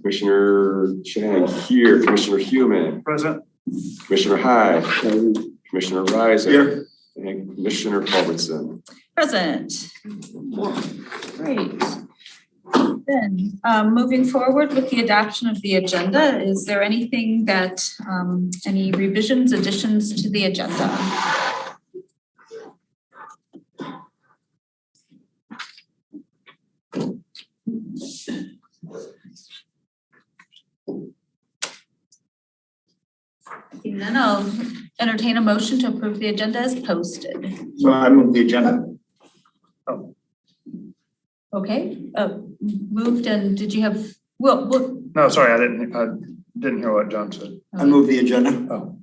Commissioner Chang here. Commissioner Human. Present. Commissioner Hyde. Commissioner Reiser. Here. And Commissioner Culbertson. Present. Great. Then moving forward with the adoption of the agenda, is there anything that, any revisions, additions to the agenda? And then I'll entertain a motion to approve the agenda as posted. So I move the agenda. Okay, moved, and did you have, well, No, sorry, I didn't hear what John said. I move the agenda. Oh,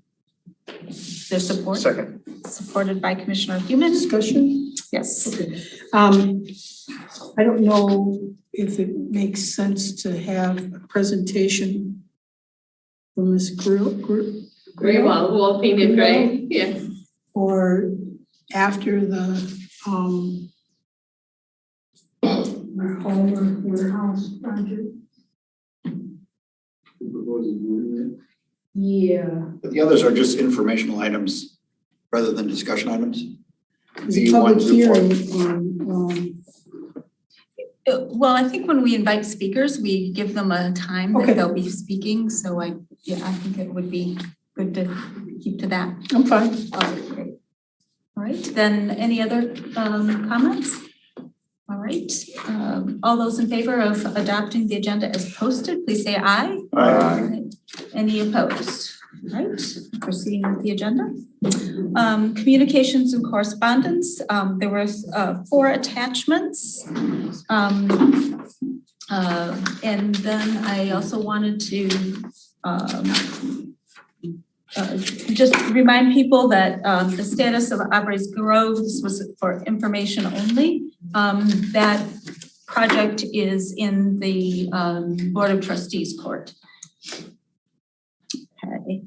there's support? second. Supported by Commissioner Human. Discussion? Yes. Okay. I don't know if it makes sense to have a presentation from Ms. Very well painted gray, yeah. Or after the warehouse project. Yeah. But the others are just informational items rather than discussion items. The public hearing on, Well, I think when we invite speakers, we give them a time Okay. that they'll be speaking, so I think it would be good to keep to that. I'm fine. Okay, great. All right, then any other comments? All right, all those in favor of adopting the agenda as posted, please say aye. Aye. Any opposed? All right, proceeding with the agenda. Communications and correspondence, there were 4 attachments. And then I also wanted to just remind people that the status of Aubrey's Grove, this was for information only. That project is in the Board of Trustees court. Okay.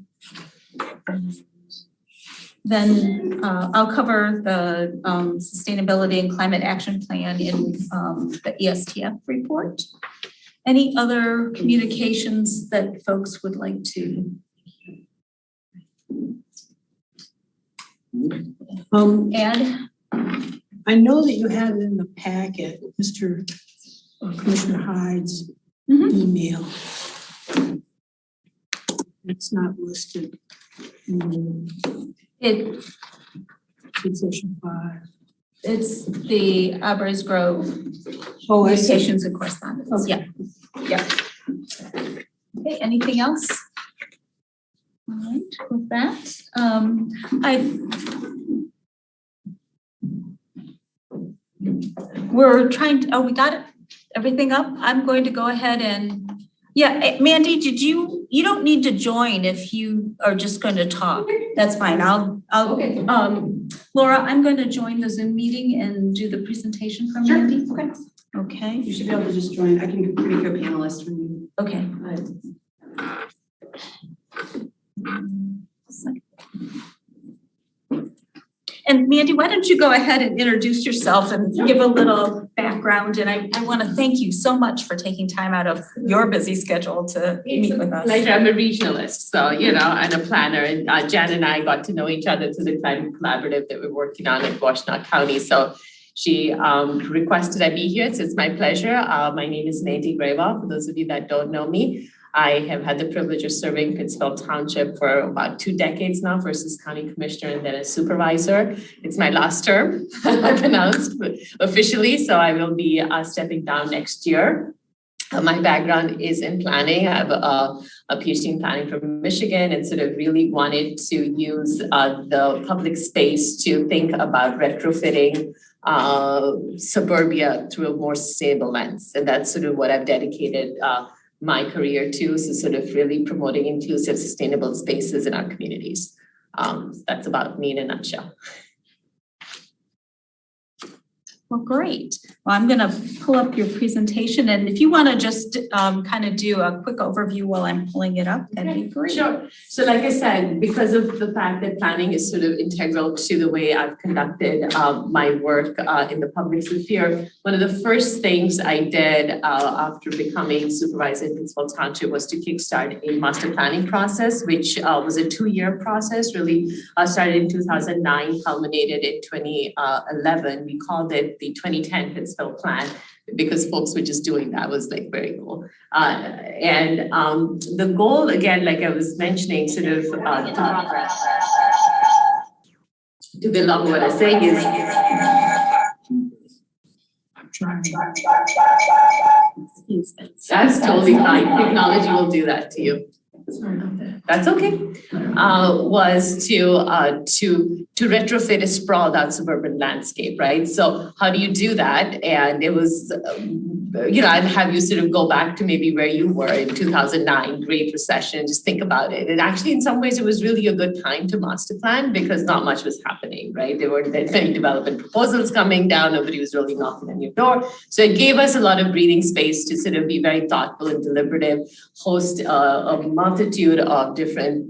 Then I'll cover the Sustainability and Climate Action Plan in the ESTF report. Any other communications that folks would like to? Add? I know that you had in the packet, Commissioner Hyde's email. It's not listed in section 5. It's the Aubrey's Grove Oh, I see. communications and correspondence. Okay. Yeah. Okay, anything else? All right, with that, we're trying to, we got it, everything up. I'm going to go ahead and, Mandy, you don't need to join if you are just going to talk. That's fine. I'll, Okay. Laura, I'm going to join the Zoom meeting and do the presentation from Sure. Mandy. Okay. Okay. You should be able to just join. I can make you a panelist when you. Okay. And Mandy, why don't you go ahead and introduce yourself and give a little background? And I want to thank you so much for taking time out of your busy schedule to meet with us. Pleasure. I'm a regionalist, so and a planner. And Jan and I got to know each other through the climate collaborative that we're working on in Washtenaw County. So she requested I be here, so it's my pleasure. My name is Mandy Graywa. For those of you that don't know me, I have had the privilege of serving Pittsfield Township for about 2 decades now, first as county commissioner and then as supervisor. It's my last term, I've announced officially, so I will be stepping down next year. My background is in planning. I have a PhD in planning from Michigan and sort of really wanted to use the public space to think about retrofitting suburbia through a more sustainable lens. And that's sort of what I've dedicated my career to, so sort of really promoting inclusive, sustainable spaces in our communities. That's about me in a nutshell. Well, great. Well, I'm going to pull up your presentation, and if you want to just kind of do a quick overview while I'm pulling it up, that'd be great. Sure. So like I said, because of the fact that planning is sort of integral to the way I've conducted my work in the public sphere, one of the first things I did after becoming supervisor in Pittsville Township was to kickstart a master planning process, which was a 2-year process, really started in 2009, culminated in 2011. We called it the 2010 Pittsville Plan because folks were just doing that. It was like very cool. The goal, again, like I was mentioning, sort of to build on what I'm saying is, I'm trying. that's totally fine. Technology will do that to you. Sorry about that. That's okay. Was to retrofit a sprawled out suburban landscape, right? So how do you do that? And it was, I'd have you sort of go back to maybe where you were in 2009, Great Recession, just think about it. And actually, in some ways, it was really a good time to master plan because not much was happening, right? There weren't many development proposals coming down. Nobody was really knocking on your door. So it gave us a lot of breathing space to sort of be very thoughtful and deliberative, host a multitude of different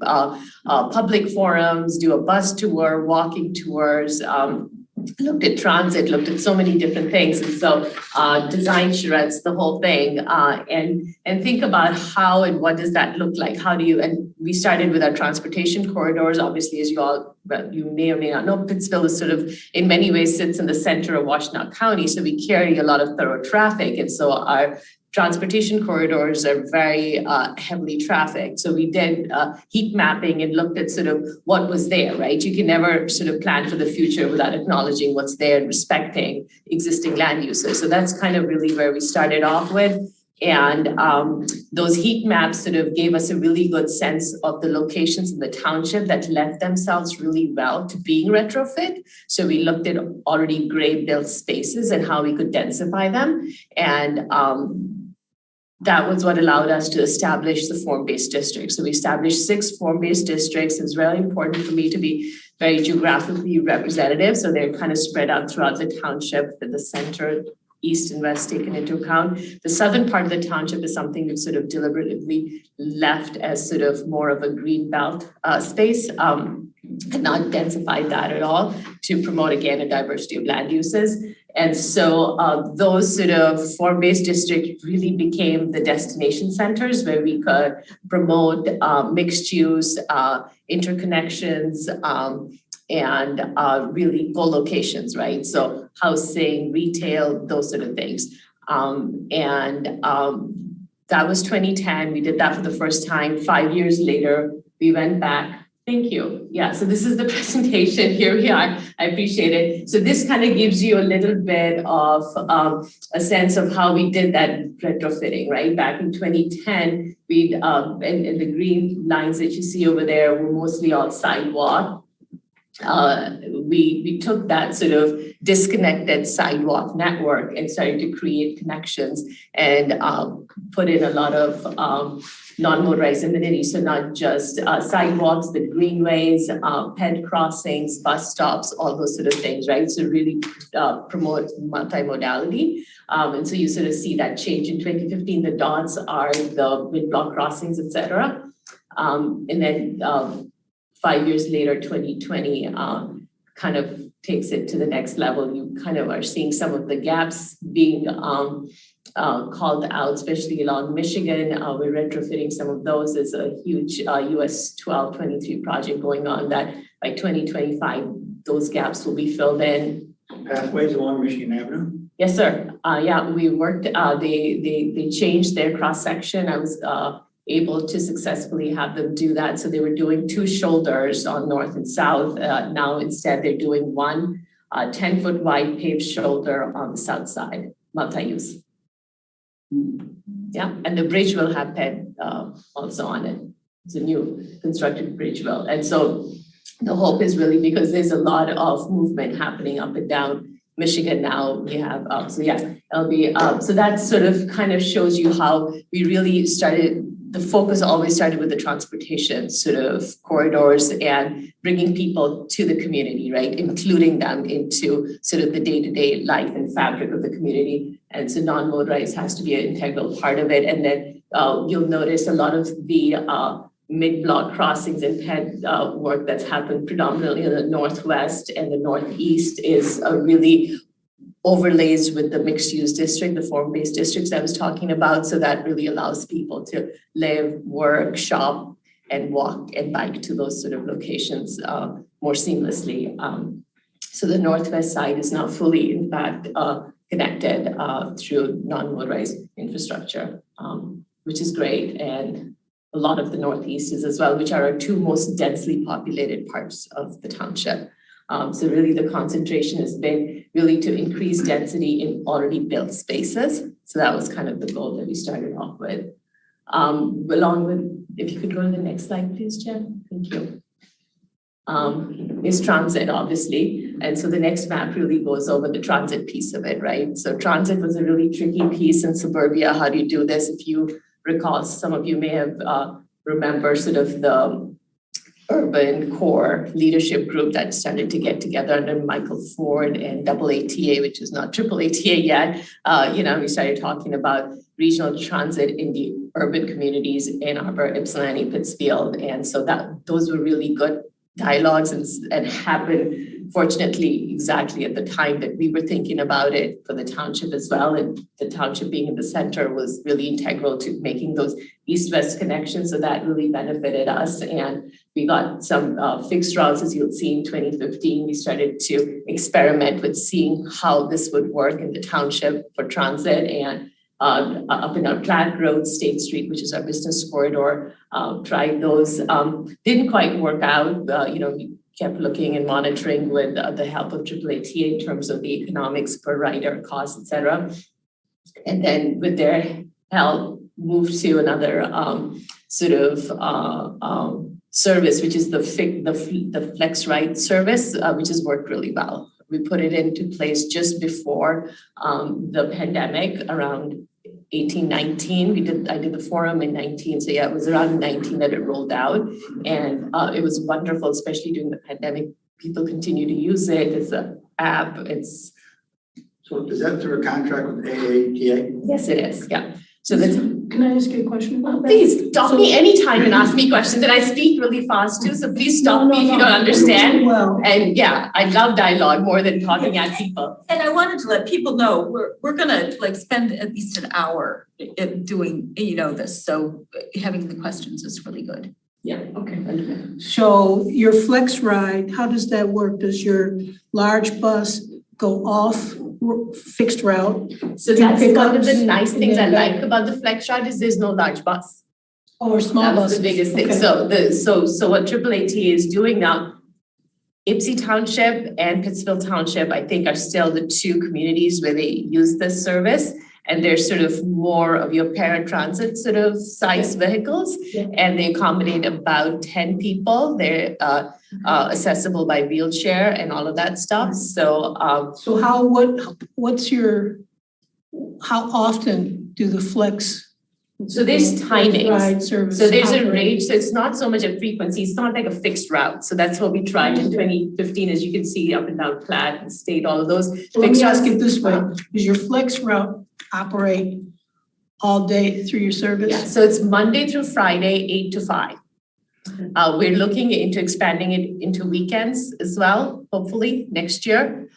public forums, do a bus tour, walking tours, looked at transit, looked at so many different things. And so design charrettes, the whole thing, and think about how and what does that look like? How do you, and we started with our transportation corridors. Obviously, as you may or may not know, Pittsville is sort of in many ways sits in the center of Washtenaw County. So we carry a lot of thorough traffic. And so our transportation corridors are very heavily trafficked. So we did heat mapping and looked at sort of what was there, right? You can never sort of plan for the future without acknowledging what's there and respecting existing land uses. So that's kind of really where we started off with. And those heat maps sort of gave us a really good sense of the locations in the township that lent themselves really well to being retrofit. So we looked at already gray built spaces and how we could densify them. And that was what allowed us to establish the form-based districts. So we established 6 form-based districts. It's really important for me to be very geographically representative. So they're kind of spread out throughout the township, with the center, east and west taken into account. The southern part of the township is something we've sort of deliberately left as sort of more of a green belt space, and not densified that at all to promote, again, a diversity of land uses. And so those sort of form-based districts really became the destination centers where we could promote mixed use, interconnections, and really co-locations, right? So housing, retail, those sort of things. That was 2010. We did that for the first time. 5 years later, we went back. Thank you. Yeah, so this is the presentation. Here we are. I appreciate it. So this kind of gives you a little bit of a sense of how we did that retrofitting, right? Back in 2010, we and the green lines that you see over there were mostly all sidewalk. We took that sort of disconnected sidewalk network and started to create connections and put in a lot of non-motorized amenities. So not just sidewalks, but greenways, ped crossings, bus stops, all those sort of things, right? So really promote multimodality. And so you sort of see that change in 2015. The dots are the mid-block crossings, et cetera. And then 5 years later, 2020, kind of takes it to the next level. You kind of are seeing some of the gaps being called out, especially along Michigan. We're retrofitting some of those. There's a huge US 1223 project going on that by 2025, those gaps will be filled in. Pathways along Michigan Avenue? Yes, sir. Yeah, we worked, they changed their cross-section. I was able to successfully have them do that. So they were doing 2 shoulders on north and south. Now instead they're doing one 10-foot wide paved shoulder on the south side, multi-use. Yeah, and the bridge will have ped also on it. It's a new constructed bridge will. And so the hope is really because there's a lot of movement happening up and down Michigan now, we have, so yeah, it'll be, so that sort of kind of shows you how we really started, the focus always started with the transportation sort of corridors and bringing people to the community, right? Including them into sort of the day-to-day life and fabric of the community. And so non-motorized has to be an integral part of it. And then you'll notice a lot of the mid-block crossings and ped work that's happened predominantly in the northwest and the northeast is really overlays with the mixed-use district, the form-based districts I was talking about. So that really allows people to live, work, shop, and walk and bike to those sort of locations more seamlessly. So the northwest side is now fully, in fact, connected through non-motorized infrastructure, which is great. And a lot of the northeast is as well, which are our two most densely populated parts of the township. So really the concentration has been really to increase density in already built spaces. So that was kind of the goal that we started off with. Along with, if you could go to the next slide, please, Jen. Thank you. Is transit, obviously. And so the next map really goes over the transit piece of it, right? So transit was a really tricky piece in suburbia. How do you do this? If you recall, some of you may have remember sort of the urban core leadership group that started to get together under Michael Ford and AATA, which is not AAATA yet. We started talking about regional transit in the urban communities, Ann Arbor, Ypsilanti, Pittsfield. And so those were really good dialogues and happened, fortunately, exactly at the time that we were thinking about it for the township as well. And the township being in the center was really integral to making those east-west connections. So that really benefited us. And we got some fixed routes, as you'll see in 2015. We started to experiment with seeing how this would work in the township for transit. And up in our Platte Road, State Street, which is our business corridor, tried those. Didn't quite work out. We kept looking and monitoring with the help of AAATA in terms of the economics per rider, costs, et cetera. And then with their help, moved to another service, which is the Flex Ride service, which has worked really well. We put it into place just before the pandemic, around 18, 19. I did the forum in 19. So yeah, it was around 19 that it rolled out. And it was wonderful, especially during the pandemic. People continue to use it. It's an app. So is that through a contract with AATA? Yes, it is. Yeah. So Can I ask you a question about that? please stop me anytime and ask me questions. And I speak really fast too. So please stop me if you don't understand. Well, And yeah, I love dialogue more than talking at people. And I wanted to let people know, we're gonna spend at least an hour doing, this, so having the questions is really good. Yeah, okay. so your flex ride, how does that work? Does your large bus go off fixed route? So You that's pick one of up the nice and things I then back. like about the Flex Ride is there's no large bus. Or small That's buses? the biggest thing. Okay. So what AAAT is doing now, Ypsi Township and Pittsfield Township, I think, are still the two communities where they use this service. And they're sort of more of your paratransit sort of size vehicles. Yeah. And they accommodate about 10 people. They're accessible by wheelchair and all of that stuff. So So how often do the flex? So there's timings. Ride service. So there's a operate? range, so it's not so much a frequency, it's not like a fixed route. So that's what we tried in 2015, as you can see up and down Platte and State, all of those. Let me fixed ask routes. it this way, does your flex route operate all day through your service? Yeah, so it's Monday through Friday, 8 to 5. We're looking into expanding it into weekends as well, hopefully next year.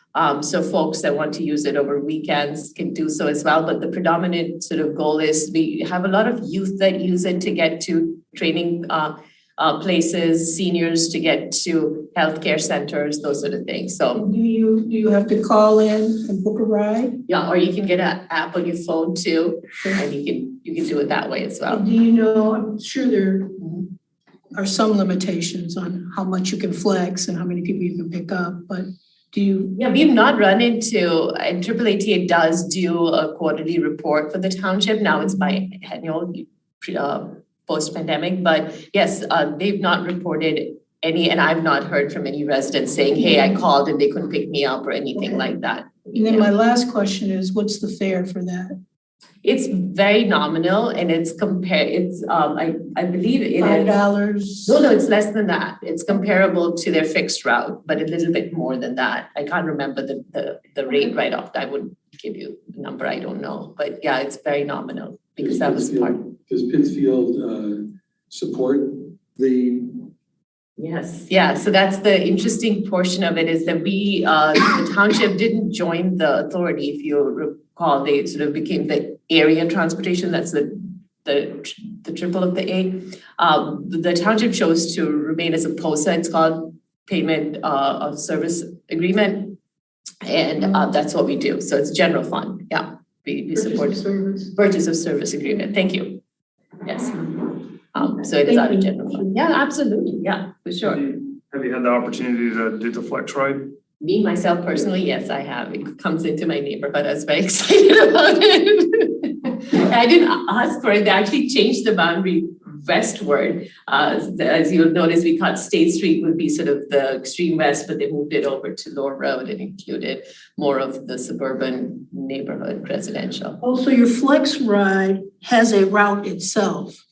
So folks that want to use it over weekends can do so as well. But the predominant sort of goal is we have a lot of youth that use it to get to training places, seniors to get to healthcare centers, those sort of things. So Do you have to call in and book a ride? yeah, or you can get an app on your phone too, and you can do it that way as well. Do you know, I'm sure there are some limitations on how much you can flex and how many people you can pick up, but do you? Yeah, we've not run into, and AAATA does do a quarterly report for the township. Now it's biannual, post-pandemic, but yes, they've not reported and I've not heard from any residents saying, hey, I called and they couldn't pick me up or anything like that. And then my last question is, what's the fare for that? It's very nominal and it's I believe it is. $5? No, it's less than that. It's comparable to their fixed route, but a little bit more than that. I can't remember the rate right off. I wouldn't give you a number, I don't know. But yeah, it's very nominal because that was part. Does Pittsfield support the? Yes, yeah, so that's the interesting portion of it is that we, the township didn't join the authority, if you recall, they sort of became the area transportation, that's the triple of the A. The township chose to remain as a POSA, it's called Payment of Service Agreement. And that's what we do, so it's general fund, yeah, we support purchase of service agreement, thank you, yes. So it is out of general fund. Yeah, absolutely. Yeah, for sure. Have you had the opportunity to do the flex ride? Me, myself personally, yes, I have. It comes into my neighborhood. I was very excited about it. I didn't ask for it. They actually changed the boundary westward. As you'll notice, we thought State Street would be sort of the extreme west, but they moved it over to Lower Road and included more of the suburban neighborhood residential. Also, your flex ride has a route itself.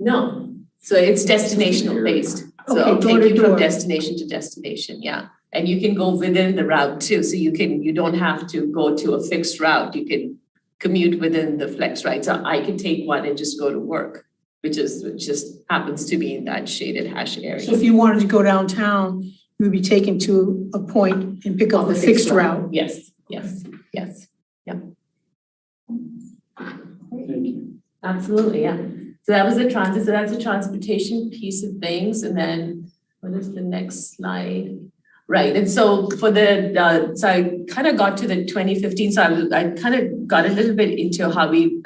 No, so it's destinational based. So Okay, I'll door take to you from door. destination to destination, yeah. And you can go within the route too. So you don't have to go to a fixed route. You can commute within the flex ride. So I can take one and just go to work, which just happens to be in that shaded hash area. So if you wanted to go downtown, you would be taken to a point and pick up the fixed route. Yes. Yeah. Thank you. Absolutely, yeah. So that was the transit, so that's the transportation piece of things, and then what is the next slide? Right, and so for the, so I kind of got to the 2015, so I kind of got a little bit into how we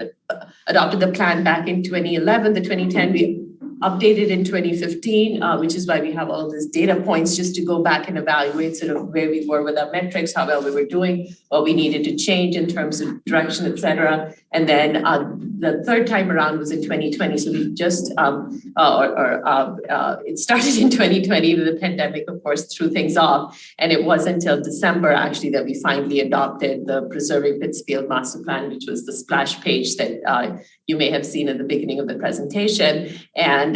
adopted the plan back in 2011, the 2010, we updated in 2015, which is why we have all these data points just to go back and evaluate sort of where we were with our metrics, how well we were doing, what we needed to change in terms of direction, et cetera. And then the third time around was in 2020. So we just, it started in 2020 with the pandemic, of course, threw things off. And it wasn't until December actually that we finally adopted the Preserving Pittsfield Master Plan, which was the splash page that you may have seen at the beginning of the presentation. And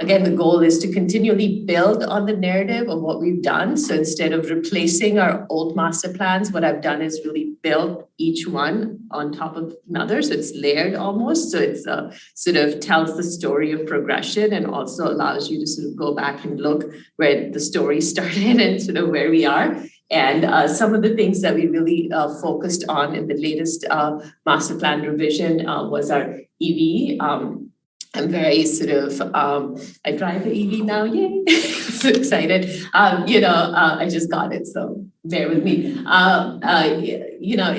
again, the goal is to continually build on the narrative of what we've done. So instead of replacing our old master plans, what I've done is really build each one on top of another. So it's layered almost. So it's sort of tells the story of progression and also allows you to sort of go back and look where the story started and sort of where we are. And some of the things that we really focused on in the latest master plan revision was our EV. I'm very sort of, I drive the EV now, yay, so excited. I just got it, so bear with me.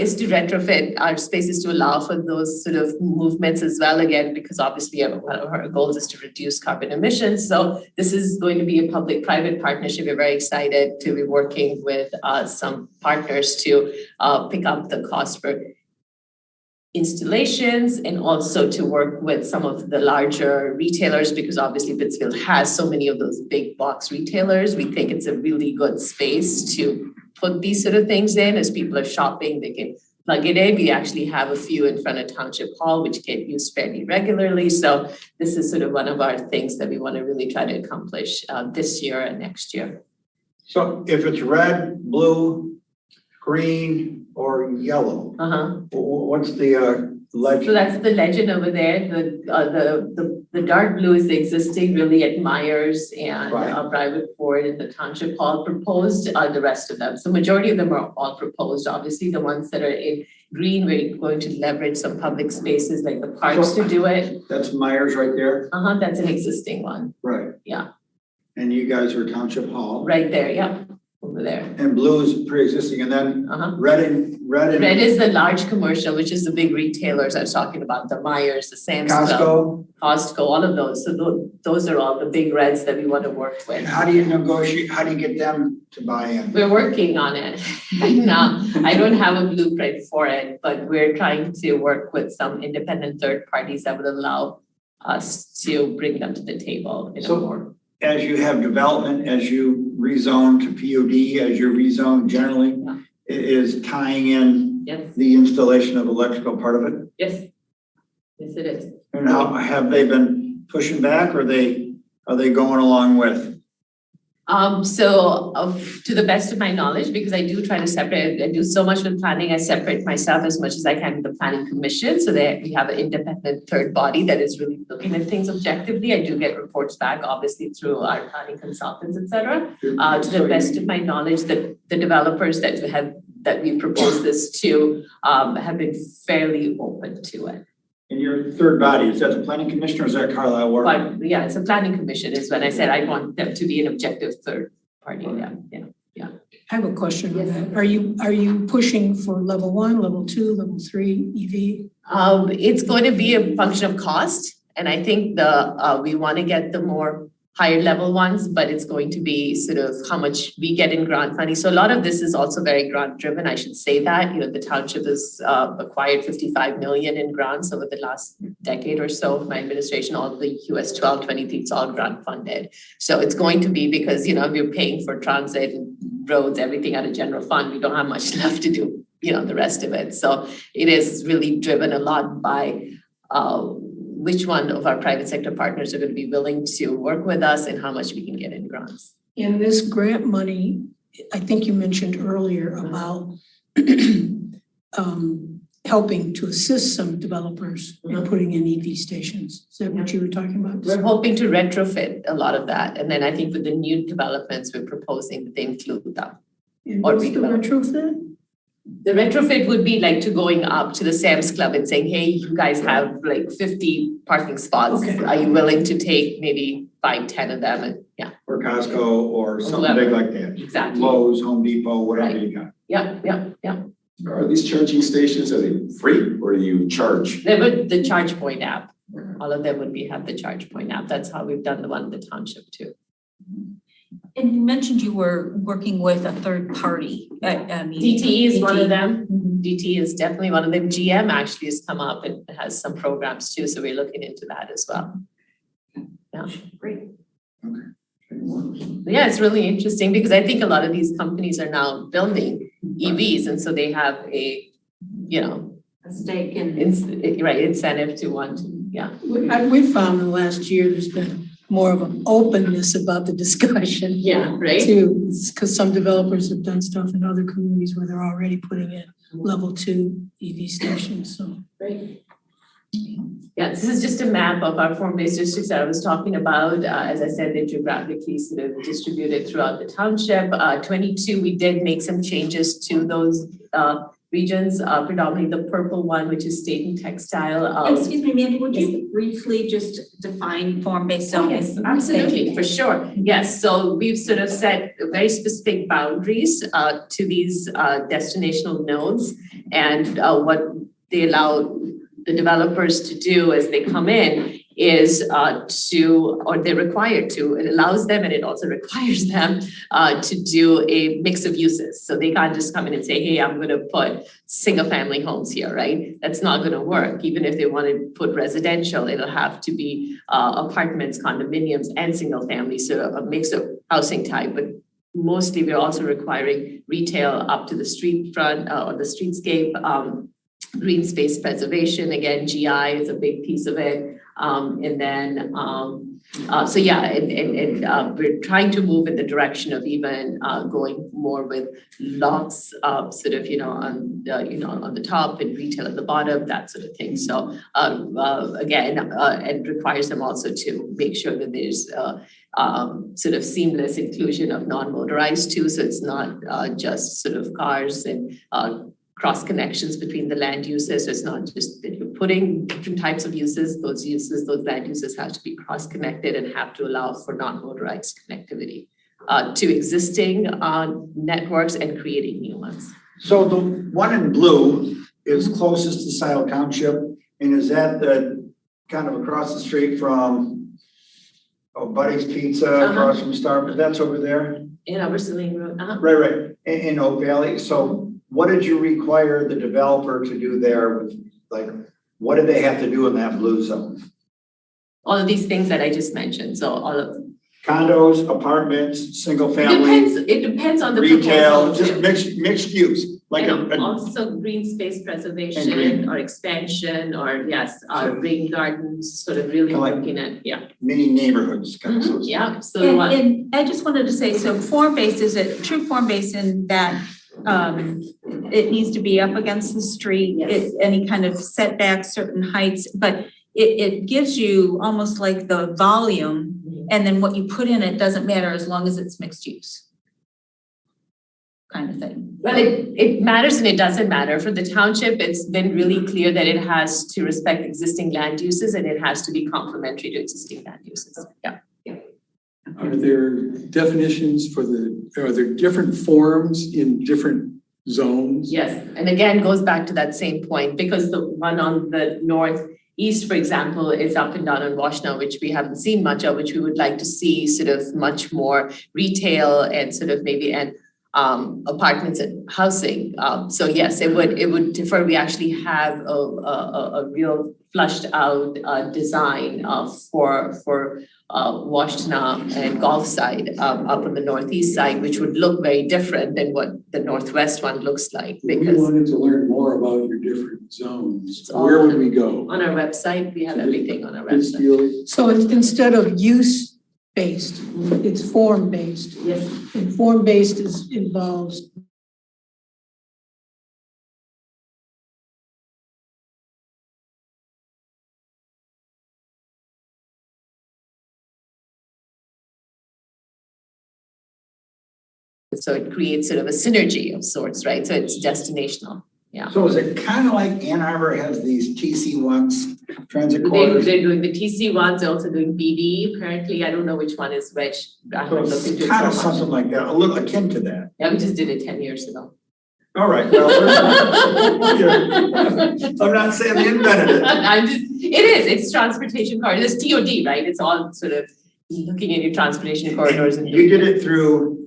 Is to retrofit our spaces to allow for those sort of movements as well, again, because obviously one of our goals is to reduce carbon emissions. So this is going to be a public-private partnership. We're very excited to be working with some partners to pick up the cost for installations and also to work with some of the larger retailers because obviously Pittsfield has so many of those big box retailers. We think it's a really good space to put these sort of things in as people are shopping, they can plug it in. We actually have a few in front of Township Hall, which get used fairly regularly. So this is sort of one of our things that we want to really try to accomplish this year and next year. So if it's red, blue, green, or yellow, what's the legend? So that's the legend over there. The dark blue is the existing, really at Myers and Private Ford and the Township Hall proposed the rest of them. So majority of them are all proposed. Obviously, the ones that are in green, we're going to leverage some public spaces like the parks to do it. That's Myers right there? That's an existing one. Right. Yeah. And you guys are Township Hall? Right there, yeah, over there. And blue is pre-existing, and then red. Red is the large commercial, which is the big retailers I was talking about, the Myers, the Sam's Club, Costco, all of those. So those are all the big reds that we want to work with. And how do you negotiate, how do you get them to buy in? We're working on it. Now, I don't have a blueprint for it, but we're trying to work with some independent third parties that would allow us to bring them to the table in a more. as you have development, as you rezone to PUD, as you rezone generally, Yeah. is tying in Yes, the installation of electrical part of it? yes. Yes, it is. And how have they been pushing back or are they going along with? To the best of my knowledge, because I do try to separate, I do so much with planning, I separate myself as much as I can with the planning commission, so that we have an independent third body that is really looking at things objectively. I do get reports back, obviously, through our planning consultants, et cetera. To the best of my knowledge, the developers that we proposed this to, have been fairly open to it. And your third body, is that the planning commission or is that Carlisle Ward? But yeah, it's a planning commission is when I said I want them to be an objective third party, yeah. I have a question on Yes. that. Are you pushing for level 1, level 2, level 3 EV? It's going to be a function of cost, and I think we want to get the more higher level ones, but it's going to be sort of how much we get in grant funding. So a lot of this is also very grant driven, I should say that. The township has acquired 55 million in grants over the last decade or so of my administration, all the US 1223, it's all grant funded. So it's going to be because, we're paying for transit and roads, everything out of general fund, we don't have much left to do, the rest of it. So it is really driven a lot by which one of our private sector partners are going to be willing to work with us and how much we can get in grants. In this grant money, I think you mentioned earlier about helping to assist some developers in putting in EV stations. Is that what you were talking about? We're hoping to retrofit a lot of that. And then I think with the new developments, we're proposing that they include them. And Or what's the redevelop. retrofit? The retrofit would be like to going up to the Sam's Club and saying, hey, you guys have like 50 parking spots. Okay. Are you willing to take maybe 5, 10 of them? And yeah, Or Costco or something whoever. big like that? exactly. Lowe's, Home Depot, whatever Right. you got. Yeah. Are these charging stations, are they free or do you charge? They would, the charge point app, all of them would have the charge point app. That's how we've done the one in the township too. And you mentioned you were working with a third party. I mean. DTE is one of them. Mhm. DT is definitely one of them. GM actually has come up and has some programs too, so we're looking into that as well. Yeah. Great. Yeah, it's really interesting because I think a lot of these companies are now building EVs and so they have a stake in. incentive to want to, yeah. We've found in the last year, there's been more of an openness about the discussion. Yeah, right? Too, because some developers have done stuff in other communities where they're already putting in level 2 EV stations, so. Right. Yeah, this is just a map of our form-based districts that I was talking about. As I said, they're geographically sort of distributed throughout the township. 22, we did make some changes to those regions, predominantly the purple one, which is state and textile. Excuse me, Mandy, would you briefly just define form-based zoning? Yes, absolutely, for sure. Yes, so we've sort of set very specific boundaries to these destinational nodes and what they allow the developers to do as they come in is they're required to, it allows them and it also requires them to do a mix of uses. So they can't just come in and say, hey, I'm going to put single family homes here, right? That's not going to work. Even if they want to put residential, it'll have to be apartments, condominiums, and single family, so a mix of housing type. But mostly we're also requiring retail up to the street front or the streetscape, green space preservation. Again, GI is a big piece of it. And then, we're trying to move in the direction of even going more with lots sort of, on the top and retail at the bottom, that sort of thing. So it requires them also to make sure that there's sort of seamless inclusion of non-motorized too. So it's not just sort of cars and cross connections between the land uses. So it's not just that you're putting different types of uses, those land uses have to be cross-connected and have to allow for non-motorized connectivity to existing networks and creating new ones. So the one in blue is closest to Scio Township, and is that the kind of across the street from Buddy's Pizza, across from Starbucks? That's over there? In Overseling Road. Right, in Oak Valley. So what did you require the developer to do there with, what did they have to do in that blue zone? All of these things that I just mentioned. So all of condos, apartments, single family, It depends on the retail, proposal, just mixed use, like and a, also green space And preservation green. or expansion or rain gardens, sort of really Kinda like- looking at, mini neighborhoods kind of stuff. yeah, so And I just wanted to say, so form-based is a true form-based in that it needs to be up against the street, Yes. any kind of setback, certain heights, but it gives you almost like the volume, and then what you put in it doesn't matter as long as it's mixed use. Kind of thing. well, it matters and it doesn't matter. For the township, it's been really clear that it has to respect existing land uses and it has to be complementary to existing land uses. Yeah. Are there definitions are there different forms in different zones? Yes, and again, goes back to that same point, because the one on the northeast, for example, is up and down on Washtenaw, which we haven't seen much of, which we would like to see sort of much more retail and sort of maybe apartments and housing. So yes, it would differ. We actually have a real flushed out design for Washtenaw and Gulf side up on the northeast side, which would look very different than what the northwest one looks like. If we Because wanted to learn more about your different zones, It's all where would on- we go? on our website, we have everything on our website. Pittsfield, So instead of use-based, it's form-based. Yes. And form-based involves So it creates sort of a synergy of sorts, right? So it's destinational. So is it kind of like Ann Arbor has these TC1s, transit They're corridors? doing the TC ones, they're also doing BD. Apparently, I don't know which one is which. I So haven't looked into it's it kind of so much. something like that, a little akin to that. Yeah, we just did it 10 years ago. All right, well, I'm not saying they invented it. It's transportation corridors, it's TOD, right? It's all sort of looking at your transportation corridors and. You did it through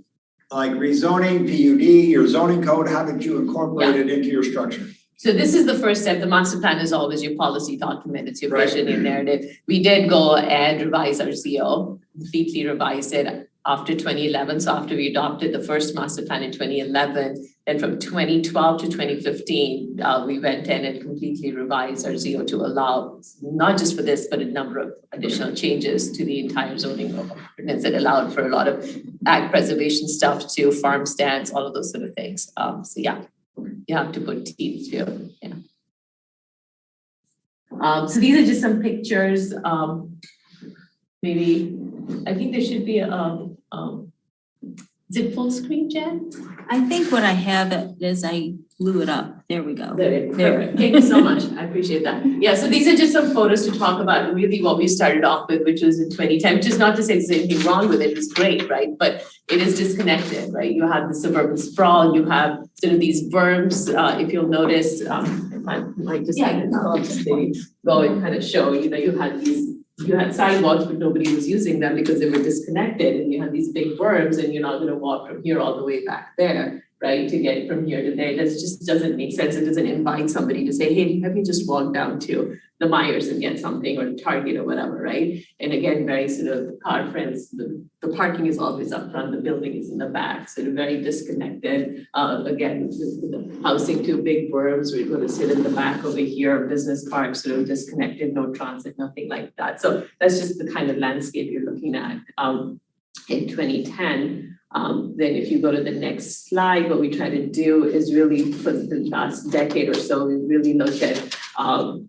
like rezoning, PUD, your zoning code, how did you incorporate it into your structure? So this is the first step. The master plan is always your policy document. It's your Right. vision, your narrative. We did go and revise our Scio, completely revised it after 2011. So after we adopted the first master plan in 2011, then from 2012 to 2015, we went in and completely revised our Scio to allow, not just for this, but a number of additional changes to the entire zoning ordinance that allowed for a lot of ag preservation stuff to farm stands, all of those sort of things. So yeah, you have to put teeth to it, yeah. So these are just some pictures. Maybe, I think there should be is it full screen, Jen? I think what I have is I blew it up. There we go. There. Thank you so much. I appreciate that. Yeah, so these are just some photos to talk about really what we started off with, which was in 2010, which is not to say there's anything wrong with it. It's great, right? But it is disconnected, right? You have the suburban sprawl, you have sort of these berms, if you'll notice, if I might just maybe go and kind of show, you had sidewalks, but nobody was using them because they were disconnected, and you had these big berms, and you're not gonna walk from here all the way back there, right, to get from here to there. That just doesn't make sense. It doesn't invite somebody to say, hey, let me just walk down to the Myers and get something, or Target or whatever, right? And again, very sort of car friends, the parking is always up front, the building is in the back, sort of very disconnected. Again, the housing, two big berms, we're gonna sit in the back over here, business park, sort of disconnected, no transit, nothing like that. So that's just the kind of landscape you're looking at in 2010. Then if you go to the next slide, what we try to do is really, for the last decade or so, we really looked at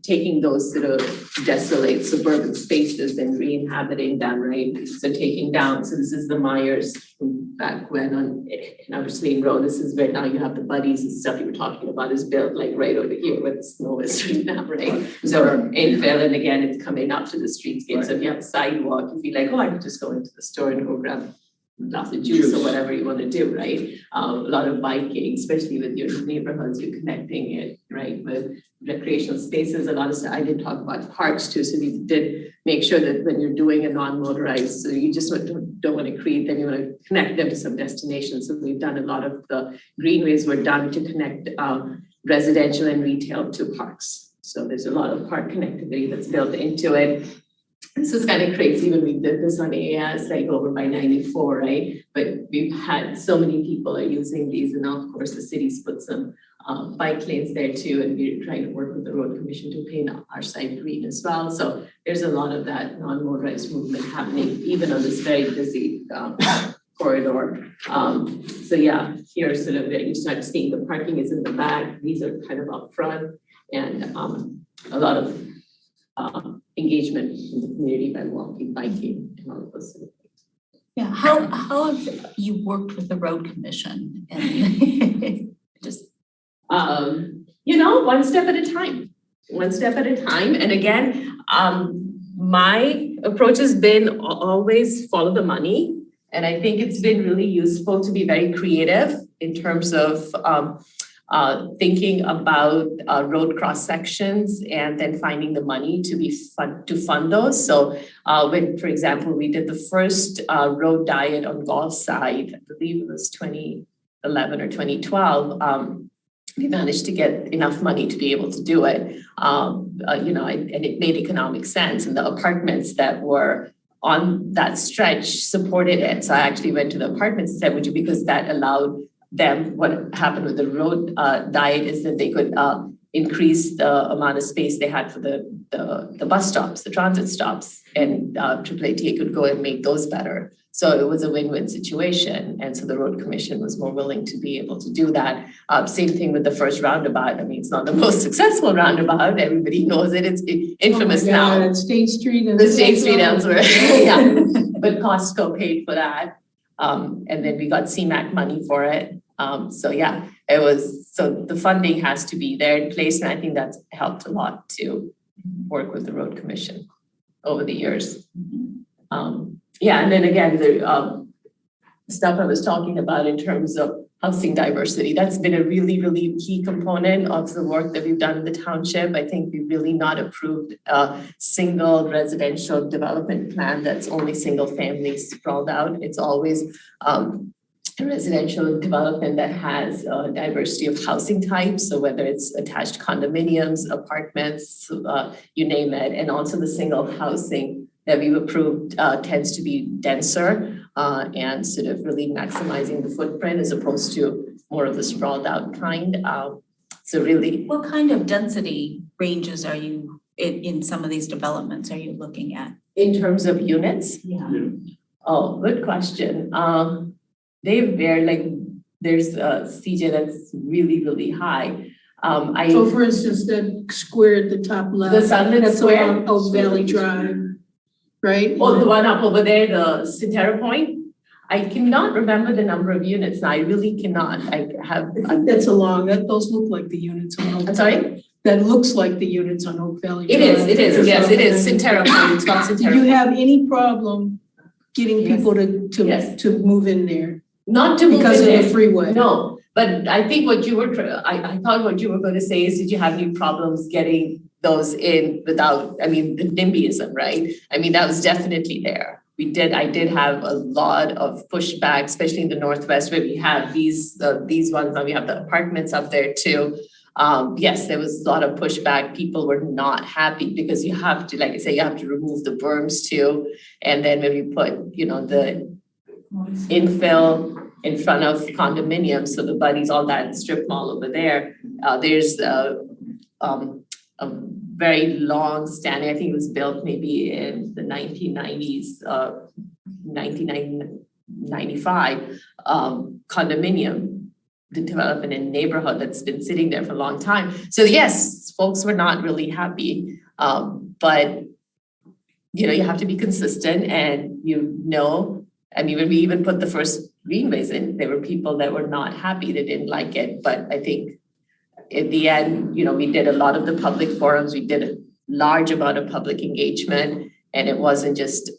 taking those sort of desolate suburban spaces and re-inhabiting them, right? So taking down, so this is the Myers back when in Abbotsford Road, this is where now you have the buddies and stuff you were talking about is built like right over here where the snow is right now, right? So infill, and again, it's coming up to the streetscape. So if you have a sidewalk, you feel like, oh, I could just go into the store and go grab lots of juice or whatever you want to do, right? A lot of biking, especially with your neighborhoods, you're connecting it, right? With recreational spaces, a lot of stuff. I did talk about parks too, so we did make sure that when you're doing a non-motorized, so you just don't want to create them, you want to connect them to some destination. So we've done a lot of the greenways were done to connect residential and retail to parks. So there's a lot of park connectivity that's built into it. this was kind of crazy when we did this on AAS, like over by 94, right? But we've had so many people are using these, and now of course the city's put some bike lanes there too, and we're trying to work with the road commission to paint our side green as well. So there's a lot of that non-motorized movement happening, even on this very busy corridor. So yeah, here sort of you start seeing the parking is in the back. These are kind of up front, and a lot of engagement in the community by walking, biking, and all of those sort of things. Yeah, how have you worked with the road commission and just One step at a time. One step at a time. And again, my approach has been always follow the money. And I think it's been really useful to be very creative in terms of thinking about road cross sections and then finding the money to fund those. So when, for example, we did the first road diet on Golf Side, I believe it was 2011 or 2012. We managed to get enough money to be able to do it, and it made economic sense. And the apartments that were on that stretch supported it. So I actually went to the apartments and said, because that allowed them, what happened with the road diet is that they could increase the amount of space they had for the bus stops, the transit stops, and AAATA could go and make those better. So it was a win-win situation. And so the road commission was more willing to be able to do that. Same thing with the first roundabout. I mean, it's not the most successful roundabout. Everybody knows it. It's infamous now. At State Street. The State Street elsewhere. Yeah. But Costco paid for that. And then we got CMAQ money for it. So the funding has to be there in place. And I think that's helped a lot to work with the road commission over the years. And then again, the stuff I was talking about in terms of housing diversity, that's been a really, really key component of the work that we've done in the township. I think we've really not approved a single residential development plan that's only single family sprawled out. It's always a residential development that has a diversity of housing types. So whether it's attached condominiums, apartments, you name it, and also the single housing that we've approved tends to be denser and sort of really maximizing the footprint as opposed to more of the sprawled out kind. So really. what kind of density ranges are you in some of these developments are you looking at? In terms of units? Yeah. Oh, good question. They vary, like there's CJ that's really, really high. So for instance, that square at the top left. The Sunlit that's Square? along Oak Valley Drive, right? Oh, the one up over there, the Cetera Point? I cannot remember the number of units now. I really cannot. I think that's those look like the units on Oak. I'm sorry? That looks like the units on Oak Valley Drive. It is, yes, it is. Cetera Point, it's called Cetera Did you Point. have any problem getting Yes. people to move in there? Not to move Because in of the there. freeway? No, but I think what you were, I thought what you were going to say is, did you have any problems getting those in without, the NIMBYism, right? I mean, that was definitely there. I did have a lot of pushback, especially in the Northwest where we have these ones, now we have the apartments up there too. Yes, there was a lot of pushback. People were not happy because you have to, like I say, you have to remove the berms too. And then when you put, the infill in front of condominiums, so the Buddies, all that strip mall over there, there's a very long standing, I think it was built maybe in the 1990s, 1995, condominium, the development in neighborhood that's been sitting there for a long time. So yes, folks were not really happy, but you have to be consistent and when we even put the first greenways in, there were people that were not happy, they didn't like it. But I think in the end, we did a lot of the public forums, we did a large amount of public engagement, and it wasn't just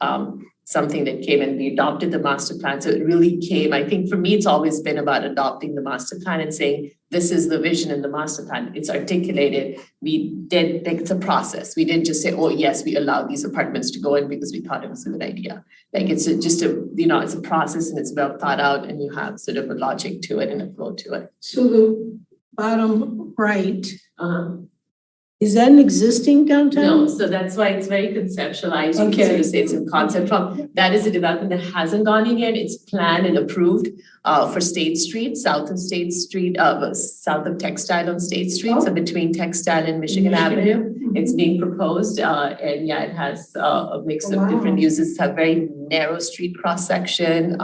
something that came and we adopted the master plan. So it really came, I think for me, it's always been about adopting the master plan and saying, this is the vision in the master plan. It's articulated. We did, it's a process. We didn't just say, oh yes, we allowed these apartments to go in because we thought it was a good idea. Like it's it's a process and it's well thought out and you have sort of a logic to it and a flow to it. So the bottom right, Is that an existing downtown? No, so that's why it's very conceptualized. You can Okay. sort of say it's in concept form. That is a development that hasn't gone in yet. It's planned and approved for State Street, south of State Street, south of Textile on State Street, so between Textile and Michigan Avenue. It's being proposed, and yeah, it has a mix of different uses. It's a very narrow street cross section,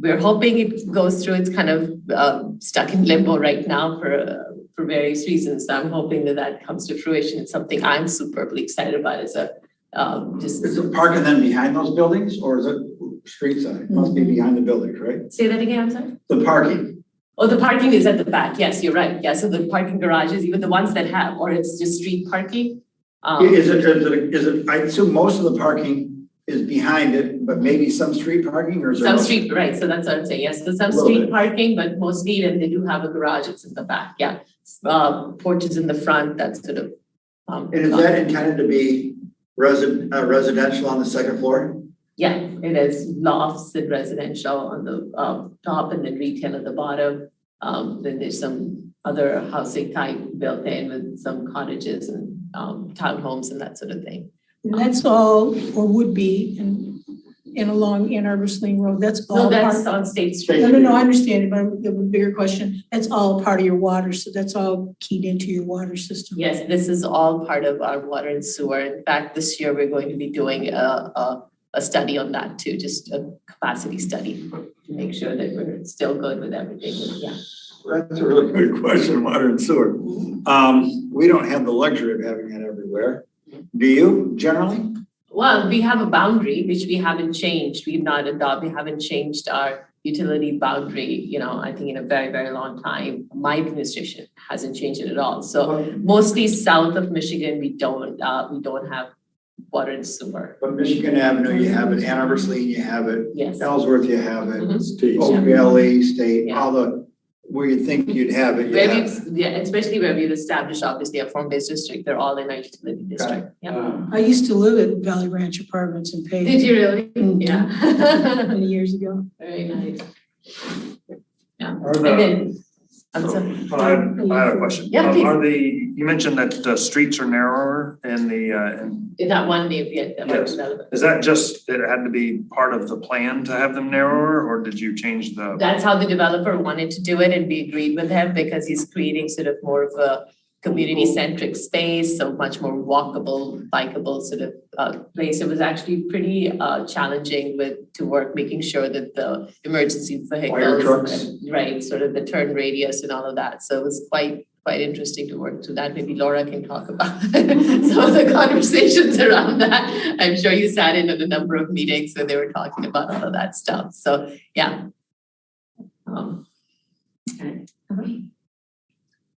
we're hoping it goes through. It's kind of stuck in limbo right now for various reasons. So I'm hoping that comes to fruition. It's something I'm superbly excited about as a just. Is the parking then behind those buildings or is it street side? It must be behind the buildings, right? Say that again, I'm sorry? The parking. Oh, the parking is at the back. Yes, you're right. Yeah, so the parking garages, even the ones that have, or it's just street parking. Is it, I assume most of the parking is behind it, but maybe some street parking or is there? Some no- street, right, so that's what I'm saying, yes, so some Little street bit. parking, but mostly, and they do have a garage, it's in the back, yeah. Porches in the front, that's sort of. And is that intended to be residential on the second floor? Yeah, it is lofts and residential on the top and then retail at the bottom. Then there's some other housing type built in with some cottages and townhomes and that sort of thing. And that's all, or would be, in along Ann Arbor Sling Road, that's all No, that's part. on State Street. No, I understand it, but the bigger question, that's all part of your water, so that's all keyed into your water system. Yes, this is all part of our water and sewer. In fact, this year we're going to be doing a study on that too, just a capacity study to make sure that we're still good with everything, yeah. That's a really good question, water and sewer. We don't have the luxury of having that everywhere. Do you generally? Well, we have a boundary, which we haven't changed. We haven't changed our utility boundary, I think in a very, very long time. My administration hasn't changed it at all. So mostly south of Michigan, we don't have water and sewer. But Michigan Avenue, you have it, Ann Arbor Sling, you have it, Yes. Ellsworth, you have it, Mhm. State. Oak Valley, State, Yeah. all the, where you think you'd have it, you Where have it. especially where we've established obviously a form-based district, they're all in our utility district. Yeah. I used to live at Valley Ranch Apartments and paid. Did you really? Mhm. Yeah. Many years ago. Very nice. Yeah. Are And the, then, I'm sorry. I had a question. Yeah, please. You mentioned that the streets are narrower in In that one name, yeah, that Yes. development. is that just, it had to be part of the plan to have them narrower, or did you change the? That's how the developer wanted to do it and we agreed with him because he's creating sort of more of a community-centric space, so much more walkable, bikeable sort of place. It was actually pretty challenging to work, making sure that the emergency vehicles. trucks. Right, sort of the turn radius and all of that. So it was quite interesting to work through that. Maybe Laura can talk about some of the conversations around that. I'm sure you sat in on a number of meetings where they were talking about all of that stuff. So, yeah.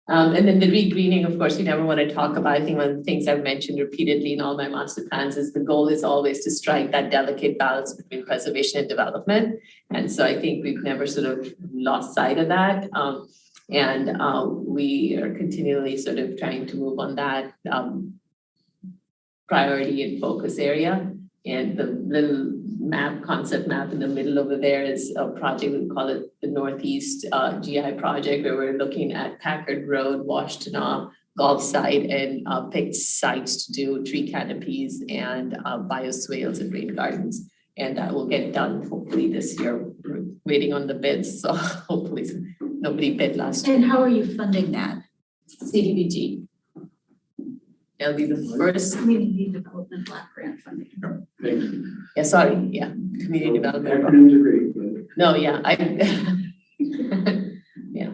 And then the regreening, of course, we never want to talk about. I think one of the things I've mentioned repeatedly in all my master plans is the goal is always to strike that delicate balance between preservation and development. And so I think we've never sort of lost sight of that. And we are continually sort of trying to move on that priority and focus area. And the little concept map in the middle over there is a project, we call it the Northeast GI project, where we're looking at Packard Road, Washtenaw, Golf site, and picked sites to do tree canopies and bioswales and rain gardens. And that will get done hopefully this year. We're waiting on the bids, so hopefully nobody bid last year. And how are you funding that? CDBG. It'll be the first, Community Development Block Grant funding. Thank you. yeah, sorry, yeah, community development. Acronyms are great, but No, yeah, yeah.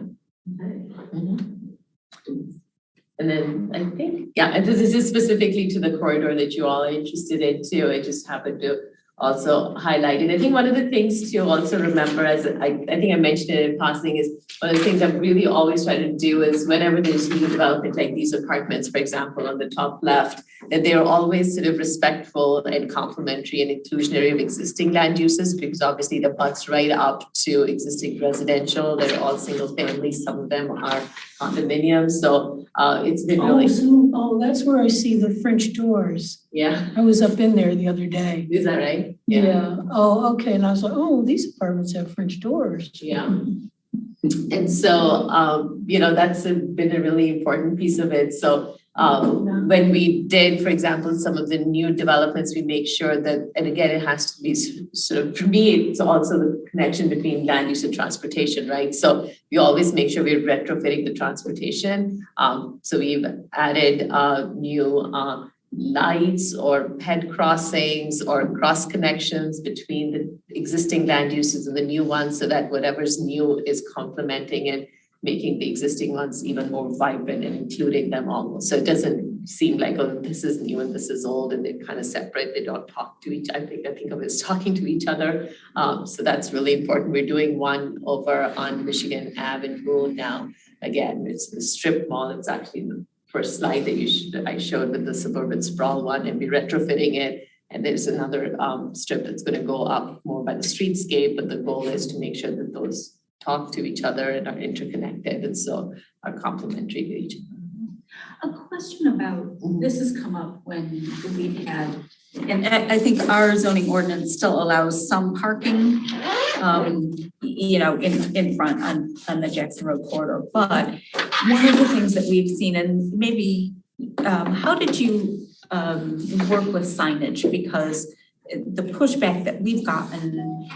Mhm. And then I think, yeah, and this is specifically to the corridor that you all are interested in too. I just happened to also highlight it. I think one of the things to also remember, as I think I mentioned it in passing, is one of the things I've really always tried to do is whenever there's new development like these apartments, for example, on the top left, that they're always sort of respectful and complementary and inclusionary of existing land uses, because obviously the butts right up to existing residential. They're all single families, some of them are condominiums. So it's been really, That's where I see the French doors. yeah, I was up in there the other day. is that right? Yeah. Oh, okay. And I was like, oh, these apartments have French doors. Yeah. And so, that's been a really important piece of it. So when we did, for example, some of the new developments, we make sure that, and again, it has to be sort of, for me, it's also the connection between land use and transportation, right? So we always make sure we're retrofitting the transportation. So we've added new lights or ped crossings or cross connections between the existing land uses and the new ones, so that whatever's new is complementing and making the existing ones even more vibrant and including them almost. So it doesn't seem like, oh, this is new and this is old and they're kind of separate. They don't talk to each other. I think of it as talking to each other. So that's really important. We're doing one over on Michigan Avenue now. Again, it's the strip mall. It's actually the first slide that I showed with the suburban sprawl one, and we're retrofitting it. And there's another strip that's going to go up more by the streetscape, but the goal is to make sure that those talk to each other and are interconnected and so are complementary to each other. A question about, this has come up when we've had, and I think our zoning ordinance still allows some parking, in front on the Jackson Road corridor. But one of the things that we've seen, and maybe, how did you work with signage? Because the pushback that we've gotten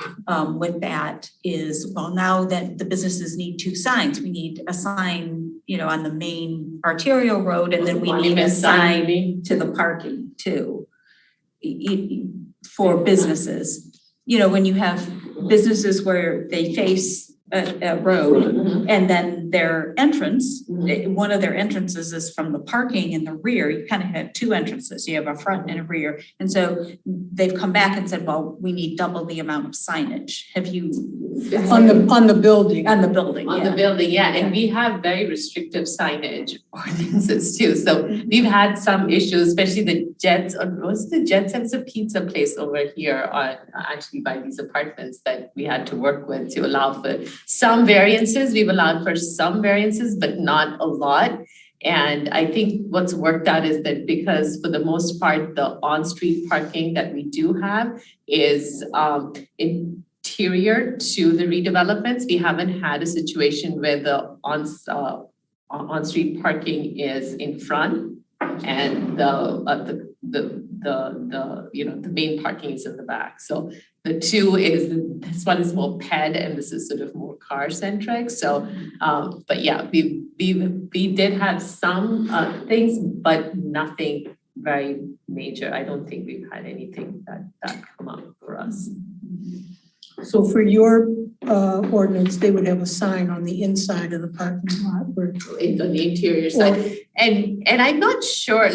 with that is, well, now that the businesses need 2 signs, we need a sign, on the main arterial road, and then we need a sign to the parking too, for businesses. When you have businesses where they face a road and then their entrance, one of their entrances is from the parking in the rear. You kind of have 2 entrances. You have a front and a rear. And so they've come back and said, well, we need double the amount of signage. Have you? On the building. On the building, On the building, yeah, and we have very restrictive signage ordinances too. So we've had some issues, especially the Jets, it's a pizza place over here on, actually by these apartments, that we had to work with to allow for some variances. We've allowed for some variances, but not a lot. And I think what's worked out is that, because for the most part, the on-street parking that we do have is interior to the redevelopments. We haven't had a situation where the on-street parking is in front and the main parking is in the back. So the 2 is, this one is more ped and this is sort of more car centric. So, but yeah, we did have some things, but nothing very major. I don't think we've had anything that come up for us. So for your ordinance, they would have a sign on the inside of the parking lot where. On the interior side. And I'm not sure,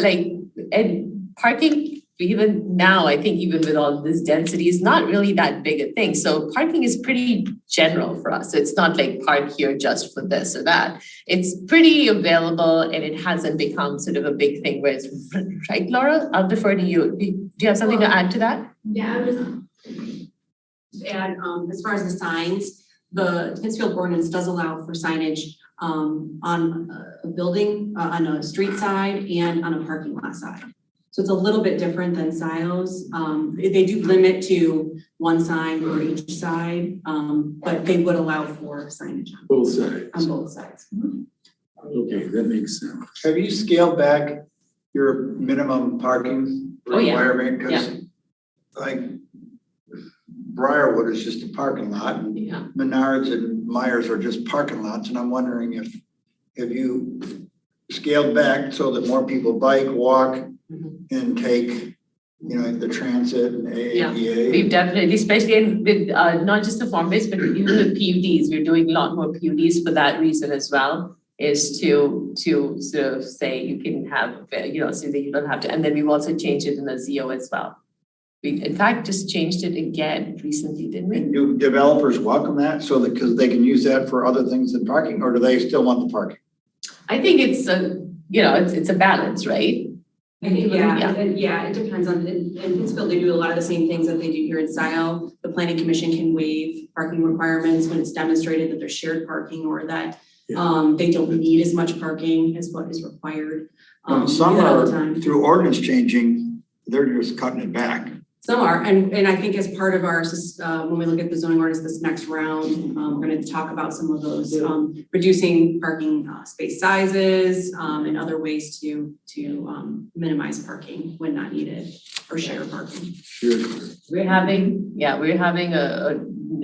and parking, even now, I think even with all this density, is not really that big a thing. So parking is pretty general for us. It's not like park here just for this or that. It's pretty available and it hasn't become sort of a big thing where it's, right, Laura? I'll defer to you. Do you have something to add to that? Yeah, I would just add, as far as the signs, the Pittsfield ordinance does allow for signage on a building, on a street side and on a parking lot side. So it's a little bit different than Scio's. They do limit to 1 sign for each side, but they would allow for signage Both sides. on both sides. Okay, that makes sense. Have you scaled back your minimum parking Oh, yeah. requirement? Because like Briarwood is just a parking lot, and Yeah. Menards and Myers are just parking lots, and I'm wondering if you scaled back so that more people bike, walk, and take, the transit and AADA? We've definitely, especially with not just the form-based, but even with PUDs, we're doing a lot more PUDs for that reason as well, is to sort of say you can have, so that you don't have to, and then we've also changed it in the Scio as well. We in fact just changed it again recently, didn't we? And do developers welcome that because they can use that for other things than parking, or do they still want the parking? I think it's it's a balance, right? Yeah, it depends on, in Pittsfield, they do a lot of the same things that they do here in Scio. The planning commission can waive parking requirements when it's demonstrated that there's shared parking or that they don't need as much parking as what is required. Some all the are, time. through ordinance changing, they're just cutting it back. Some are, and I think as part of our, when we look at the zoning ordinance this next round, we're gonna talk about some of those, reducing parking space sizes, and other ways to minimize parking when not needed or share parking. We're having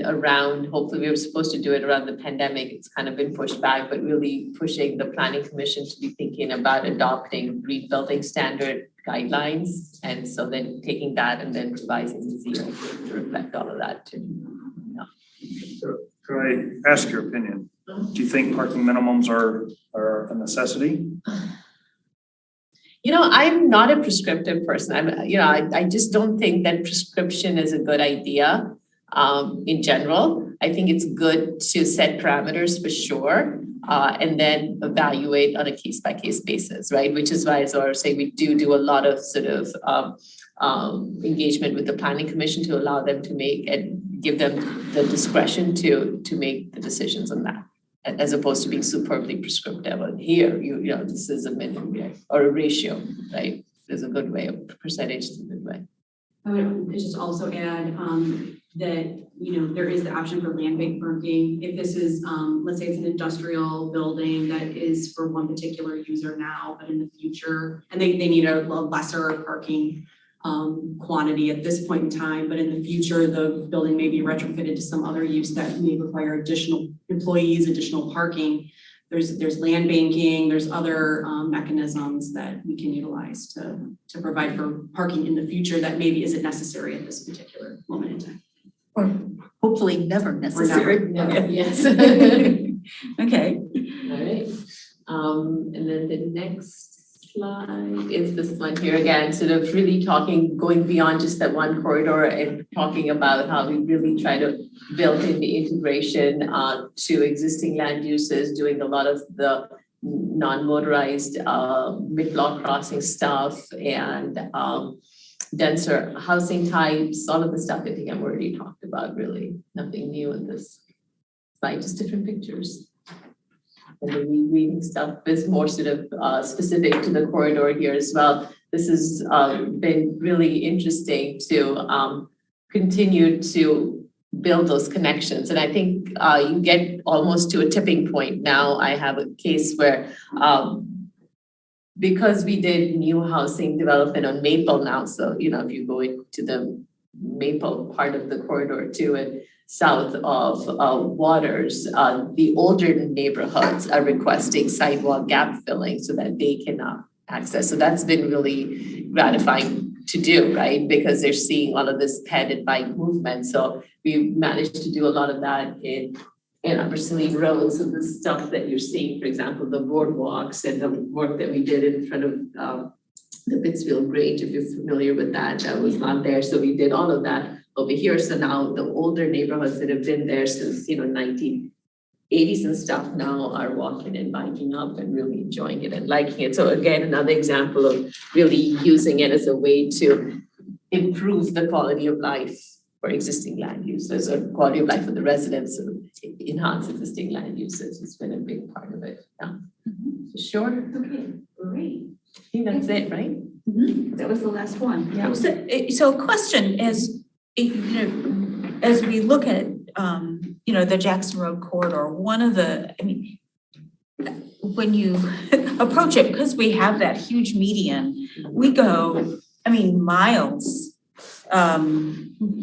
a round, hopefully we were supposed to do it around the pandemic, it's kind of been pushed back, but really pushing the planning commission to be thinking about adopting green building standard guidelines. And so then taking that and then revising the Scio to reflect all of that too. Could I ask your opinion? Do you think parking minimums are a necessity? You know, I'm not a prescriptive person. I just don't think that prescription is a good idea in general. I think it's good to set parameters for sure, and then evaluate on a case by case basis, right? Which is why, as I say, we do a lot of sort of engagement with the planning commission to allow them to make and give them the discretion to make the decisions on that, as opposed to being superbly prescriptive. And here, you know, this is a minimum or a ratio, right? There's a good way, a percentage is a good way. I would just also add that, you know, there is the option for land bank parking. If this is, let's say it's an industrial building that is for one particular user now, but in the future, and they need a lesser parking quantity at this point in time, but in the future, the building may be retrofitted to some other use that may require additional employees, additional parking. There's land banking, there's other mechanisms that we can utilize to provide for parking in the future that maybe isn't necessary at this particular moment in time. Or hopefully never necessary. Never, yes. Okay. All right. And then the next slide is this one here again, sort of really going beyond just that one corridor and talking about how we really try to build in the integration to existing land uses, doing a lot of the non-motorized mid-block crossing stuff and denser housing types, all of the stuff I think I've already talked about, really. Nothing new in this slide, just different pictures. And the reading stuff is more sort of specific to the corridor here as well. This has been really interesting to continue to build those connections. And I think you get almost to a tipping point now. I have a case where because we did new housing development on Maple now, so, you know, if you go into the Maple part of the corridor too, and south of Waters, the older neighborhoods are requesting sidewalk gap filling so that they can access. So that's been really gratifying to do, right? Because they're seeing all of this ped and bike movement. So we managed to do a lot of that in Upper Roads and the stuff that you're seeing, for example, the boardwalks and the work that we did in front of the Pittsfield Grange, if you're familiar with that, that was not there. So we did all of that over here. So now the older neighborhoods that have been there since, 1980s and stuff now are walking and biking up and really enjoying it and liking it. So again, another example of really using it as a way to improve the quality of life for existing land users or quality of life for the residents and enhance existing land users. It's been a big part of it. Yeah. Sure. Okay, great. I think that's it, right? Mm-hmm. That was the last one. Yeah. So a question is, as we look at, the Jackson Road corridor, when you approach it, because we have that huge median, we go, miles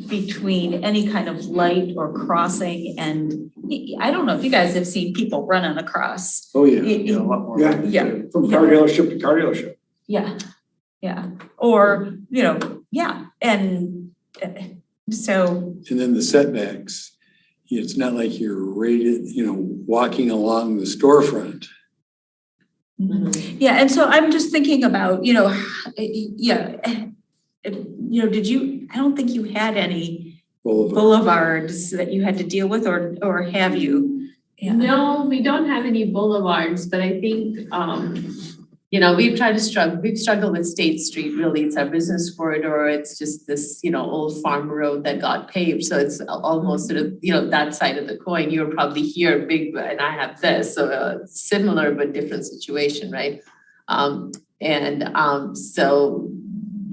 between any kind of light or crossing. And I don't know if you guys have seen people running across. Oh, yeah. Yeah, a lot more. Yeah. From car dealership to car dealership. Yeah, yeah, or, and so. And then the setbacks, it's not like you're rated, walking along the storefront. Yeah, and so I'm just thinking about, I don't think you had any boulevards that you had to deal with, or have you? Yeah. No, we don't have any boulevards, but I think, we've struggled with State Street, really. It's our business corridor. It's just this, old farm road that got paved. So it's almost sort of, that side of the coin. You're probably here big, and I have this. So similar but different situation, right? So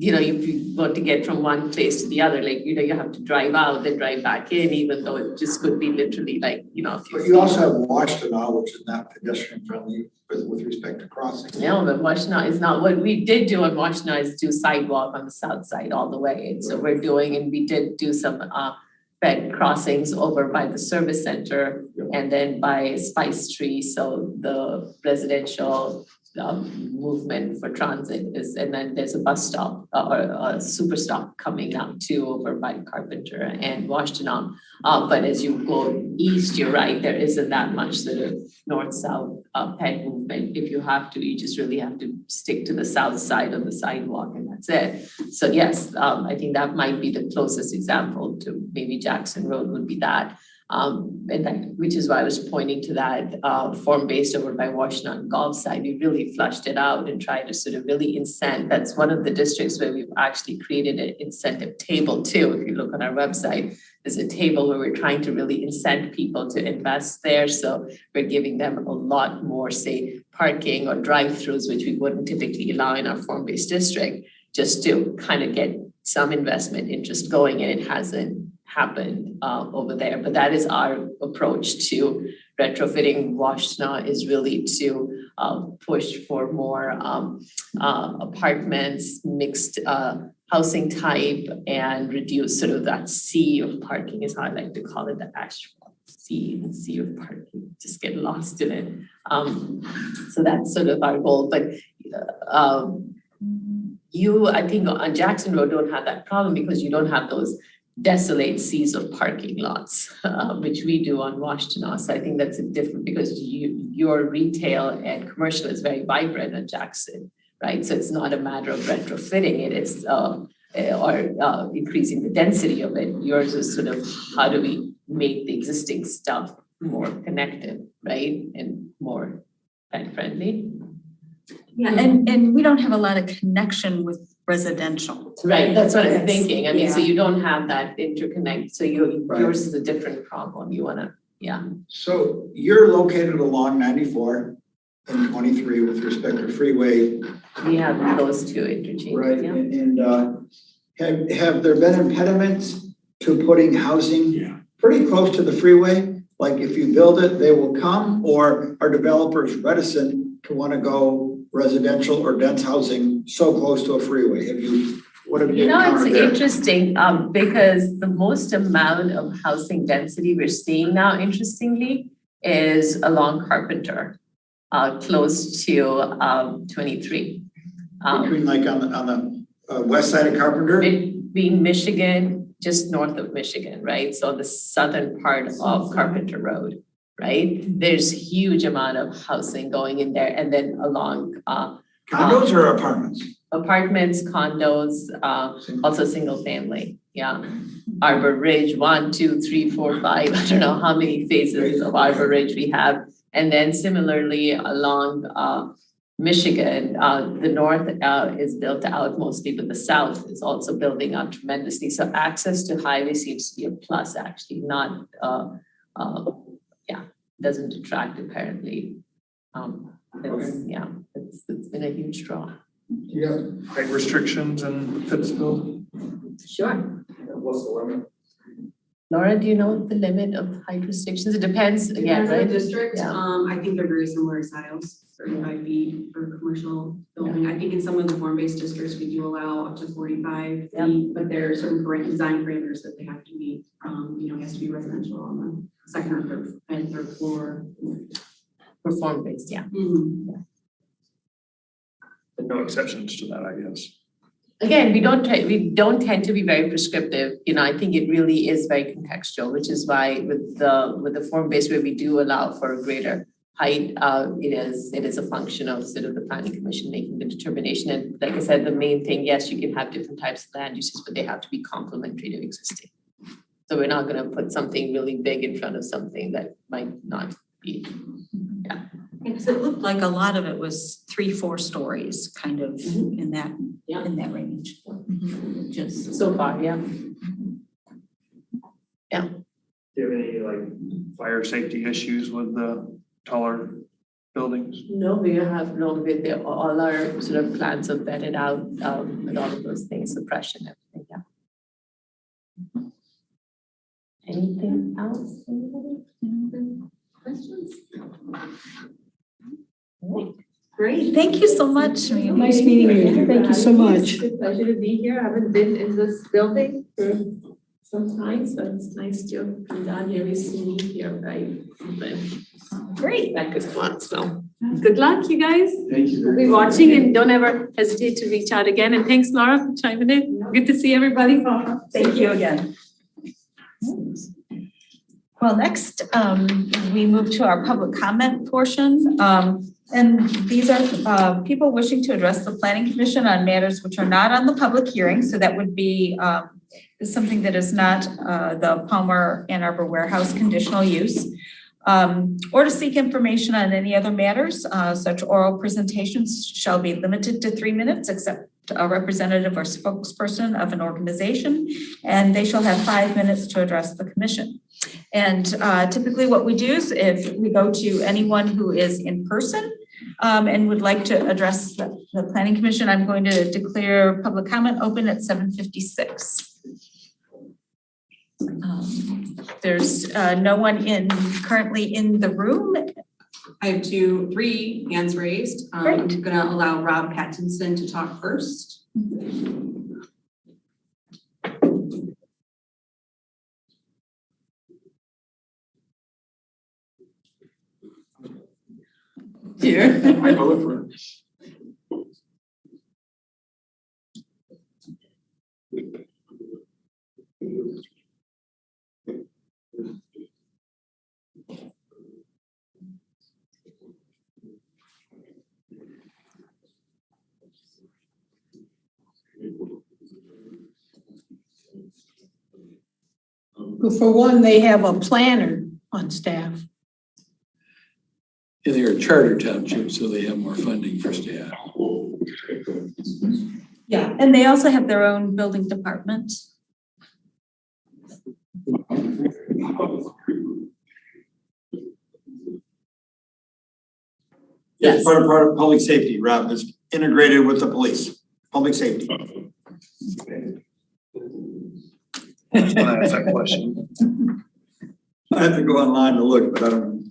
if you want to get from one place to the other, like, you have to drive out, then drive back in, even though it just could be literally like, a few. But you also have Washtenaw, which is not pedestrian friendly with respect to crossing. No, but Washtenaw is not, what we did do on Washtenaw is do sidewalk on the south side all the way. And so we're doing, and we did do some bed crossings over by the service center and then by Spice Tree. So the residential movement for transit is, and then there's a bus stop or a super stop coming up too over by Carpenter and Washtenaw. But as you go east, you're right, there isn't that much sort of north-south ped movement. If you have to, you just really have to stick to the south side of the sidewalk and that's it. So yes, I think that might be the closest example to maybe Jackson Road would be that. And that, which is why I was pointing to that form-based over by Washtenaw and Gulf side. We really flushed it out and tried to sort of really incent. That's one of the districts where we've actually created an incentive table too. If you look on our website, there's a table where we're trying to really incent people to invest there. So we're giving them a lot more, say, parking or drive-throughs, which we wouldn't typically allow in our form-based district, just to kind of get some investment interest going, and it hasn't happened over there. But that is our approach to retrofitting Washtenaw, is really to push for more apartments, mixed housing type, and reduce sort of that sea of parking, is how I like to call it, the asphalt sea of parking, just get lost in it. So that's sort of our goal. But you, I think on Jackson Road don't have that problem because you don't have those desolate seas of parking lots, which we do on Washtenaw. So I think that's a different, because your retail and commercial is very vibrant on Jackson, right? So it's not a matter of retrofitting it, it's or increasing the density of it. Yours is sort of, how do we make the existing stuff more connected, right? And more pet friendly. Yeah, and we don't have a lot of connection with residential. Right, that's what I'm thinking. I mean, so Yeah. you don't have that interconnect, so yours is a different problem. You wanna, yeah. So you're located along 94 and 23 with respect to freeway, We have those two interchanges, right? yeah. And have there been impediments to putting housing Yeah. pretty close to the freeway? Like if you build it, they will come, or are developers reticent to want to go residential or dense housing so close to a freeway? What have you It's encountered there? interesting, because the most amount of housing density we're seeing now, interestingly, is along Carpenter, close to 23. Between like on the west side of Carpenter? Between Michigan, just north of Michigan, right? So the southern part of Carpenter Road, right? There's huge amount of housing going in there, and then along Condos or apartments? apartments, condos, also single family, yeah. Arbor Ridge, 1, 2, 3, 4, 5, I don't know how many phases of Arbor Ridge we have. And then similarly along Michigan, the north is built out mostly, but the south is also building out tremendously. So access to highway seems to be a plus, actually, not, doesn't detract apparently. It's been a huge draw. Yeah. Height restrictions in Pittsfield? Sure. What's the limit? Laura, do you know the limit of height restrictions? It depends again, Depends on the right? district, Yeah. I think they're very similar to Scio's, 35 feet for commercial building. I think in some of the form-based districts, we do allow up to 45 Yep. feet, but there are certain design parameters that they have to meet. It has to be residential on the second or third floor. Perform-based, yeah. Mhm. No exceptions to that, I guess. Again, we don't tend to be very prescriptive. I think it really is very contextual, which is why with the form-based where we do allow for a greater height, it is a function of sort of the planning commission making the determination. And like I said, the main thing, yes, you can have different types of land uses, but they have to be complementary to existing. So we're not gonna put something really big in front of something that might not be. Because it looked like a lot of it was 3-4 stories, kind of in that range. Just So far, yeah. Do you have any like fire safety issues with the taller buildings? No, they all our sort of plans are vetted out, and all of those things, suppression, everything, yeah. Anything else? Anybody? Questions? Great. Thank you so much. Nice meeting you. Thank you so much. It's a pleasure to be here. I haven't been in this building for some time, so it's nice to come down here recently here, right? Great. Back this month, so good luck, you guys. Thank you. We'll be watching and don't ever hesitate to reach out again. And thanks, Laura, for chiming in. Good to see everybody. Thank you again. Well, next, we move to our public comment portion. And these are people wishing to address the Planning Commission on matters which are not on the public hearing. So that would be something that is not the Palmer Ann Arbor warehouse conditional use. Or to seek information on any other matters. Such oral presentations shall be limited to 3 minutes, except a representative or spokesperson of an organization, and they shall have 5 minutes to address the commission. And typically what we do is if we go to anyone who is in person and would like to address the Planning Commission, I'm going to declare public comment open at 7:56. There's no one currently in the room. I have three hands raised. I'm Great. gonna allow Rob Pattinson to talk first. Here. I vote for it. For one, they have a planner on staff. And they're a charter township, so they have more funding for staff. Yeah, and they also have their own building department. It's part of public safety, Rob, it's integrated with the police, public safety. I was gonna ask that question. I have to go online to look, but I don't.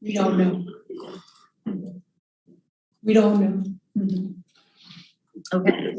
We don't know. We don't know. Okay.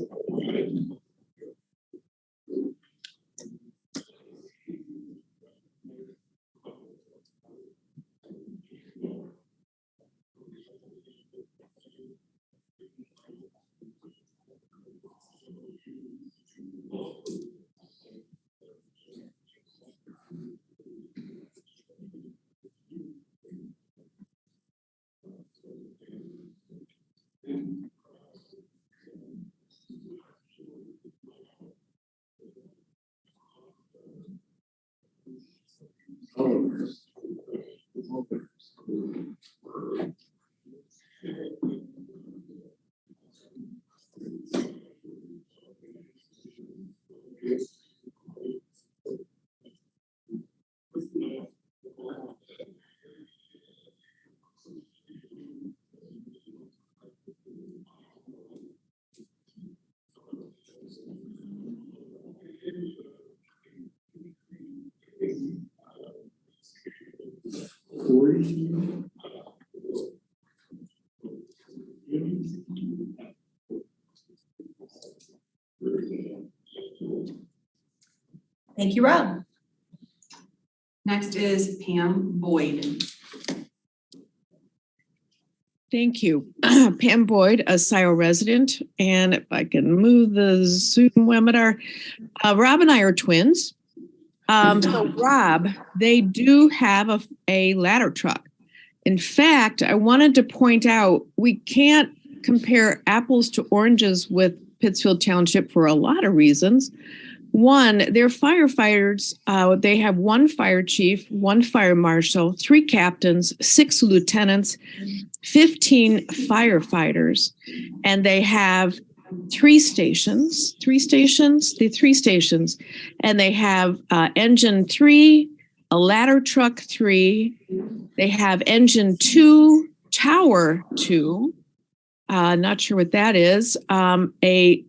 Thank you, Rob. Next is Pam Boyd. Thank you. Pam Boyd, a Scio resident, and if I can move the Zoom webinar, Rob and I are twins. So Rob, they do have a ladder truck. In fact, I wanted to point out, we can't compare apples to oranges with Pittsfield Township for a lot of reasons. One, they're firefighters. They have one fire chief, one fire marshal, 3 captains, 6 lieutenants, 15 firefighters, and they have three stations, and they have engine 3, a ladder truck 3. They have engine 2, tower 2. Not sure what that is. A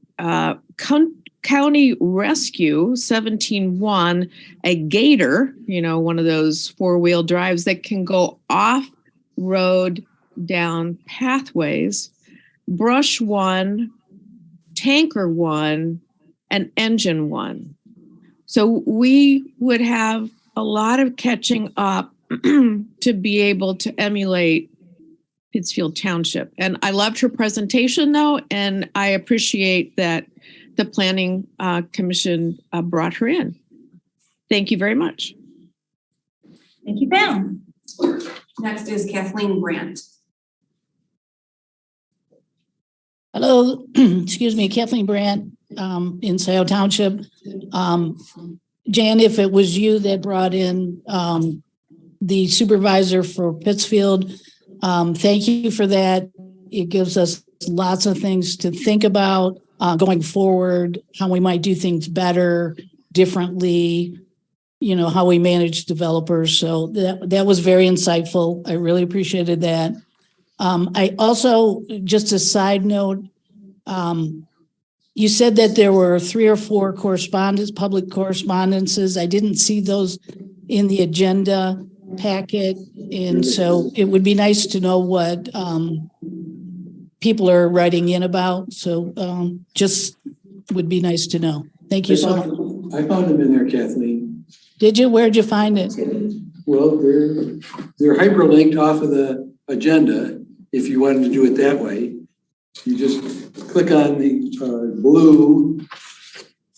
county rescue 17-1, a gator, one of those 4-wheel drives that can go off road down pathways, brush 1, tanker 1, and engine 1. So we would have a lot of catching up to be able to emulate Pittsfield Township. And I loved her presentation though, and I appreciate that the Planning Commission brought her in. Thank you very much. Thank you, Pam. Next is Kathleen Brandt. Hello, excuse me, Kathleen Brandt, in Scio Township. Jan, if it was you that brought in the supervisor for Pittsfield, thank you for that. It gives us lots of things to think about going forward, how we might do things better, differently, how we manage developers. So that was very insightful. I really appreciated that. I also, just a side note, you said that there were 3 or 4 public correspondences. I didn't see those in the agenda packet. And so it would be nice to know what people are writing in about. So just would be nice to know. Thank you so much. I found them in there, Kathleen. Did you? Where'd you find it? Well, they're hyperlinked off of the agenda. If you wanted to do it that way, you just click on the blue.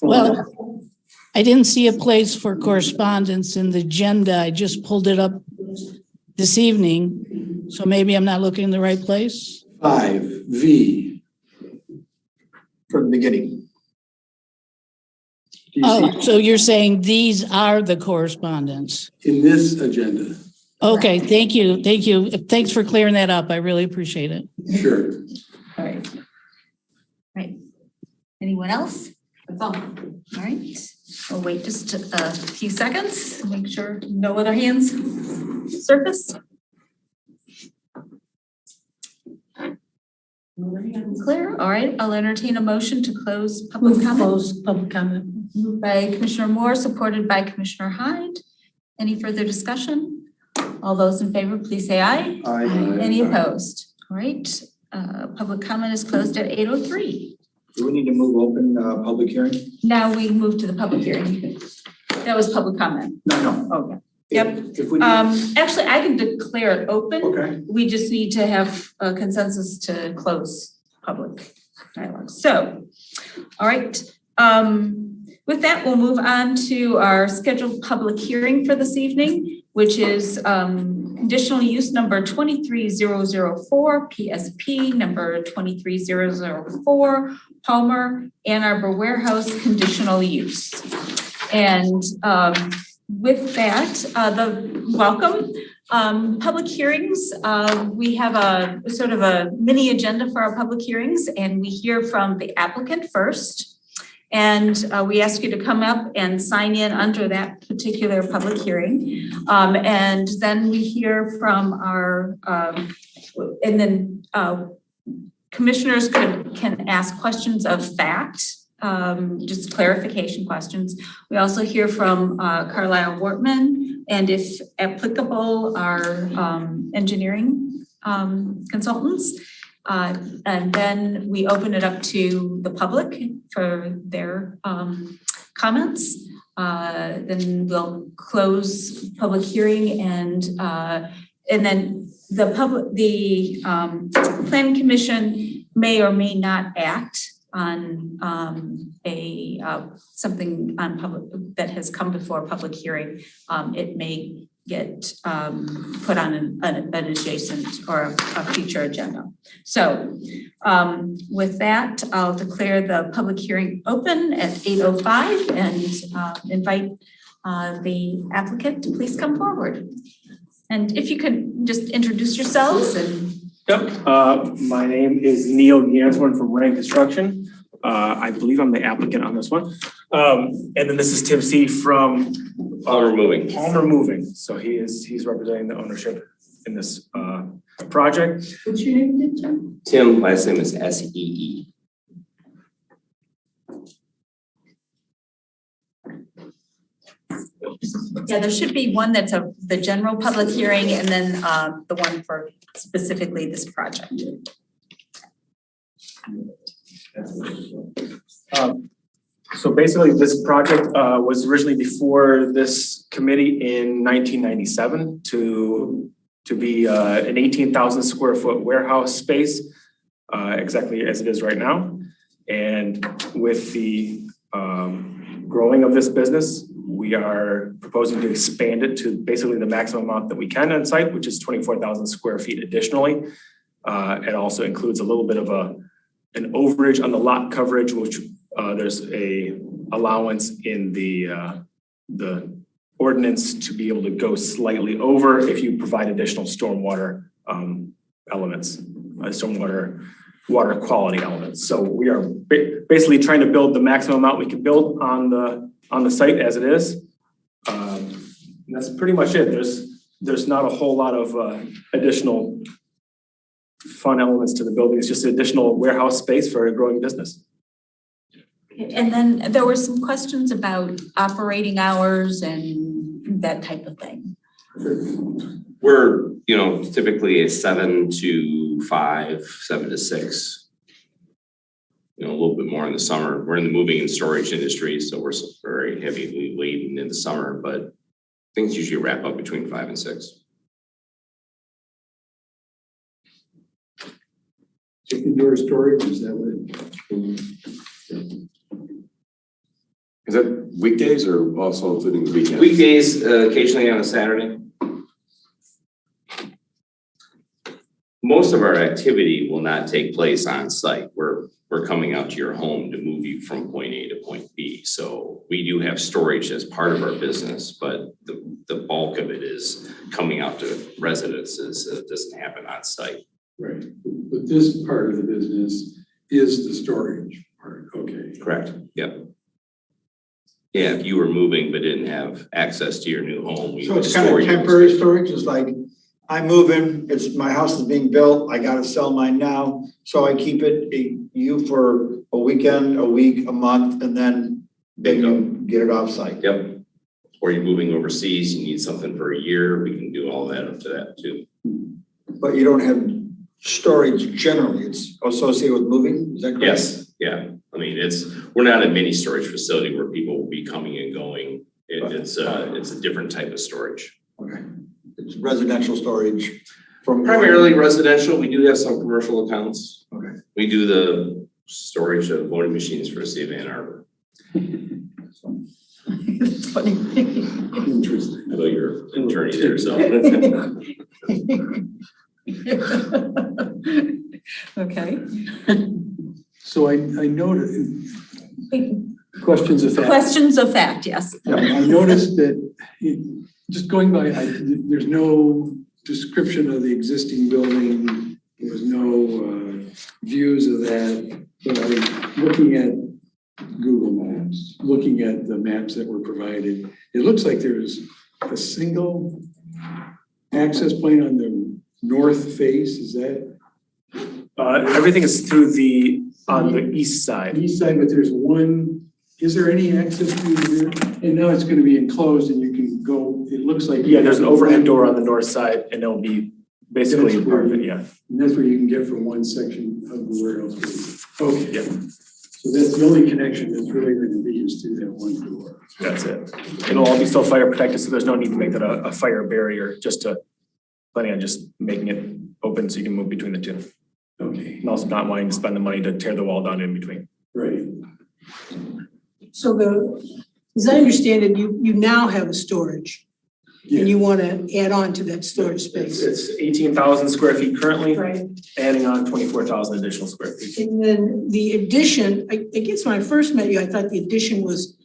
Well, I didn't see a place for correspondence in the agenda. I just pulled it up this evening. So maybe I'm not looking in the right place. 5V. From the beginning. Do you Oh, see so you're saying these are the correspondence? in this agenda? Okay, thank you. Thank you. Thanks for clearing that up. I really appreciate it. Sure. All right. Right. Anyone else? That's all. All right. We'll wait just a few seconds, make sure no other hands surface. Clear. All right. I'll entertain a motion to close public comment. Close public comment. Moved by Commissioner Moore, supported by Commissioner Hyde. Any further discussion? All those in favor, please say aye. Aye. Any opposed? All right. Public comment is closed at 8:03. Do we need to move open public hearing? Now we move to the public hearing. That was public comment. No. Okay. Yep. If we. Actually, I can declare it open. Okay. We just need to have a consensus to close public dialogue. So, all right. With that, we'll move on to our scheduled public hearing for this evening, which is conditional use number 23004, PSP number 23004, Palmer Ann Arbor Warehouse conditional use. And with that, welcome. Public hearings, we have a sort of a mini agenda for our public hearings, and we hear from the applicant first. And we ask you to come up and sign in under that particular public hearing. And then we hear from our, and then commissioners can ask questions of fact, just clarification questions. We also hear from Carlisle Wortman, and if applicable, our engineering consultants. And then we open it up to the public for their comments. Then we'll close public hearing, and then the Planning Commission may or may not act on something on public that has come before a public hearing. It may get put on an adjacent or a future agenda. So with that, I'll declare the public hearing open at 8:05 and invite the applicant to please come forward. And if you could just introduce yourselves and Yep, my name is Neil Gansborn from Rank Construction. I believe I'm the applicant on this one. And then this is Tim C. from Palmer Moving. Palmer Moving. So he's representing the ownership in this project. What's your name, Tim? Tim, last name is S-E-E. Yeah, there should be one that's the general public hearing and then the one for specifically this project. So basically, this project was originally before this committee in 1997 to be an 18,000 square foot warehouse space, exactly as it is right now. And with the growing of this business, we are proposing to expand it to basically the maximum amount that we can on site, which is 24,000 square feet additionally. It also includes a little bit of an overage on the lot coverage, which there's a allowance in the ordinance to be able to go slightly over if you provide additional stormwater elements, stormwater water quality elements. So we are basically trying to build the maximum amount we can build on the site as it is. And that's pretty much it. There's not a whole lot of additional fun elements to the building. It's just additional warehouse space for a growing business. And then there were some questions about operating hours and that type of thing. We're, typically a 7 to 5, 7 to 6. A little bit more in the summer. We're in the moving and storage industry, so we're very heavily laden in the summer, but things usually wrap up between 5 and 6. Indoor storage, is that what? Is that weekdays or also including the weekends? Weekdays, occasionally on a Saturday. Most of our activity will not take place on site. We're coming out to your home to move you from point A to point B. So we do have storage as part of our business, but the bulk of it is coming out to residences. It doesn't happen on site. Right, but this part of the business is the storage part, okay. Correct, yep. Yeah, if you were moving but didn't have access to your new home. So it's kind of temporary storage, it's like, I move in, my house is being built, I gotta sell mine now, so I keep it you for a weekend, a week, a month, and then you get it off site. Yep. Or you're moving overseas, you need something for a year, we can do all that up to that too. But you don't have storage generally, it's associated with moving, is that correct? Yes, yeah. I mean, we're not a mini storage facility where people will be coming and going. It's a different type of storage. Okay. It's residential storage from primarily residential. We do have some commercial accounts. Okay. We do the storage of voting machines for the city of Ann Arbor. That's funny. Interesting. I know you're an attorney there, so. Okay. So I noted, questions of fact. Questions of fact, yes. I noticed that, just going by, there's no description of the existing building. There's no views of that. But I was looking at Google Maps, looking at the maps that were provided. It looks like there's a single access point on the north face. Is that? Everything is on the east side. East side, but there's one. Is there any access to there? And now it's going to be enclosed and you can go, it looks like. Yeah, there's an overhead door on the north side and it'll be basically part of it, yeah. And that's where you can get from one section of the warehouse. Okay. Yeah. So that's the only connection that's really going to be is through that one door. That's it. It'll all be still fire protected, so there's no need to make that a fire barrier, planning on just making it open so you can move between the two. Okay. And also not wanting to spend the money to tear the wall down in between. Right. So as I understand it, you now have a storage and you want to add on to that storage space. It's 18,000 square feet currently, Right. adding on 24,000 additional square feet. And then the addition, I guess when I first met you, I thought the addition was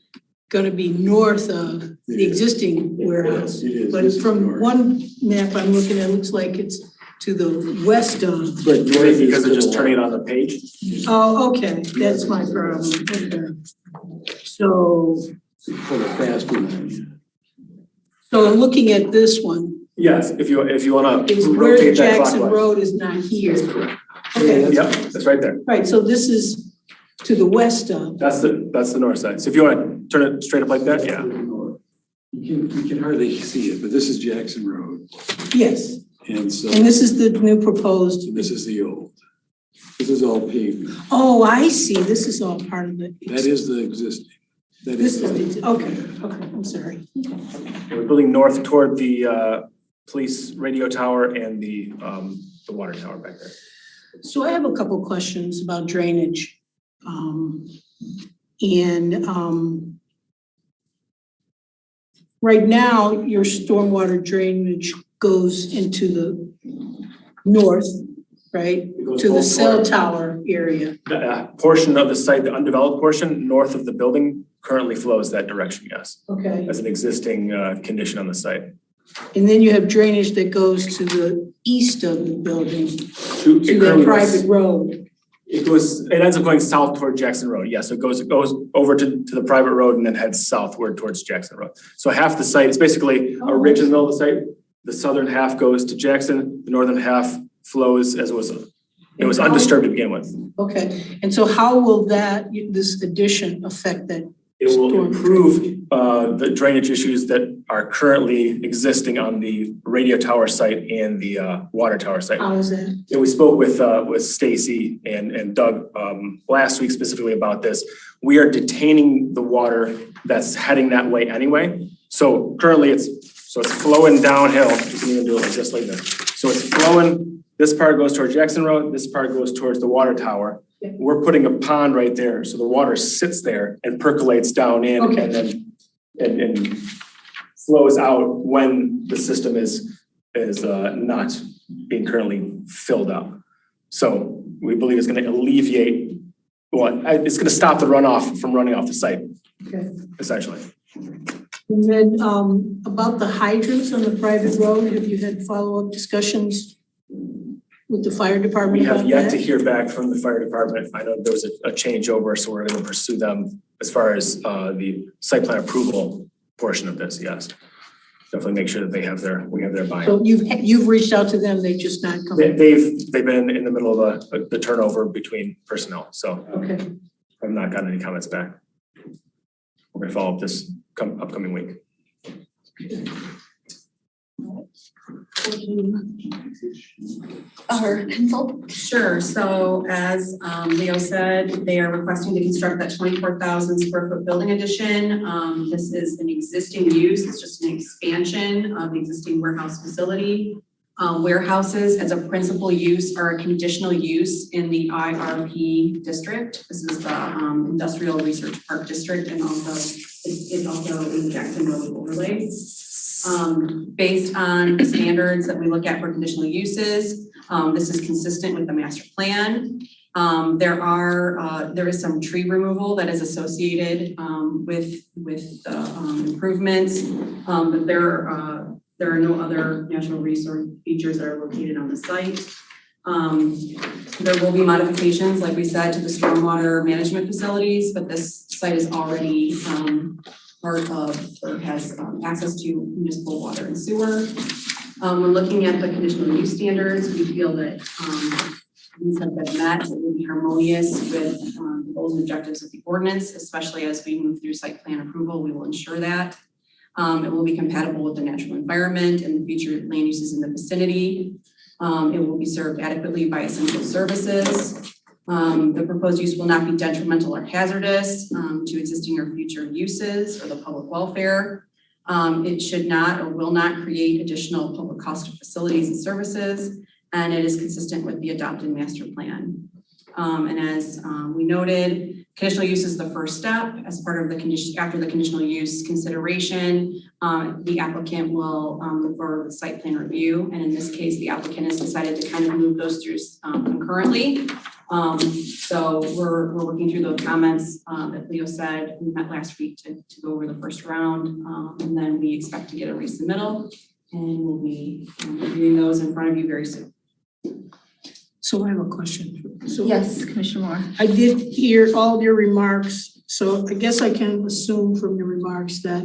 going to be north of the existing warehouse. It is. But from one map I'm looking at, it looks like it's to the west of. But north is Because they're just still- turning it on the page. Oh, okay, that's my problem, okay. So, For the faster one. so looking at this one, Yes, if you wanna is where rotate that Jackson clockwise. Road is not here. Correct. Okay, Yep, that's right there. right, so this is to the west of, That's the north side. So if you wanna turn it straight up like that, yeah. You can hardly see it, but this is Jackson Road. yes, And so and this is the new proposed. this is the old. This is all pavement. Oh, I see, this is all part of it. That is the existing. That This is. is, okay, I'm sorry. We're building north toward the police radio tower and the water tower back there. So I have a couple questions about drainage. And right now, your stormwater drainage goes into the north, right? It goes To the both cell toward- tower area. The portion of the site, the undeveloped portion, north of the building currently flows that direction, yes, Okay. as an existing condition on the site. And then you have drainage that goes to the east of the building, to It that currently private goes- road. it ends up going south toward Jackson Road, yes, it goes over to the private road and then heads southward towards Jackson Road. So half the site, it's basically a ridge in the middle of the site, the southern half goes to Jackson, the northern half flows as it was undisturbed to begin with. Okay, and so how will this addition affect that? It will Storm improve the drainage issues that are currently existing on the radio tower site and the water tower site. How is that? And we spoke with Stacy and Doug last week specifically about this. We are detaining the water that's heading that way anyway. So currently it's flowing downhill. You can even do it like this, like this. So it's flowing, this part goes towards Jackson Road, this part goes towards the water tower. We're putting a pond right there, so the water sits there and percolates down in Okay. and then and flows out when the system is not being currently filled up. So we believe it's gonna alleviate, it's gonna stop the runoff from running off the site, Okay. essentially. And then about the hydrants on the private road, have you had follow-up discussions with the fire department We about have that? yet to hear back from the fire department. I know there was a changeover, so we're gonna pursue them as far as the site plan approval portion of this, yes. Definitely make sure that we have their buy-in. So you've reached out to them, they just not come? They've been in the middle of the turnover between personnel, so Okay, I've not gotten any comments back. We're gonna follow up this upcoming week. Our consultant. Sure, so as Leo said, they are requesting to construct that 24,000 square foot building addition. This is an existing use, it's just an expansion of the existing warehouse facility. Warehouses as a principal use are a conditional use in the IRP district. This is the Industrial Research Park District, and also it's also in Jackson Road overlay. Based on the standards that we look at for conditional uses, this is consistent with the master plan. There is some tree removal that is associated with the improvements, but there are no other natural resource features that are located on the site. There will be modifications, like we said, to the stormwater management facilities, but this site is already part of, or has access to municipal water and sewer. We're looking at the conditional use standards. We feel that these have been met. It will be harmonious with the goals and objectives of the ordinance, especially as we move through site plan approval. We will ensure that. It will be compatible with the natural environment and the future land uses in the vicinity. It will be served adequately by essential services. The proposed use will not be detrimental or hazardous to existing or future uses or the public welfare. It should not or will not create additional public cost of facilities and services, and it is consistent with the adopted master plan. And as we noted, conditional use is the first step. As part of the condition, after the conditional use consideration, the applicant will move forward with site plan review. And in this case, the applicant has decided to kind of move those through concurrently. So we're working through those comments that Leo said. We met last week to go over the first round, and then we expect to get a resubmittal, and we'll be reviewing those in front of you very soon. So I have a question. So Yes, Commissioner Moore. I did hear all of your remarks, so I guess I can assume from your remarks that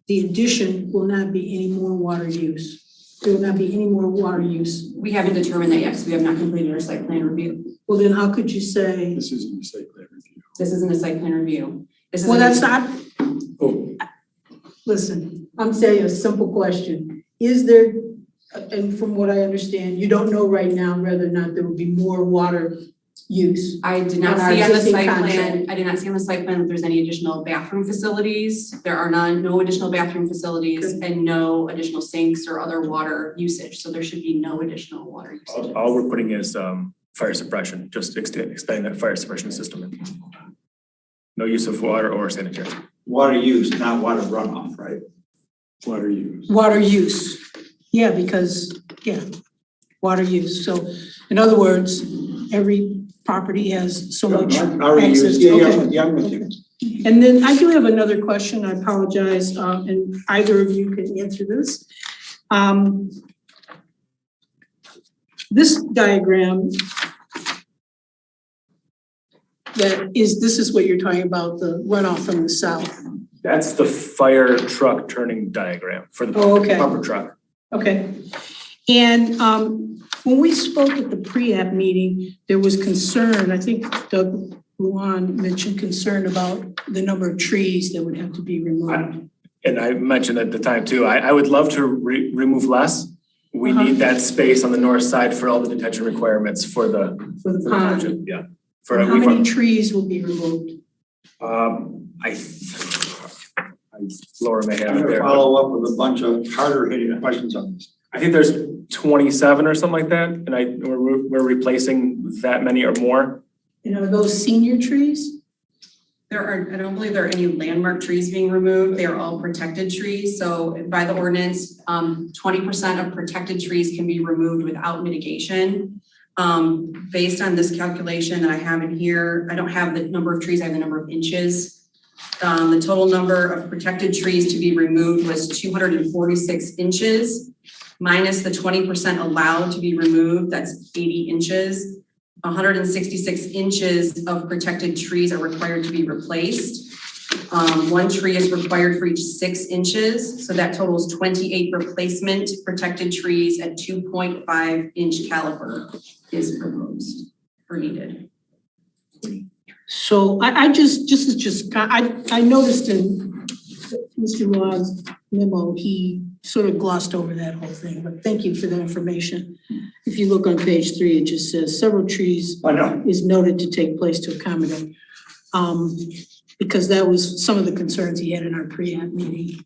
the addition will not be any more water use. There will not be any more water use. We haven't determined that yet, because we have not completed our site plan review. Well, then how could you say, This isn't a site plan review. This isn't a site plan review. This is well, an- that's not, Oh, listen, I'm saying a simple question. Is there, and from what I understand, you don't know right now whether or not there will be more water use. I did not on our see on the existing site contract. plan, I did not see on the site plan that there's any additional bathroom facilities. There are no additional bathroom facilities and no additional sinks or other water usage, so there should be no additional water usage. All we're putting is fire suppression, just expanding that fire suppression system. No use of water or sanitary. Water use, not water runoff, right? water use. Water use, yeah, because, yeah, water use. So in other words, every property has so much Already access. used, yeah, Okay. yeah, I'm with you. And then I do have another question, I apologize, and either of you can answer this. This diagram this is what you're talking about, the runoff from the south. That's the fire truck turning diagram for the Oh, okay. pumper truck. Okay. And when we spoke at the pre-app meeting, there was concern, I think Doug Luan mentioned concern about the number of trees that would have to be removed. And I mentioned at the time too, I would love to remove less. We Uh-huh. need that space on the north side for all the detention requirements for the For the township, pond. yeah. How many trees will be removed? I lower my I'm hand gonna there. but follow up with a bunch of harder hitting questions on this. I think there's 27 or something like that, and we're replacing that many or more. And are those senior trees? I don't believe there are any landmark trees being removed. They are all protected trees. So by the ordinance, 20% of protected trees can be removed without mitigation. Based on this calculation that I have in here, I don't have the number of trees, I have the number of inches. The total number of protected trees to be removed was 246 inches, minus the 20% allowed to be removed, that's 80 inches. 166 inches of protected trees are required to be replaced. One tree is required for each 6 inches, so that totals 28 replacement protected trees at 2.5 inch caliber is proposed or needed. So I noticed in Mr. Luan's memo, he sort of glossed over that whole thing, but thank you for that information. If you look on page 3, it just says several trees I know. is noted to take place to accommodate. Because that was some of the concerns he had in our pre-app meeting.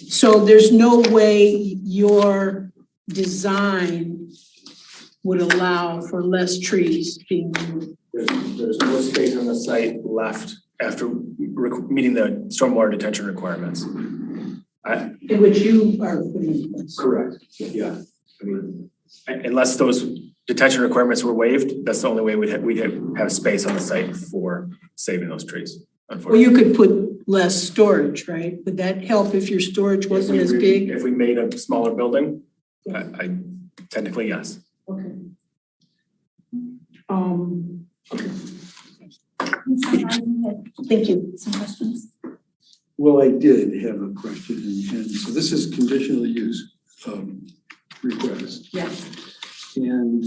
So there's no way your design would allow for less trees being removed. There's no space on the site left after meeting the stormwater detention requirements. In which you are putting in place. Correct, yeah. I mean, unless those detention requirements were waived, that's the only way we'd have space on the site for saving those trees, Well, unfortunately. you could put less storage, right? Would that help if your storage wasn't as big? If we made a smaller building, I technically, yes. Okay. Okay. Thank you. Some questions? Well, I did have a question, and so this is conditional use request. Yes. And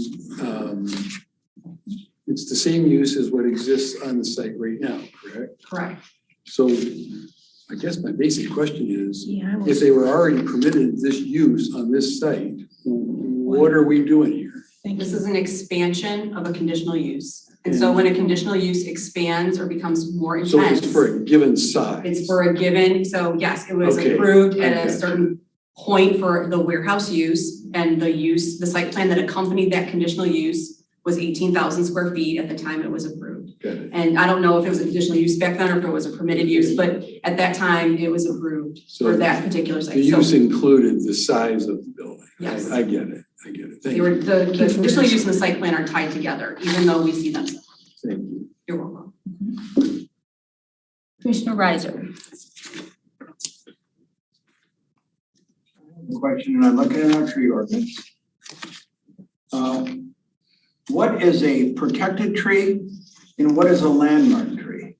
it's the same use as what exists on the site right now, correct? Correct. So I guess my basic question is, Yeah, I if was they were already permitted this use on this site, what are we doing here? This is an expansion of a conditional use. And so when a conditional use expands or becomes more So intense. it's for a given size. It's for a given, so yes, it was Okay, approved at a okay. certain point for the warehouse use and the site plan that accompanied that conditional use was 18,000 square feet at the time it was approved. Got it. And I don't know if it was a conditional use back then or if it was a permitted use, but at that time it was approved for So that particular the site. So use included the size of the building. Yes. I get it, Thank they you. were, the conditional use and the site plan are tied together, even though we see them separately. Thank you. You're welcome. Commissioner Reiser. Question, and I'm looking at our tree ordinance. what is a protected tree and what is a landmark tree?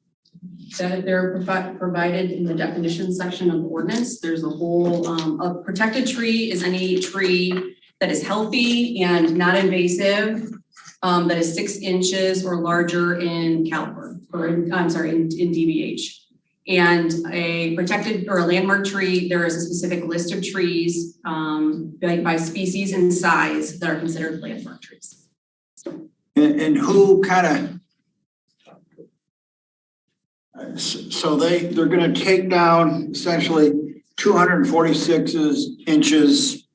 That they're provided in the definition section of the ordinance. There's a whole, a protected tree is any tree that is healthy and not invasive, that is 6 inches or larger in caliber, or in DBH. And a protected or a landmark tree, there is a specific list of trees by species and size that are considered landmark trees. And who kind of, so they're gonna take down essentially 246 inches,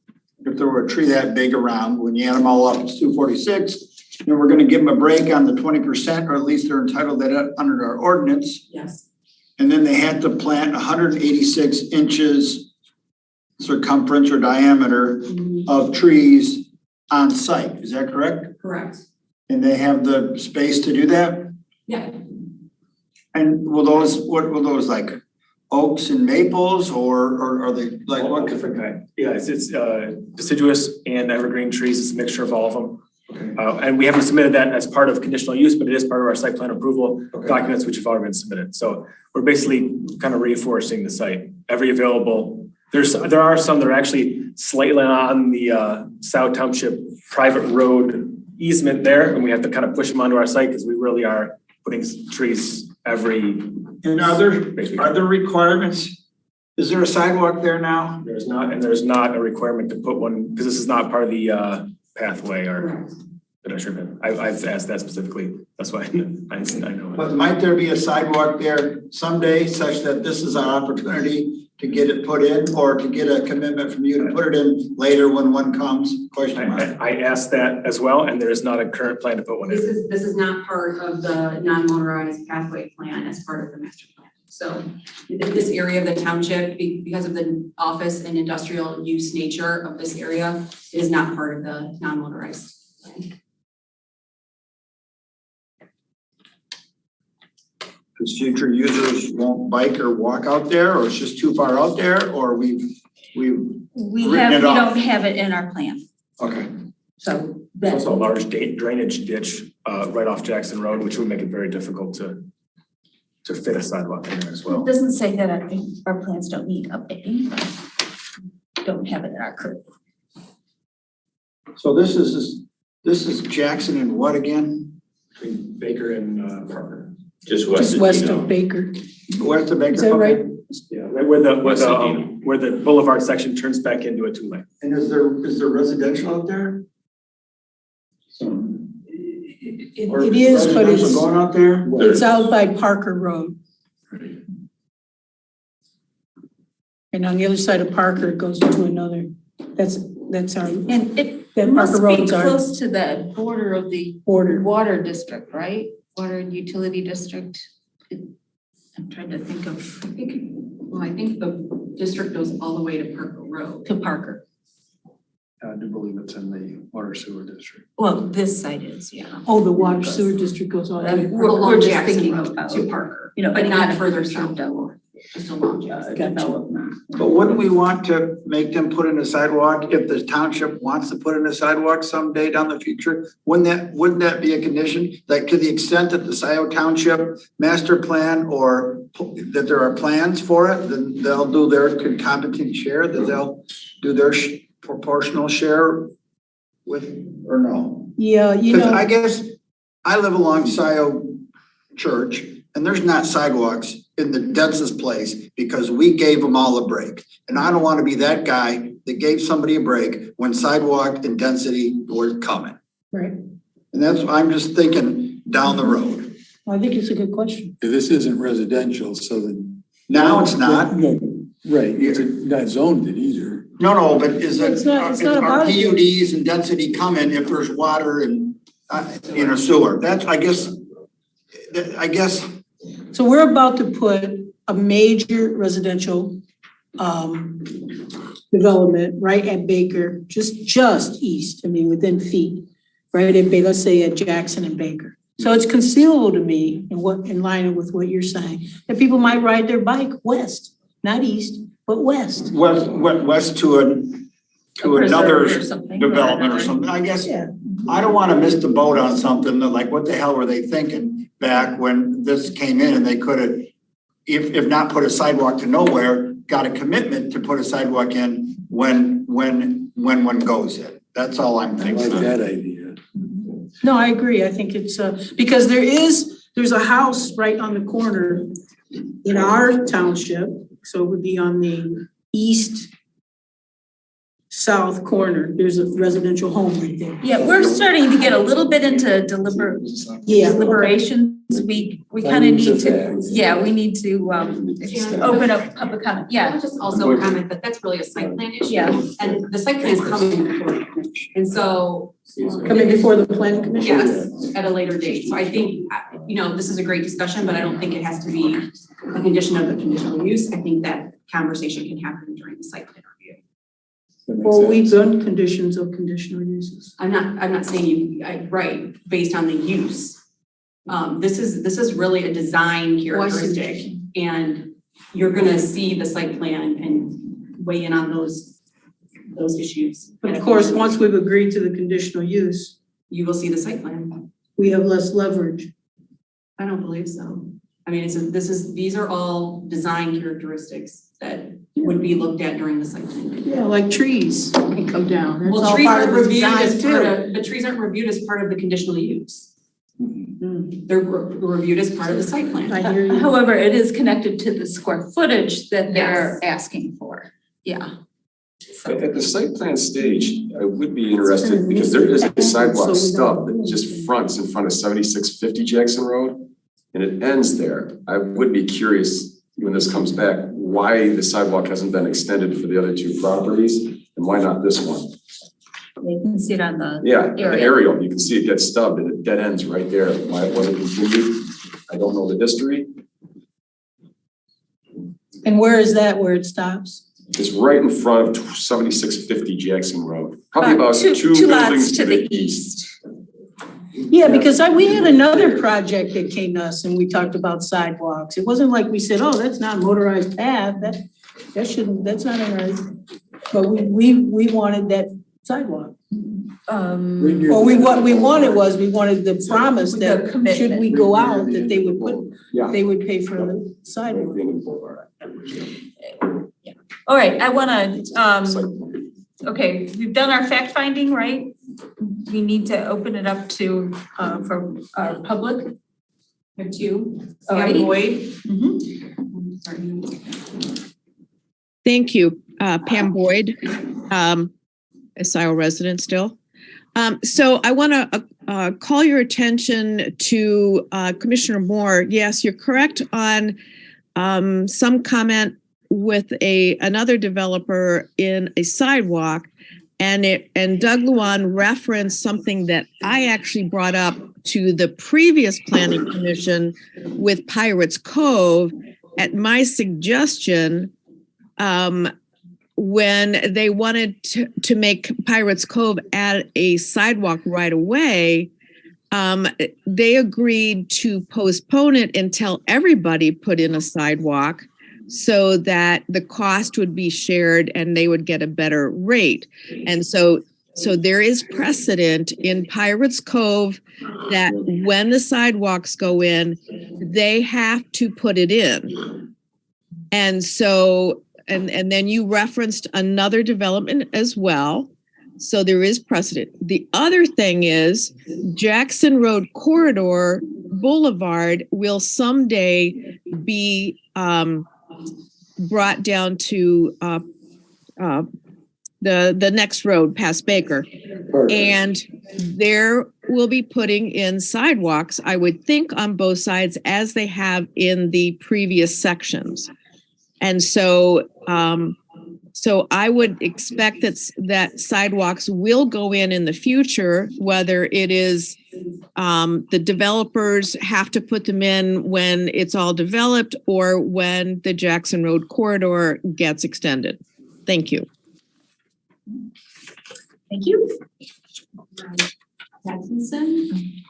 if there were a tree that big around, when you add them all up, it's 246. And we're gonna give them a break on the 20%, or at least they're entitled to that under our ordinance. Yes. And then they had to plant 186 inches circumference or diameter of trees on site. Is that correct? Correct. And they have the space to do that? Yeah. And will those, what will those, like oaks and maples, or are they like All what? different kind. Yeah, it's deciduous and evergreen trees. It's a mixture of all of them. Okay. And we haven't submitted that as part of conditional use, but it is part of our site plan approval Okay. documents, which have already been submitted. So we're basically kind of reinforcing the site. Every available, there are some that are actually slightly on the South Township private road easement there, and we have to kind of push them onto our site because we really are putting trees every. And are there requirements? Is there a sidewalk there now? There's not a requirement to put one, because this is not part of the pathway or pedestrian. I've asked that specifically. That's why I know. But might there be a sidewalk there someday such that this is our opportunity to get it put in, or to get a commitment from you to put it in later when one comes? Question mark. I asked that as well, and there is not a current plan to put one in. This is not part of the non-motorized pathway plan as part of the master plan. So this area of the township, because of the office and industrial use nature of this area, is not part of the non-motorized plan. Because future users won't bike or walk out there, or it's just too far out there, or we don't have it in our plan, okay. so There's that, also a large drainage ditch right off Jackson Road, which would make it very difficult to fit a sidewalk in there as it well. doesn't say that our plans don't need updating, but don't have it in our current. So this is Jackson and what again? Between Baker and Parker. Just west Just of west Dino. of Baker. West of Baker? Is that right? Yeah, where the boulevard section turns back into a 2-lane. And is there residential out there? It is, but Residential it's, going out there? it's out by Parker Road. And on the other side of Parker, it goes into another, that's our, And it that must Parker be Road's our close to the border of the border. water district, right? Water and utility district. I'm trying to think of, I think the district goes all the way to Parker Road. to Parker. I do believe it's in the water sewer district. Well, this site is, yeah. Oh, the water sewer district goes all the way. We're Along just Jackson thinking Road about, to Parker, you know, but not further to south, just along Jackson. development. But wouldn't we want to make them put in a sidewalk if the township wants to put in a sidewalk someday down the future? Wouldn't that be a condition? Like to the extent that the Scio Township master plan or that there are plans for it, then they'll do their concomitant share, that they'll do their proportional share with, or no? Yeah, you Because know, I guess I live along Scio Church and there's not sidewalks in the densest place because we gave them all a break. And I don't want to be that guy that gave somebody a break when sidewalk and density were coming. right. And that's, I'm just thinking down the road. I think it's a good question. This isn't residential, so then. Now it's not. No, right, it's not zoned it either. No, but is it, It's not are about it. PUDs and density coming if there's water and, in a sewer? That's, I guess, So we're about to put a major residential development right at Baker, just east, I mean, within feet, right at let's say at Jackson and Baker. So it's conceivable to me, in line with what you're saying, that people might ride their bike west, not east, but west. west to to preserve another or something, development or another- something. I guess Yeah. I don't wanna miss the boat on something that like, what the hell were they thinking back when this came in and they could have, if not put a sidewalk to nowhere, got a commitment to put a sidewalk in when one goes in. That's all I'm I thinking. like that idea. No, I agree. I think it's, because there's a house right on the corner in our township, so it would be on the south corner. There's a residential home right there. Yeah, we're starting to get a little bit into Yeah. deliberations. We kind of Findings need of to, fact. yeah, we need to open up public comment. I Yeah, would just also comment that that's really a site plan issue. Yeah. And the site plan is coming before the commission. And so, Coming before the planning commission? yes, at a later date. So I think, this is a great discussion, but I don't think it has to be a condition of the conditional use. I think that conversation can happen during the site plan review. That makes Well, we've sense. done conditions of conditional uses. I'm not saying right, based on the use. This is really a design characteristic, and you're gonna see the site plan and weigh in on those issues. But of course, once we've agreed to the conditional use, You will see the site plan. we have less leverage. I don't believe so. I mean, these are all design characteristics that would be looked at during the site plan. Yeah, like trees can come down. That's Well, all trees part aren't of the reviewed as design part too. of, but trees aren't reviewed as part of the conditional use. Mm, They're reviewed as part of the site plan. I hear you. however, it is connected to the square footage that they're Yes. asking for. Yeah. At the site plan stage, I would be interested because there is a sidewalk stub that just fronts in front of 7650 Jackson Road. And it ends there. I would be curious when this comes back, why the sidewalk hasn't been extended for the other two properties and why not this one? They can see it on the Yeah, the Aerial. aerial, you can see it gets stubbed and it dead ends right there. Why it wasn't continued? I don't know the history. And where is that, where it stops? It's right in front of 7650 Jackson Road. Probably about two two lots buildings to the east. Yeah, because we had another project that came to us and we talked about sidewalks. It wasn't like we said, oh, that's not a motorized path, that's not in our, but we wanted that sidewalk. Or we wanted the promise The that commitment. should we go out, that they would Yeah. they would pay for the sidewalk. All right, I wanna, okay, we've done our fact finding, right? We need to open it up to, for our public. There are two. Alrighty. Boyd. Thank you, Pam Boyd, a Scio resident still. So I want to call your attention to Commissioner Moore. Yes, you're correct on some comment with another developer in a sidewalk. And Doug Luan referenced something that I actually brought up to the previous planning commission with Pirates Cove at my suggestion, when they wanted to make Pirates Cove add a sidewalk right away. They agreed to postpone it until everybody put in a sidewalk so that the cost would be shared and they would get a better rate. And so there is precedent in Pirates Cove that when the sidewalks go in, they have to put it in. And so, and then you referenced another development as well. So there is precedent. The other thing is Jackson Road Corridor Boulevard will someday be brought down to the next road past Baker. And there will be putting in sidewalks, I would think, on both sides as they have in the previous sections. And so so I would expect that sidewalks will go in the future, whether it is the developers have to put them in when it's all developed or when the Jackson Road corridor gets extended. Thank you. Thank you. Atkinson.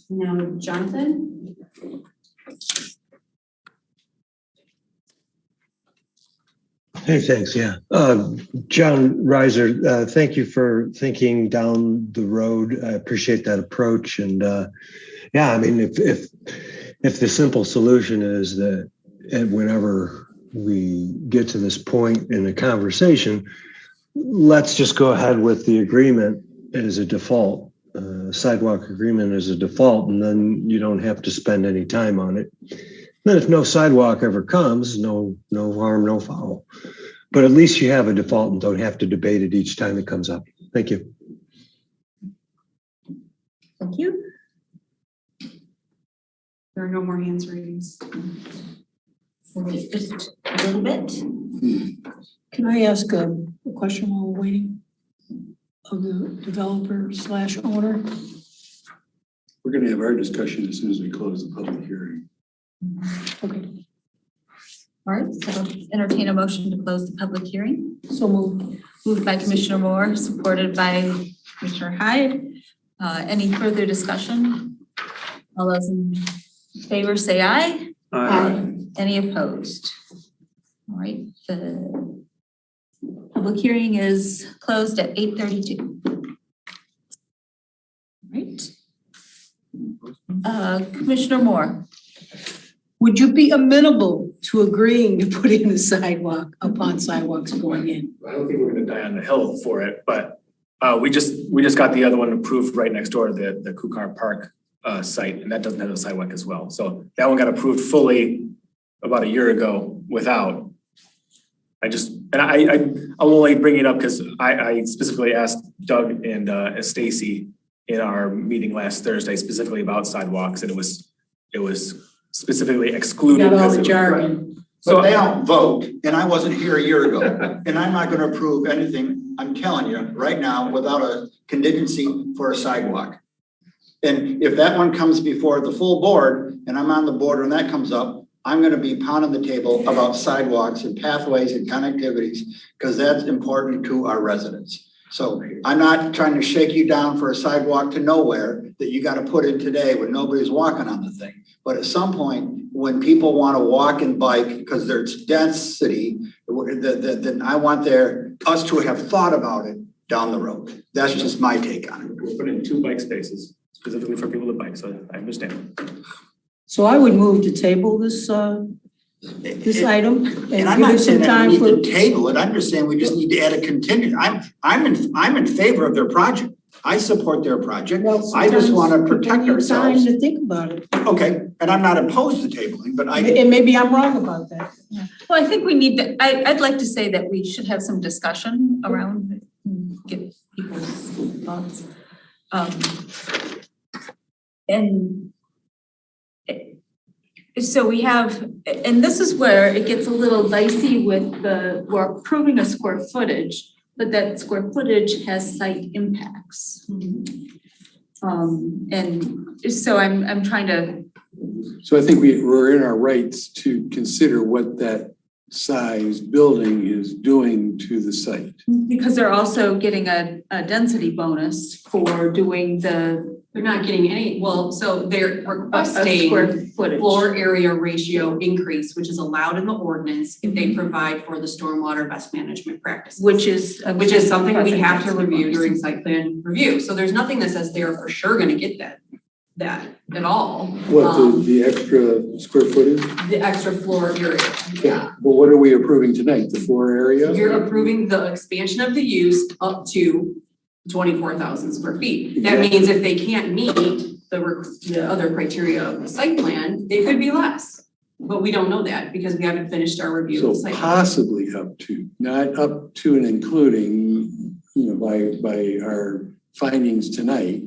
Now, Jonathan? Hey, thanks, yeah. John Reiser, thank you for thinking down the road. I appreciate that approach. And yeah, I mean, if the simple solution is that whenever we get to this point in the conversation, let's just go ahead with the agreement as a default, sidewalk agreement as a default, and then you don't have to spend any time on it. Then if no sidewalk ever comes, no harm, no foul. But at least you have a default and don't have to debate it each time it comes up. Thank you. Thank you. There are no more hands raised. We'll wait just a little bit. Can I ask a question while we're waiting? Of the developer / owner? We're gonna have our discussion as soon as we close the public hearing. Okay, All right, so entertain a motion to close the public hearing. so moved. Moved by Commissioner Moore, supported by Commissioner Hyde. Any further discussion? All those in favor say aye. Any opposed? All right, the public hearing is closed at 8:32. Right. Commissioner Moore. Would you be amenable to agreeing to put in a sidewalk upon sidewalks going in? I don't think we're gonna die on the hill for it, but we just got the other one approved right next door, the Kukar Park site, and that doesn't have a sidewalk as well. So that one got approved fully about a year ago without. I'm only bringing it up because I specifically asked Doug and Stacy in our meeting last Thursday specifically about sidewalks, and it was specifically excluded. Got all the jargon. But they don't vote, and I wasn't here a year ago, and I'm not gonna approve anything, I'm telling you, right now, without a contingency for a sidewalk. And if that one comes before the full board, and I'm on the board when that comes up, I'm gonna be pounding the table about sidewalks and pathways and connectivities, because that's important to our residents. So I'm not trying to shake you down for a sidewalk to nowhere that you gotta put in today when nobody's walking on the thing. But at some point, when people wanna walk and bike, because there's density, then I want us to have thought about it down the road. That's just my take on it. We're putting 2 bike spaces specifically for people to bike, so I understand. So I would move to table this item And and I'm give not it saying some that time we for. need to table it, I'm just saying we just need to add a contingent. I'm in favor of their project. I support their project. Well, I just sometimes wanna people protect need ourselves. Time to think about it. Okay, and I'm not opposed to tabling, but And maybe I'm wrong about that. Well, I think we need to, I'd like to say that we should have some discussion around it and get people's thoughts. And so we have, and this is where it gets a little dicey with we're approving a square footage, but that square footage has site impacts. And so I'm trying to. So I think we're in our rights to consider what that size building is doing to the site. Because they're also getting a density bonus for doing the. They're not getting any, well, so they're square requesting footage. floor area ratio increase, which is allowed in the ordinance if they provide for the stormwater best management practices. Which is Something we have to review during site plan review. So there's nothing that says they're for sure gonna get that at all. What, the extra square footage? The extra floor area, yeah. But what are we approving tonight? The floor area? You're approving the expansion of the use up to 24,000 square feet. That means if they can't meet the other criteria of the site plan, they could be less. But we don't know that because we haven't finished our review of the So site. possibly up to, not up to and including, by our findings tonight.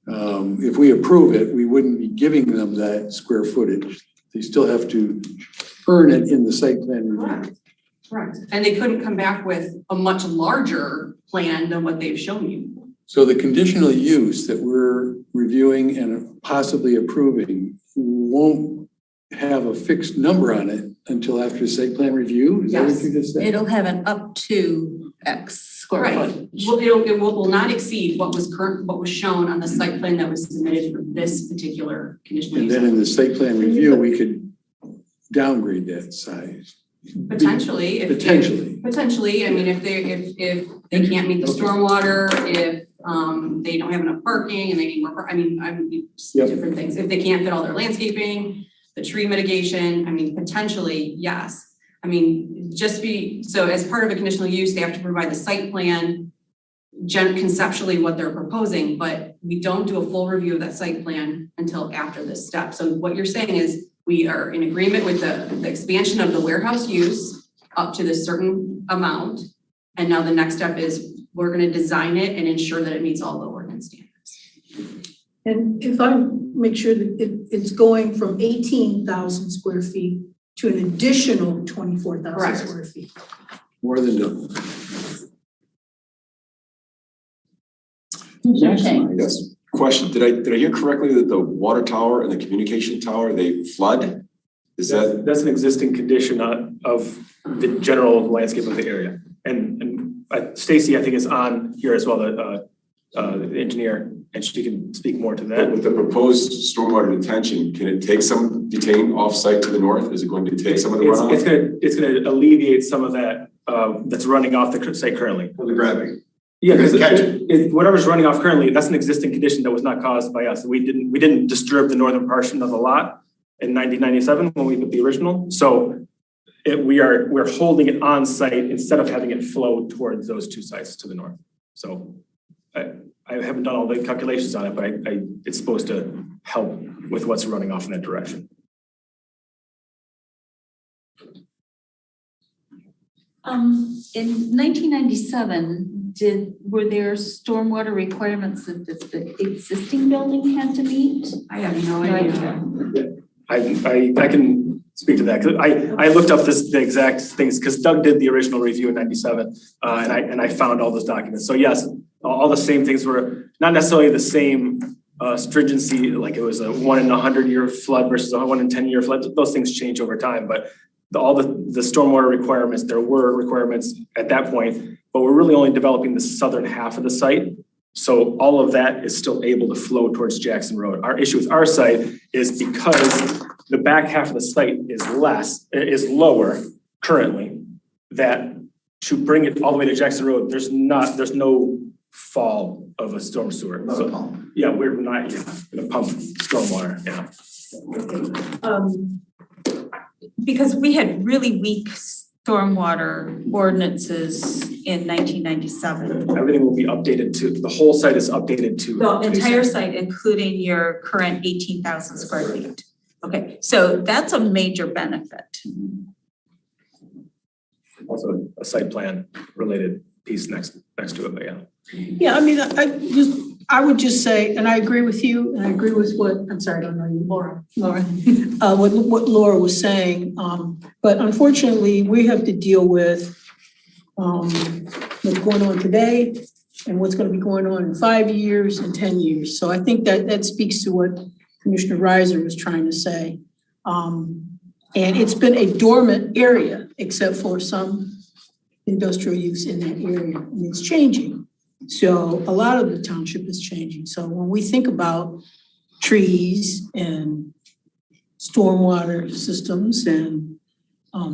If we approve it, we wouldn't be giving them that square footage. They still have to earn it in the site plan review. Correct. And they couldn't come back with a much larger plan than what they've shown you. So the conditional use that we're reviewing and possibly approving won't have a fixed number on it until after site plan review? Is that what you just said? It'll have an up to X square Right, foot. well, it will not exceed what was shown on the site plan that was submitted for this particular conditional And use. then in the site plan review, we could downgrade that size. Potentially, if. Potentially. Potentially, I mean, if they can't meet the stormwater, if, they don't have enough parking and they need more, Yep. different things. If they can't fit all their landscaping, the tree mitigation, I mean, potentially, yes. I mean, so as part of a conditional use, they have to provide the site plan, conceptually what they're proposing, but we don't do a full review of that site plan until after this step. So what you're saying is we are in agreement with the expansion of the warehouse use up to this certain amount. And now the next step is we're gonna design it and ensure that it meets all the ordinance standards. And if I make sure that it's going from 18,000 square feet to an additional 24,000 Correct. square feet. More than double. Yes, question, did I hear correctly that the water tower and the communication tower, they flood? Is that, That's an existing condition of the general landscape of the area. And Stacy, I think, is on here as well, the engineer, and she can speak more to that. with the proposed stormwater detention, can it take some detained off-site to the north? Is it going to take some of the runoff? It's gonna alleviate some of that, that's running off the site currently. The gravity. Yeah, because Catch whatever's running off currently, that's an existing condition that was not caused by us. We didn't disturb the northern portion of the lot in 1997 when we put the original. So we're holding it on site instead of having it flow towards those two sites to the north. So I haven't done all the calculations on it, but it's supposed to help with what's running off in that direction. In 1997, were there stormwater requirements that the existing building had to meet? I have no idea. I can speak to that, because I looked up the exact things, because Doug did the original review in 97, and I found all those documents. So yes, all the same things were not necessarily the same stringency, like it was a 1 in 100 year flood versus a 1 in 10 year flood. Those things change over time, but all the stormwater requirements, there were requirements at that point, but we're really only developing the southern half of the site. So all of that is still able to flow towards Jackson Road. Our issue with our site is because the back half of the site is lower currently, that to bring it all the way to Jackson Road, there's no fall of a storm sewer. So, yeah, we're not gonna pump stormwater, yeah. Because we had really weak stormwater ordinances in 1997. Everything will be updated to, the whole site is updated to. The entire site, including your current 18,000 square feet. Okay, so that's a major benefit. Also a site plan related piece next to it, but yeah. Yeah, I mean, I would just say, and I agree with you, and I agree with what, I'm sorry, I don't know you, Laura, what Laura was saying. But unfortunately, we have to deal with what's going on today and what's going to be going on in 5 years and 10 years. So I think that speaks to what Commissioner Reiser was trying to say. And it's been a dormant area, except for some industrial use in that area, and it's changing. So a lot of the township is changing. So when we think about trees and stormwater systems and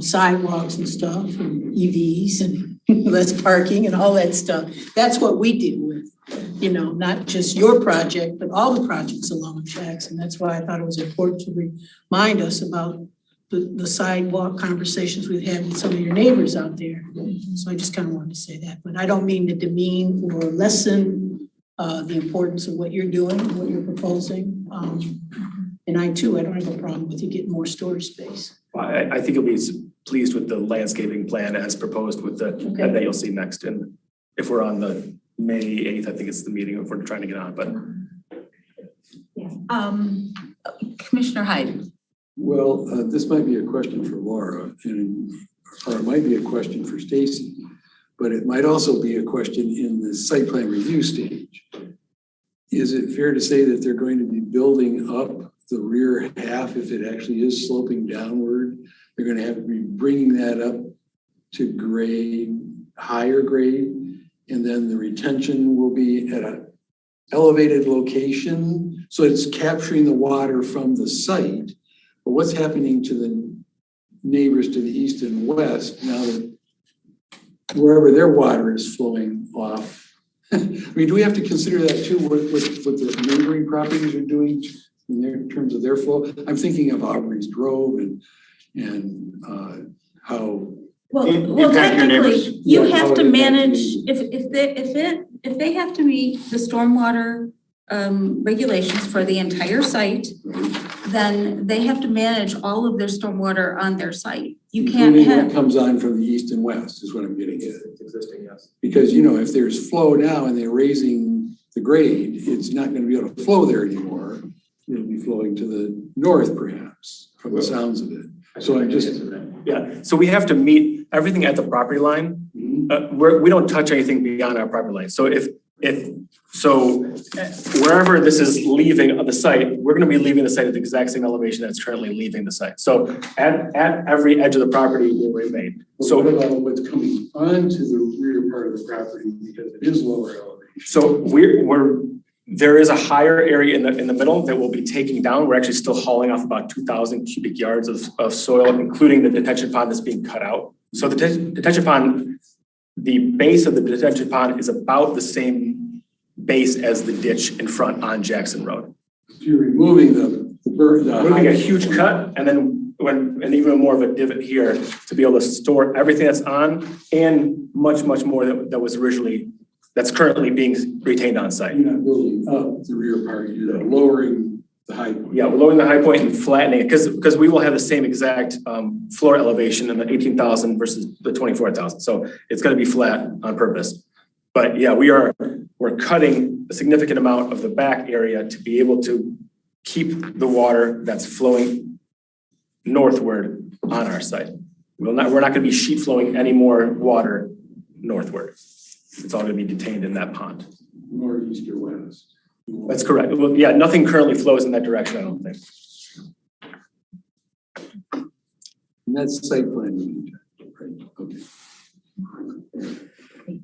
sidewalks and stuff and EVs and less parking and all that stuff, that's what we deal with. You know, not just your project, but all the projects along Jackson. That's why I thought it was important to remind us about the sidewalk conversations we've had with some of your neighbors out there. So I just kind of wanted to say that, but I don't mean to demean or lessen the importance of what you're doing, what you're proposing. And I don't have a problem with you getting more storage space. I think you'll be pleased with the landscaping plan as proposed with that you'll see next. And if we're on the May 8th, I think it's the meeting if we're trying to get on, but. Commissioner Hyde. Well, this might be a question for Laura, or it might be a question for Stacy, but it might also be a question in the site plan review stage. Is it fair to say that they're going to be building up the rear half if it actually is sloping downward? They're going to have to be bringing that up to grade. higher grade, and then the retention will be at an elevated location. So it's capturing the water from the site. But what's happening to the neighbors to the east and west now that wherever their water is flowing off? I mean, do we have to consider that too, what the neighboring properties are doing in terms of their flow? I'm thinking of Aubrey's Grove and how. Well, Impact your neighbors. technically, you Yeah, have how to it impacts manage, you. if they have to meet the stormwater regulations for the entire site, then they have to manage all of their stormwater on their site. You can't Including what have, comes on from the east and west is what I'm getting at. It's existing, yes. Because, you know, if there's flow now and they're raising the grade, it's not gonna be able to flow there anymore. It'll be flowing to the north perhaps, from the sounds of it. So I'm just. Yeah, so we have to meet everything at the property line. We don't touch anything beyond our property line. So wherever this is leaving of the site, we're gonna be leaving the site at the exact same elevation that's currently leaving the site. So at every edge of the property will remain. So what about what's coming onto the rear part of the property because it is lower elevation? So there is a higher area in the middle that we'll be taking down. We're actually still hauling off about 2,000 cubic yards of soil, including the detention pond that's being cut out. So the detention pond, the base of the detention pond is about the same base as the ditch in front on Jackson Road. So you're removing the We're gonna make a huge cut and then and even more of a divot here to be able to store everything that's on and much more that's currently being retained on site. You're not building up the rear part, you're lowering the high point. Yeah, we're lowering the high point and flattening it because we will have the same exact floor elevation in the 18,000 versus the 24,000. So it's going to be flat on purpose. But yeah, we're cutting a significant amount of the back area to be able to keep the water that's flowing northward on our site. We're not going to be sheet flowing any more water northward. It's all going to be detained in that pond. North, east, or west. That's correct. Well, yeah, nothing currently flows in that direction, I don't think. And that's site plan, right? Okay.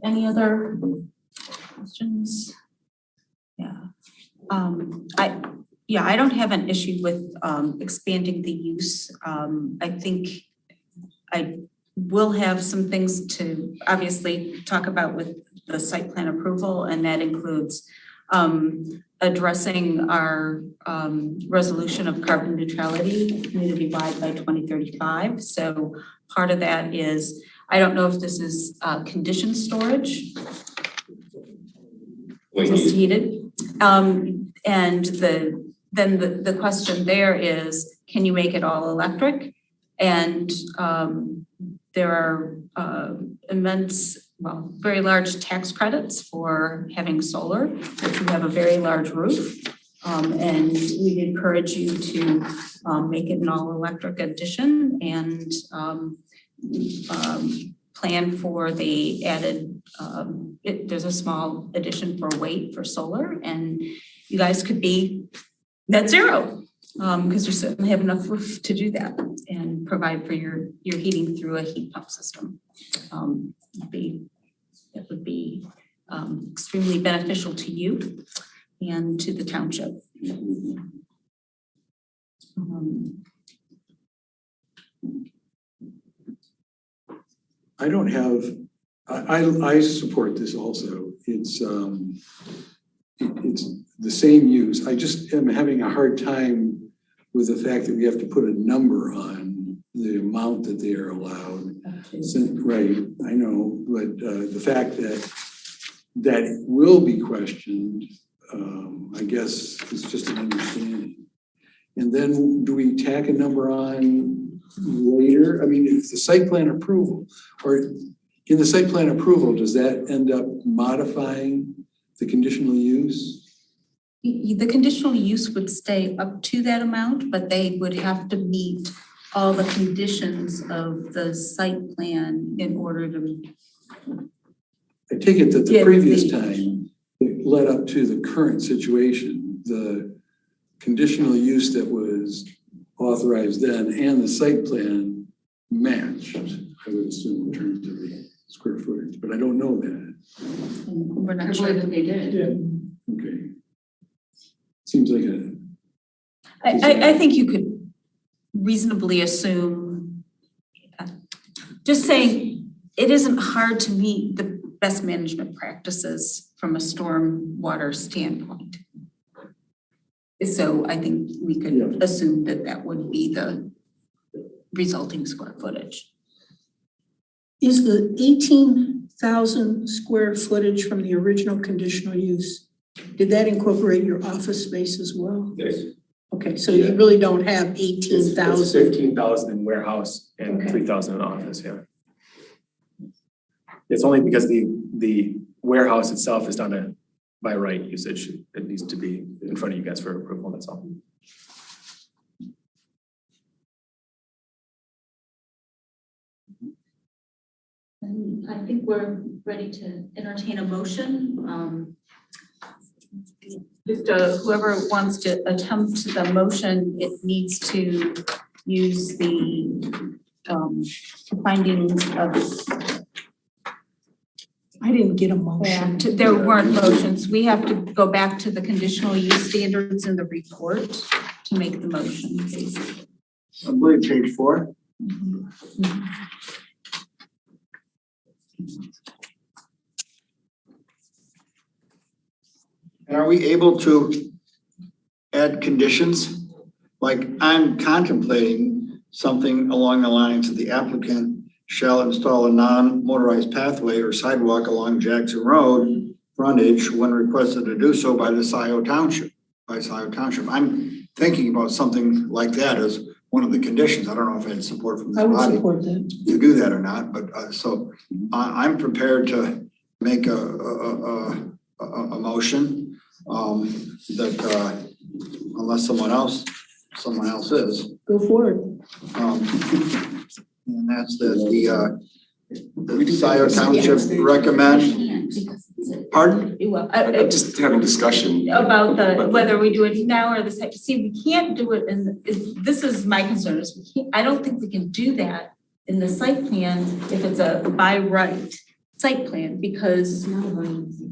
any other questions? Yeah. I don't have an issue with expanding the use. I think I will have some things to obviously talk about with the site plan approval, and that includes addressing our resolution of carbon neutrality community-wide by 2035. So part of that is, I don't know if this is conditioned storage. Just heated. And the question there is, can you make it all electric? And there are very large tax credits for having solar if you have a very large roof. And we encourage you to make it an all electric addition and plan for the added, there's a small addition for weight for solar, and you guys could be net zero because you certainly have enough roof to do that and provide for your heating through a heat pump system. That would be extremely beneficial to you and to the township. I don't have, I support this also. It's the same use. I just am having a hard time with the fact that we have to put a number on the amount that they are allowed. Right, I know, but the fact that it will be questioned, I guess is just an understanding. And then do we tack a number on later? I mean, if the site plan approval, or in the site plan approval, does that end up modifying the conditional use? The conditional use would stay up to that amount, but they would have to meet all the conditions of the site plan in order to. I take it that the previous time that led up to the current situation, the conditional use that was authorized then and the site plan matched, I would assume, in terms of the square footage. But I don't know that. We're I not sure. believe that they did. Yeah. Okay. Seems like a, I think you could reasonably assume, just saying, it isn't hard to meet the best management practices from a stormwater standpoint. So I think we could assume that that would be the resulting square footage. Is the 18,000 square footage from the original conditional use, did that incorporate your office space as well? Yes. Okay, so you really don't have It's 18,000. 15,000 in warehouse and Okay. 3,000 in office, yeah. It's only because the warehouse itself is done by right usage. It needs to be in front of you guys for approval, that's all. And I think we're ready to entertain a motion. Just whoever wants to attempt the motion, it needs to use the findings of. I didn't get a motion. There weren't motions. We have to go back to the conditional use standards in the report to make the motion, basically. I believe page 4. And are we able to add conditions? Like I'm contemplating something along the lines of the applicant shall install a non-motorized pathway or sidewalk along Jackson Road frontage when requested to do so by the Scio Township, I'm thinking about something like that as one of the conditions. I don't know if I had support from this I would body support that. to do that or not, but so I'm prepared to make a motion that unless someone else is. Go for it. And that's the Scio Township recommend. Pardon? Well, I'm just having discussion. about the, whether we do it now or the second, see, we can't do it this is my concern, is we can't, I don't think we can do that in the site plan if it's a by right site plan, because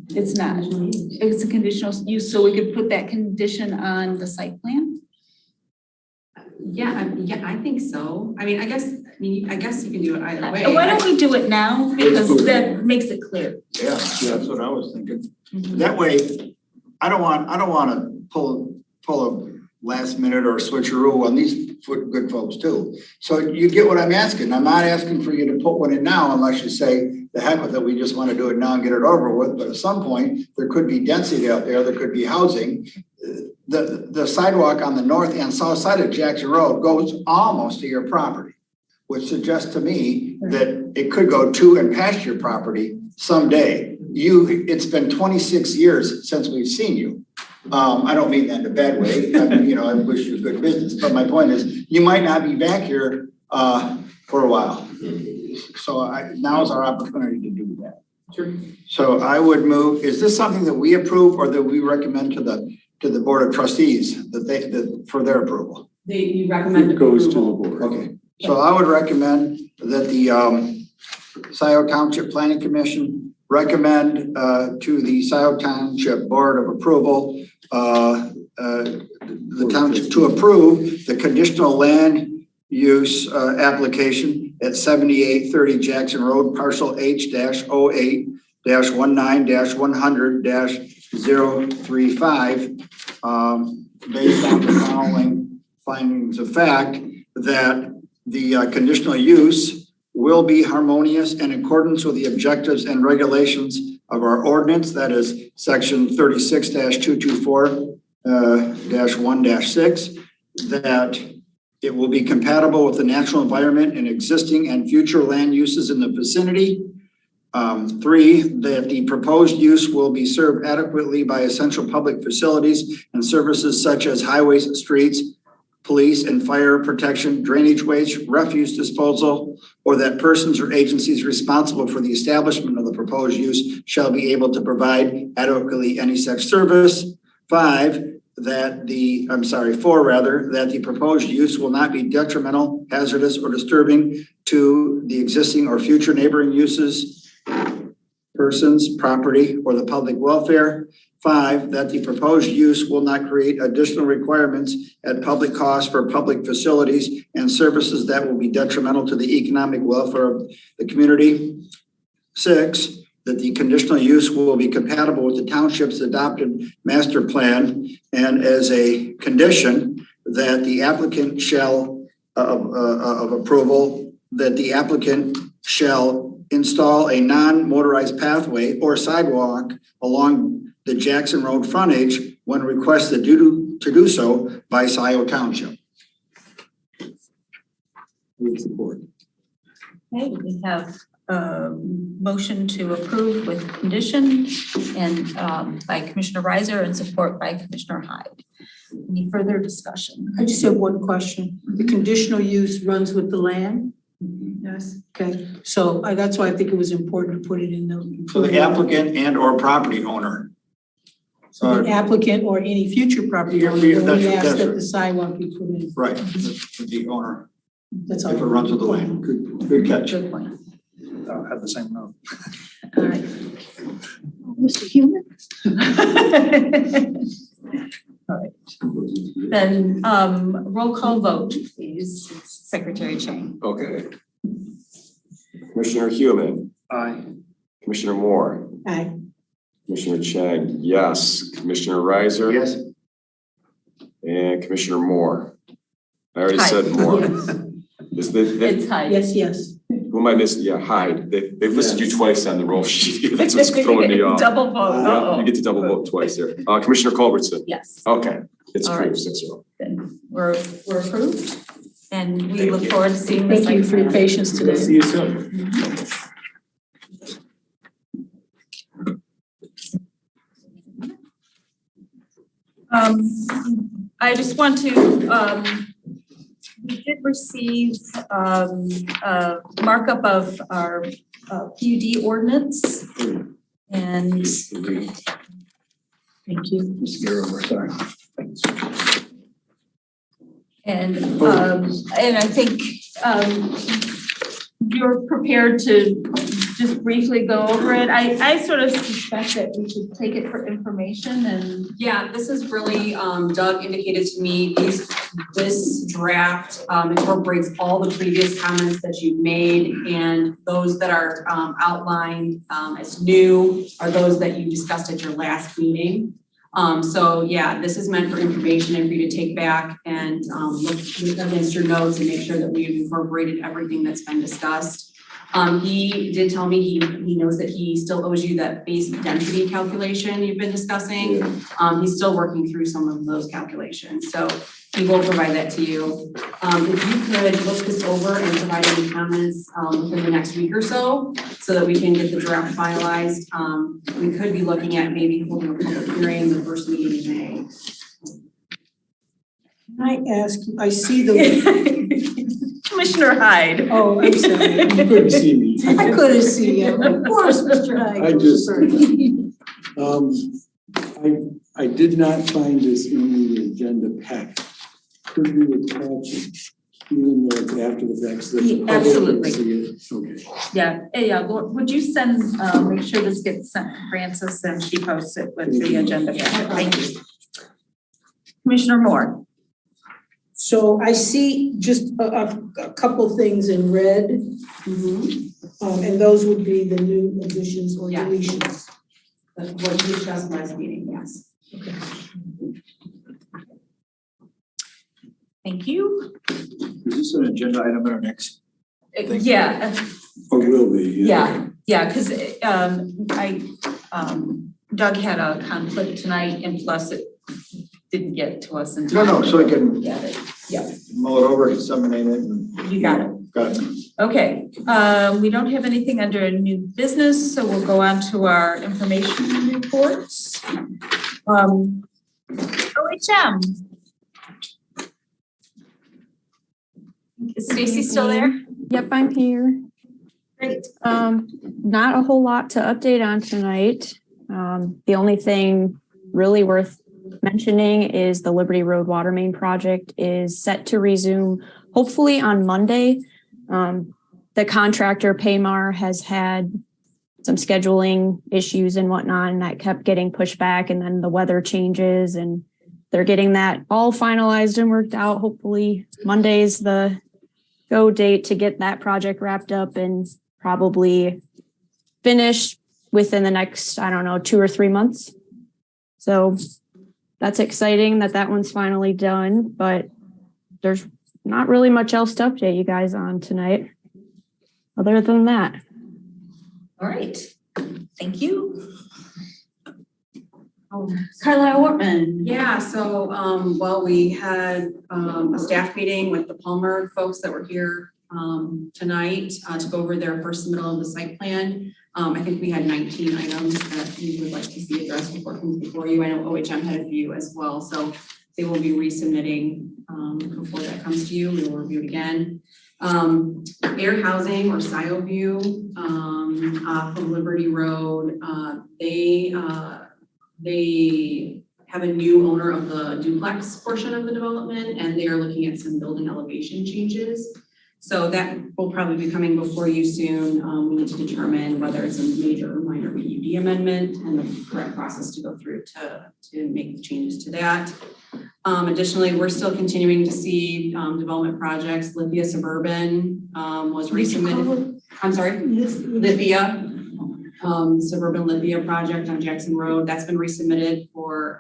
it's not, it's a conditional use, so we could put that condition on the site plan? Yeah, I think so. I guess you can do it either way. Why don't we do it now, because that makes it clear. Yeah, that's what I was thinking. That way, I don't want to pull a last minute or switcheroo on these good folks too. So you get what I'm asking. I'm not asking for you to put one in now unless you say, the heck with it, we just want to do it now and get it over with. But at some point, there could be density out there, there could be housing. The sidewalk on the north and south side of Jackson Road goes almost to your property, which suggests to me that it could go to and past your property someday. It's been 26 years since we've seen you. I don't mean that in a bad way. I wish you good business, but my point is you might not be back here for a while. So now's our opportunity to do that. Sure. So I would move, is this something that we approve or that we recommend to the Board of Trustees that for their approval? You recommend it goes to the approval. board. Okay, so I would recommend that the Scio Township Planning Commission recommend to the Scio Township Board of Approval the township to approve the conditional land use application at 7830 Jackson Road, parcel H-08-19-100-035 based on the following findings of fact, that the conditional use will be harmonious and in accordance with the objectives and regulations of our ordinance, that is section 36-224-1-6, that it will be compatible with the natural environment and existing and future land uses in the vicinity. 3, that the proposed use will be served adequately by essential public facilities and services such as highways, streets, police and fire protection, drainage waste, refuse disposal, or that persons or agencies responsible for the establishment of the proposed use shall be able to provide adequately any such service. 4 that the proposed use will not be detrimental, hazardous, or disturbing to the existing or future neighboring uses. persons, property, or the public welfare. 5, that the proposed use will not create additional requirements at public cost for public facilities and services that will be detrimental to the economic welfare of the community. 6, that the conditional use will be compatible with the township's adopted master plan, and as a condition that the applicant shall of approval, that the applicant shall install a non-motorized pathway or sidewalk along the Jackson Road frontage when requested to do so by Scio Township. With support. Okay, we have a motion to approve with condition and by Commissioner Reiser and support by Commissioner Hyde. Any further discussion? I just have one question. The conditional use runs with the land? Yes. Okay, so that's why I think it was important to put it in the. So the applicant and or property owner. So the applicant or any future property owner, Yeah, we that's ask that right. the sidewalk be put in. Right, the owner, That's all. if it runs with the land. Good catch. Good point. I had the same note. All right. Mr. Human? All right. Then roll call vote, please, Secretary Chang. Okay. Commissioner Human, Aye. Commissioner Moore, Aye. Commissioner Chang, yes. Commissioner Reiser. Yes. And Commissioner Moore. I already Hyde. said Moore. Yes. Is that, It's Hyde. Yes, yes. who am I missing? Yeah, Hyde. They've listed you twice on the roll sheet. That's what's throwing me off. Double vote. Yeah, Uh-oh. you get to double vote twice there. Commissioner Culbertson. Yes. Okay, it's All right. approved 6-0. Then we're approved and we Thank look you. forward to seeing the Thank you site for your plan. patience today. See you soon. I just want to, we did receive a markup of our PUD ordinance. And Thank you. Mr. Garrow, sorry. and I think you're prepared to just briefly go over it. I sort of suspect that we should take it for information and. Yeah, this is really, Doug indicated to me, this draft incorporates all the previous comments that you've made, and those that are outlined as new are those that you discussed at your last meeting. So yeah, this is meant for information and for you to take back and look against your notes and make sure that we've incorporated everything that's been discussed. He did tell me he knows that he still owes you that base density calculation you've been discussing. He's still working through some of those calculations, so he will provide that to you. If you could look this over and provide any comments within the next week or so that we can get the draft finalized. We could be looking at maybe holding a public hearing the first meeting in May. Can I ask, I see the, Commissioner Hyde. oh, I'm sorry. You couldn't see me. I couldn't see you. Of course, Mr. Hyde. I just- Sorry. I did not find this in the agenda pack. Could we attach it, even though it's after the fact, so that the public can Absolutely. see it? Okay. Yeah, Laura, would you send, make sure this gets sent to Frances and she posts it with the agenda. Thank you. Commissioner Moore. So I see just a couple things in red, and those would be the new additions or Yeah. deletions. That's what we discussed last meeting, yes. Thank you. Is this an agenda item or next? Yeah, Or will be, yeah, because Doug had a conflict tonight and plus it didn't get to us in time. No, so I can Get it. Yeah, mull it over, disseminate it. And you got it. got it. Okay, we don't have anything under new business, so we'll go on to our information reports. OHM. Is Stacy still there? Yep, I'm here. Great. Not a whole lot to update on tonight. The only thing really worth mentioning is the Liberty Road Water Main project is set to resume hopefully on Monday. The contractor Paymar has had some scheduling issues and whatnot, and that kept getting pushed back, and then the weather changes, and they're getting that all finalized and worked out. Hopefully Monday's the go date to get that project wrapped up and probably finished within the next, 2 or 3 months. So that's exciting that one's finally done, but there's not really much else to update you guys on tonight, other than that. All right, thank you. Carlisle Wortman. Yeah, so, we had, a staff meeting with the Palmer folks that were here, tonight, to go over their first submittal of the site plan. I think we had 19 items that we would like to see addressed before it comes before you. I know OHM had a few as well, so they will be resubmitting, before that comes to you. We will review it again. Air Housing or Scio View, from Liberty Road, they have a new owner of the duplex portion of the development, and they are looking at some building elevation changes. So that will probably be coming before you soon. We need to determine whether it's a major or minor PUD amendment and the correct process to go through to make the changes to that. Additionally, we're still continuing to see development projects. Lithia Suburban was resubmitted. I'm sorry, Lithia. Suburban Lithia project on Jackson Road. That's been resubmitted for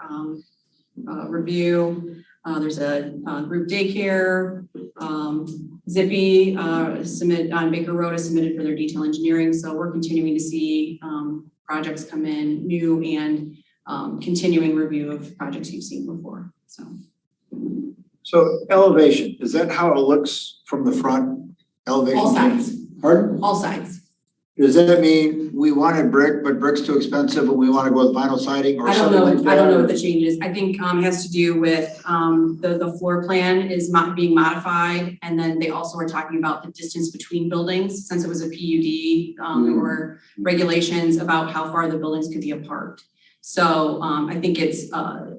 review. There's a group daycare. Zippy submit on Baker Road is submitted for their detail engineering. So we're continuing to see projects come in new and continuing review of projects you've seen before. So elevation, is that how it looks from the front? Elevation? All sides. Pardon? All sides. Does that mean we wanted brick, but brick's too expensive and we want to go with vinyl siding or something like that? I don't know what the change is. I think it has to do with the floor plan is being modified. And then they also were talking about the distance between buildings. Since it was a PUD, there were regulations about how far the buildings could be apart. So I think it's a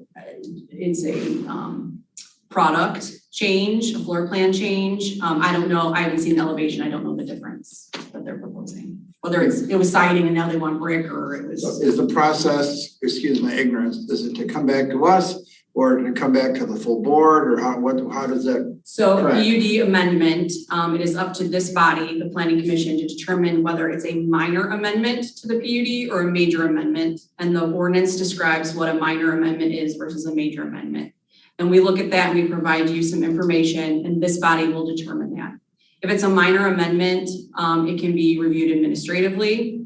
product change, a floor plan change. I don't know. I haven't seen the elevation. I don't know the difference that they're proposing. Whether it was siding and now they want brick, or it was. So is the process, excuse my ignorance, is it to come back to us or to come back to the full board, or how does that? So track? PUD amendment, it is up to this body, the planning commission, to determine whether it's a minor amendment to the PUD or a major amendment. And the ordinance describes what a minor amendment is versus a major amendment. And we look at that and we provide you some information, and this body will determine that. If it's a minor amendment, it can be reviewed administratively.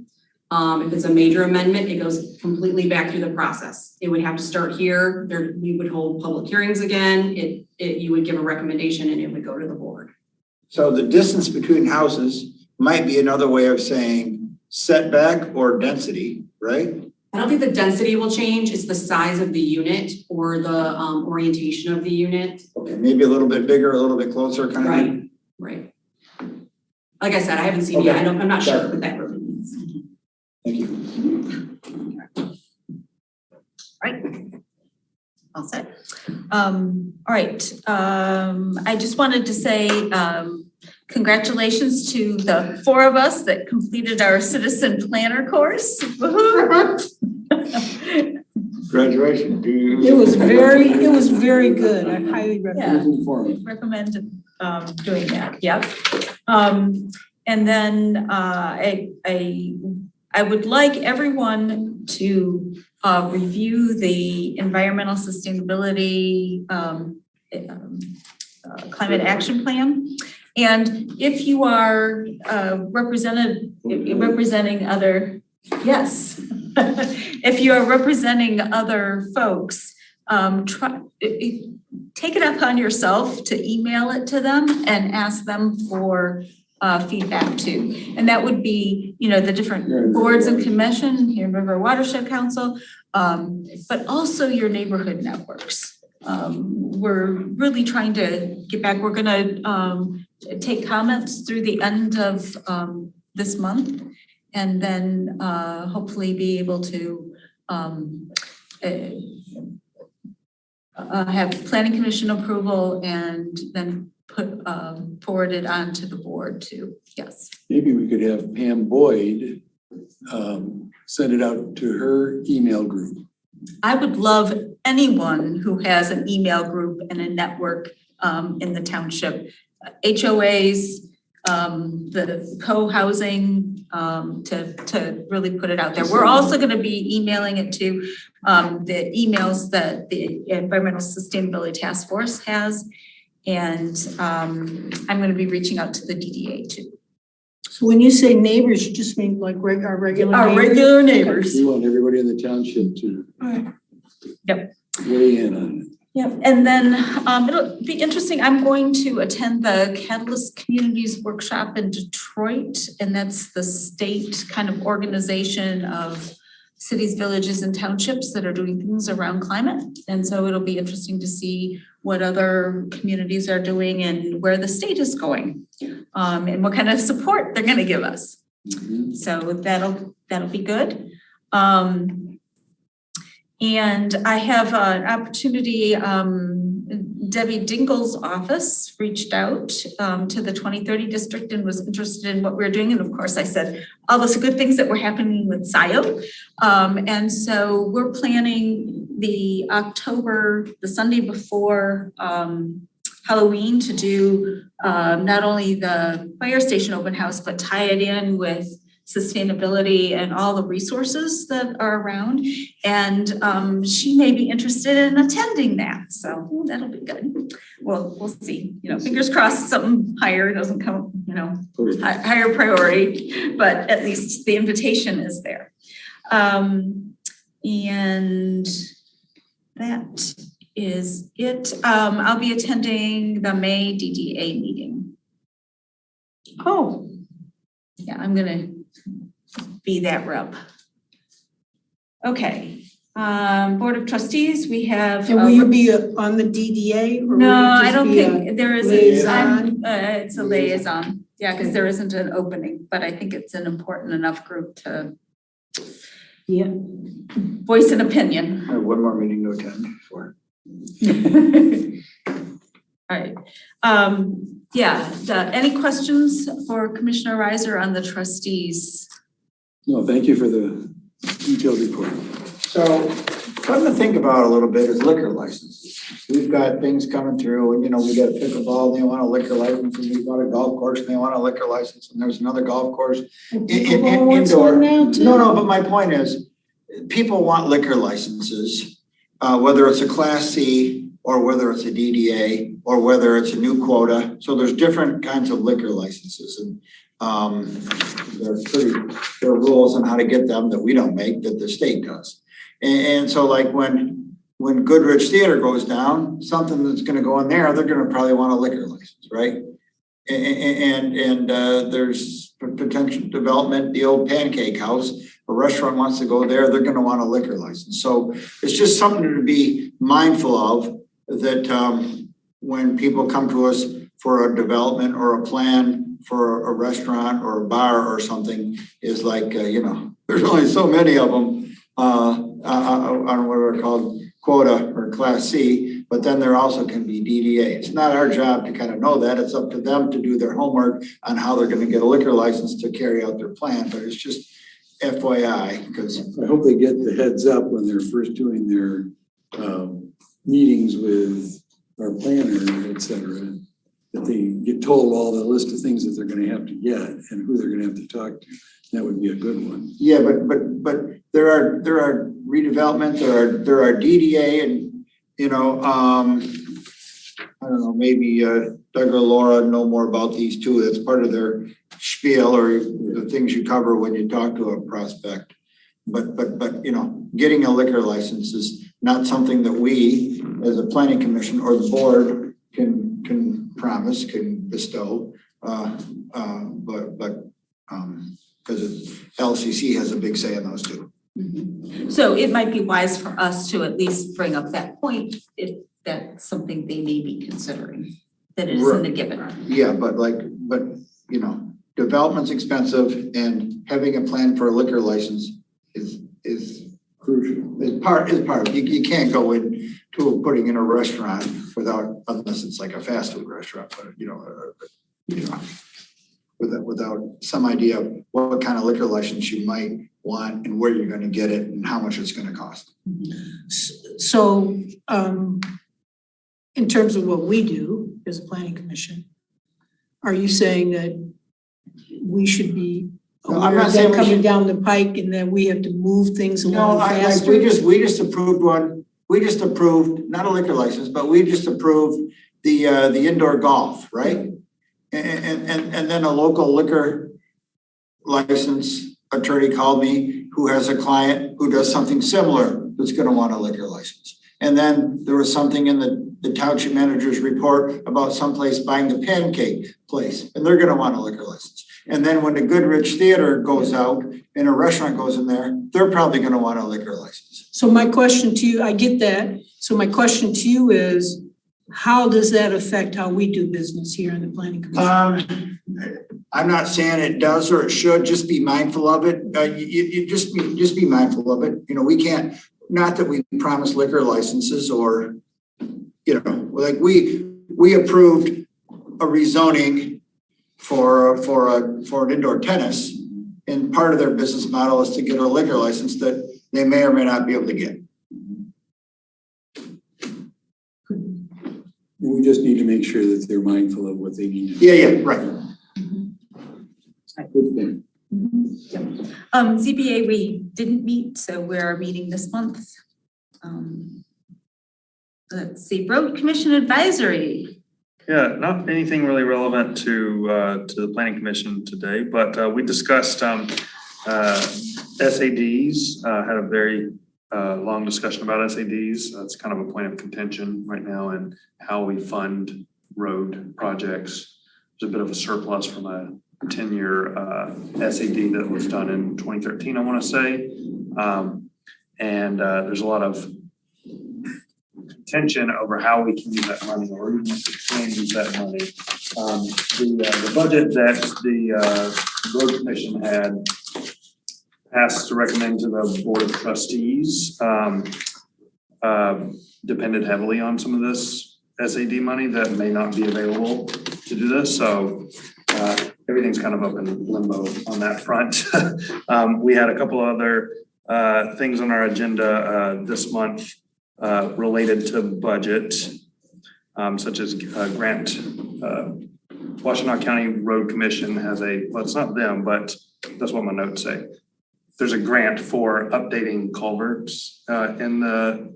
If it's a major amendment, it goes completely back through the process. It would have to start here. We would hold public hearings again. You would give a recommendation and it would go to the board. So the distance between houses might be another way of saying setback or density, right? I don't think the density will change. It's the size of the unit or the orientation of the unit. Okay, maybe a little bit bigger, a little bit closer kind of thing. Right. Like I said, I haven't seen it. I'm not sure what that really means. Thank you. Right. All set. All right. I just wanted to say congratulations to the 4 of us that completed our citizen planner course. Graduation. It was very good. I highly recommend. Recommend doing that. Yep. And then I would like everyone to review the environmental sustainability climate action plan. And if you are representing other, yes, if you are representing other folks, take it upon yourself to email it to them and ask them for feedback too. And that would be, the different boards and commission here in River Watershed Council, but also your neighborhood networks. We're really trying to get back. We're gonna take comments through the end of this month, and then hopefully be able to have planning commission approval and then forward it on to the board too. Yes. Maybe we could have Pam Boyd send it out to her email group. I would love anyone who has an email group and a network in the township, HOAs, the co-housing, to really put it out there. We're also gonna be emailing it to the emails that the Environmental Sustainability Task Force has. And I'm gonna be reaching out to the DDA too. So when you say neighbors, you just mean like our regular Our neighbors? regular neighbors. We want everybody in the township to Yep. weigh in on it. Yeah, and then it'll be interesting, I'm going to attend the Catalyst Communities Workshop in Detroit, and that's the state kind of organization of cities, villages, and townships that are doing things around climate. And so it'll be interesting to see what other communities are doing and where the state is going, and what kind of support they're gonna give us. So that'll be good. And I have an opportunity, Debbie Dinkel's office reached out to the 2030 district and was interested in what we're doing. And of course I said, all those good things that were happening with Scio. And so we're planning the Sunday before Halloween to do not only the fire station open house, but tie it in with sustainability and all the resources that are around. And she may be interested in attending that. So that'll be good. Well, we'll see, fingers crossed something higher doesn't come, higher priority, but at least the invitation is there. And that is it. I'll be attending the May DDA meeting. Oh. Yeah, I'm gonna be that rep. Okay, Board of Trustees, we have. And will you be on the DDA? Or No, will you I just don't be think there is. liaison? It's a liaison. Yeah, because there isn't an opening, but I think it's an important enough group to voice an opinion. I have one more meeting to attend for. All right. Any questions for Commissioner Reiser on the trustees? No, thank you for the detailed report. So something to think about a little bit is liquor licenses. We've got things coming through and, we got a pickleball, and they want a liquor license, and we've got a golf course and they want a liquor license, and there's another golf course. Pickleball wants one now too? No, but my point is, people want liquor licenses, whether it's a Class C or whether it's a DDA or whether it's a new quota. So there's different kinds of liquor licenses, and there are rules on how to get them that we don't make, that the state does. And so like when Goodrich Theater goes down, something that's gonna go in there, they're gonna probably want a liquor license, right? And there's potential development, the old Pancake House, a restaurant wants to go there, they're gonna want a liquor license. So it's just something to be mindful of, that when people come to us for a development or a plan for a restaurant or a bar or something, is like, there's only so many of them on what are called quota or Class C, but then there also can be DDA. It's not our job to kind of know that. It's up to them to do their homework on how they're going to get a liquor license to carry out their plan, but it's just FYI, because I hope they get the heads up when they're first doing their meetings with our planner, et cetera, that they get told all the list of things that they're gonna have to get and who they're gonna have to talk to. That would be a good one. yeah, but there are redevelopment, there are DDA, and I don't know, maybe Doug or Laura know more about these too. That's part of their spiel or the things you cover when you talk to a prospect. But getting a liquor license is not something that we, as a planning commission or the board, can promise, can bestow. Because LCC has a big say in those two. So it might be wise for us to at least bring up that point if that's something they may be considering, that it isn't a given. Yeah, but development's expensive, and having a plan for a liquor license is crucial. Is part of it. You can't go in to putting in a restaurant without, unless it's like a fast food restaurant, but without some idea of what kind of liquor license you might want and where you're gonna get it and how much it's gonna cost. So, in terms of what we do as a planning commission, are you saying that we should be No, I'm aware not of saying that we coming should- down the pike and that we have to move things No, along faster? we just approved one, we just approved, not a liquor license, but we just approved the indoor golf, right? And then a local liquor license attorney called me who has a client who does something similar that's gonna want a liquor license. And then there was something in the township manager's report about someplace buying the pancake place, and they're gonna want a liquor license. And then when the Goodrich Theater goes out and a restaurant goes in there, they're probably gonna want a liquor license. So my question to you, I get that. So my question to you is, how does that affect how we do business here in the planning commission? I'm not saying it does or it should, just be mindful of it. You just be mindful of it. You know, we can't, not that we promise liquor licenses or, you know, like we approved a rezoning for an indoor tennis. And part of their business model is to get a liquor license that they may or may not be able to get. We just need to make sure that they're mindful of what they need to do. Yeah, right. Good thing. ZBA, we didn't meet, so we're meeting this month. Let's see, Road Commission Advisory. Yeah, not anything really relevant to the planning commission today, but we discussed SADs, had a very long discussion about SADs. It's kind of a point of contention right now and how we fund road projects. There's a bit of a surplus from a 10-year SAD that was done in 2013, I want to say. And there's a lot of contention over how we can use that money or even if we can use that money. The budget that the road commission had passed to recommend to the board of trustees depended heavily on some of this SAD money that may not be available to do this. So everything's kind of up in limbo on that front. We had a couple other things on our agenda this month related to budget, such as grant. Washtenaw County Road Commission has well, it's not them, but that's what my notes say. There's a grant for updating culverts in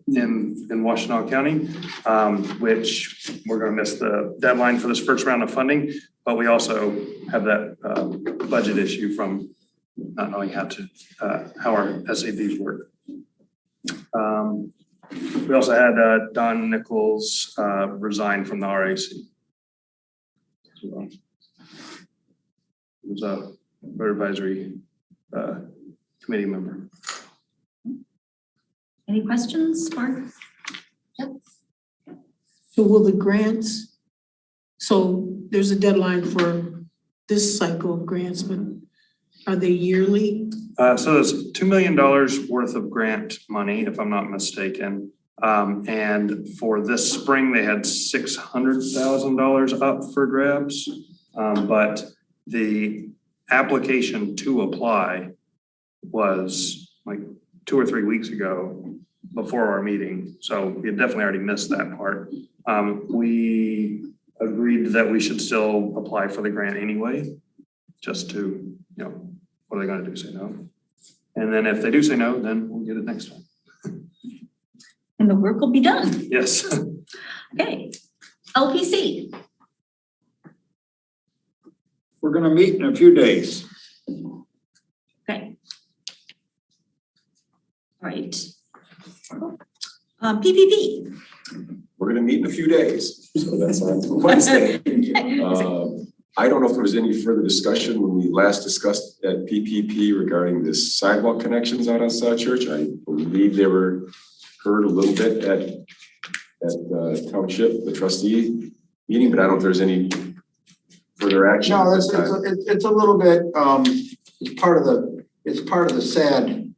Washtenaw County, which we're going to miss the deadline for this first round of funding, but we also have that budget issue from not knowing how our SADs work. We also had Don Nichols resign from the RAC. He was a road advisory committee member. Any questions, Mark? Yep. So will the grants, so there's a deadline for this cycle of grants, but are they yearly? So there's $2 million worth of grant money, if I'm not mistaken. And for this spring, they had $600,000 up for grabs. But the application to apply was like 2 or 3 weeks ago before our meeting. So we had definitely already missed that part. We agreed that we should still apply for the grant anyway, just to, you know, what are they going to do, say no? And then if they do say no, then we'll get it next time. And the work will be done. Yes. Okay, LPC. We're gonna meet in a few days. Okay. All right. PPP. We're gonna meet in a few days, so that's on Wednesday. I don't know if there was any further discussion when we last discussed at PPP regarding this sidewalk connections out on South Church. I believe they were heard a little bit at township, the trustee meeting, but I don't know if there's any further action. No, it's a little bit, it's part of the sad,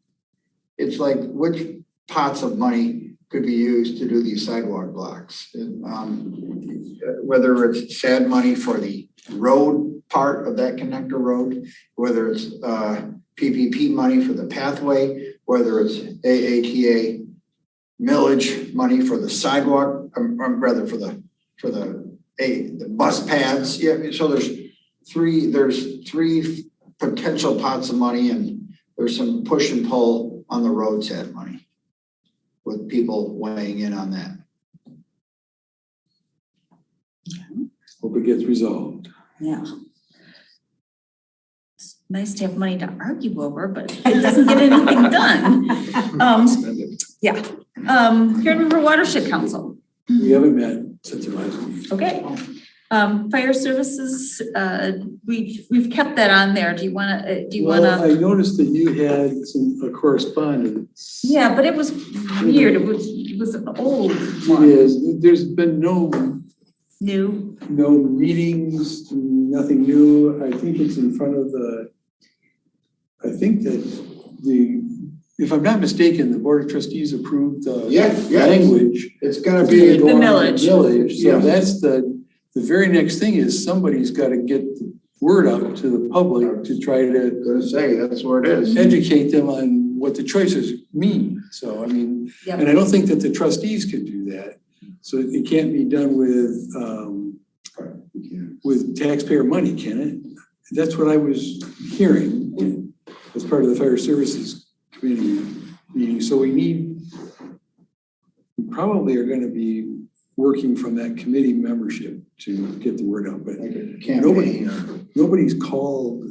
it's like which pots of money could be used to do these sidewalk blocks. Whether it's SAD money for the road part of that connector road, whether it's PPP money for the pathway, whether it's AATA millage money for the sidewalk, rather for the bus pads. Yeah, so there's three potential pots of money, and there's some push and pull on the roads head money with people weighing in on that. Hope it gets resolved. Yeah. It's nice to have money to argue over, but it doesn't get anything done. Yeah. Huron River Watershed Council. We haven't met since the last meeting. Okay. Fire services, we've kept that on there. Do you wanna? Well, I noticed that you had a correspondence. Yeah, but it was weird. It was an old one. It is. There's been no New. no meetings, nothing new. I think it's in front of I think that if I'm not mistaken, the Board of Trustees approved the language. It's gonna be The millage. So that's the very next thing is somebody's got to get the word out to the public to try to say that's where it is. Educate them on what the choices mean. So, I mean, Yep. and I don't think that the trustees can do that. So it can't be done with taxpayer money, can it? That's what I was hearing as part of the Fire Services Committee meeting. So we probably are going to be working from that committee membership to get the word out, but nobody's called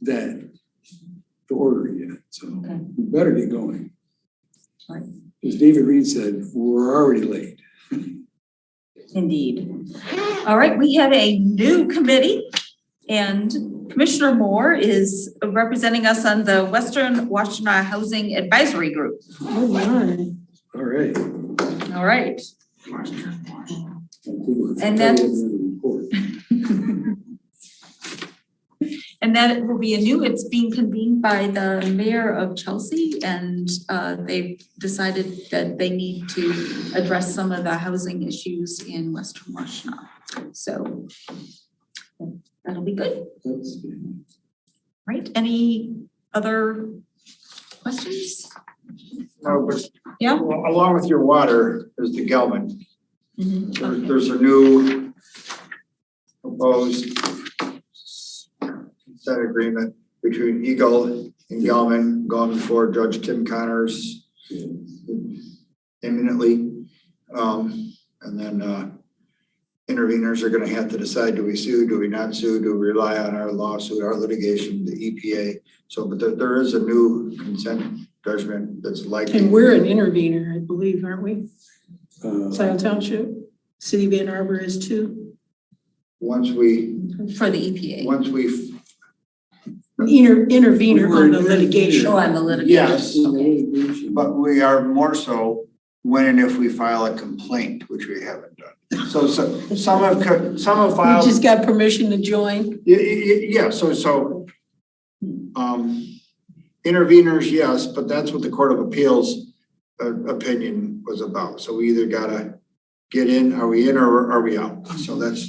that to order yet. So we better get going. Right. As David Reed said, we're already late. Indeed. All right, we have a new committee, and Commissioner Moore is representing us on the Western Washtenaw Housing Advisory Group. Oh, my. All right. All right. And that will be it's being convened by the mayor of Chelsea, and they've decided that they need to address some of the housing issues in Western Washtenaw. So that'll be good. Right, any other questions? No, but Yeah. along with your water is the Gelman. Okay. There's a new proposed consent agreement between Eagle and Gelman, going before Judge Tim Connors imminently. And then interveners are gonna have to decide, do we sue, do we not sue, do we rely on our lawsuit, our litigation, the EPA? So, but there is a new consent judgment that's likely. And we're an intervener, I believe, aren't we? Scio Township, City of Ann Arbor is too. Once we. For the EPA. Once we. Intervener on the litigation. Oh, on the litigation. Yes, but we are more so when and if we file a complaint, which we haven't done. So some have filed. We just got permission to join. Yeah, so interveners, yes, but that's what the Court of Appeals opinion was about. So we either gotta get in, are we in or are we out? So that's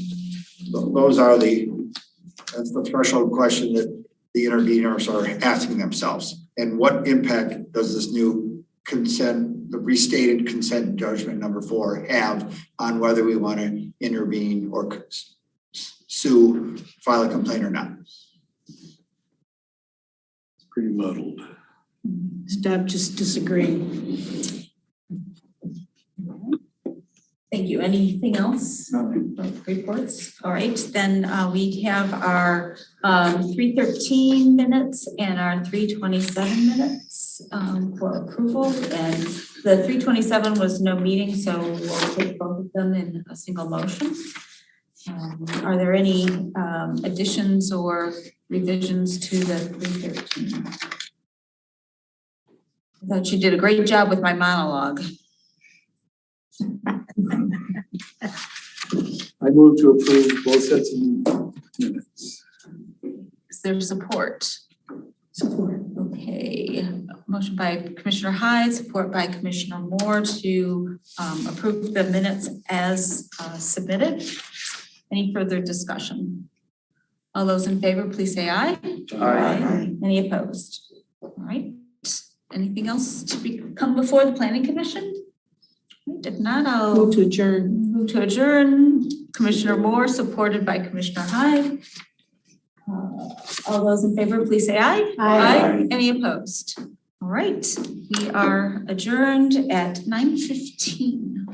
the threshold question that the interveners are asking themselves. And what impact does this new consent, the restated consent judgment number 4 have on whether we want to intervene or sue, file a complaint or not? It's pretty muddled. Stop just disagreeing. Thank you. Anything else? Reports? All right, then we have our 3:13 minutes and our 3:27 minutes for approval. And the 3:27 was no meeting, so we'll take both of them in a single motion. Are there any additions or revisions to the 3:13? I thought you did a great job with my monologue. I move to approve both sets of minutes. Is there support? Support. Okay, motion by Commissioner Hyde, support by Commissioner Moore to approve the minutes as submitted. Any further discussion? All those in favor, please say aye. Aye. Any opposed? All right. Anything else to come before the planning commission? If not, I'll Move to adjourn. move to adjourn. Commissioner Moore, supported by Commissioner Hyde. All those in favor, please say aye. Aye. Any opposed? All right, we are adjourned at 9:15.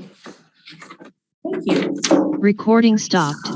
Thank you. Recording stopped.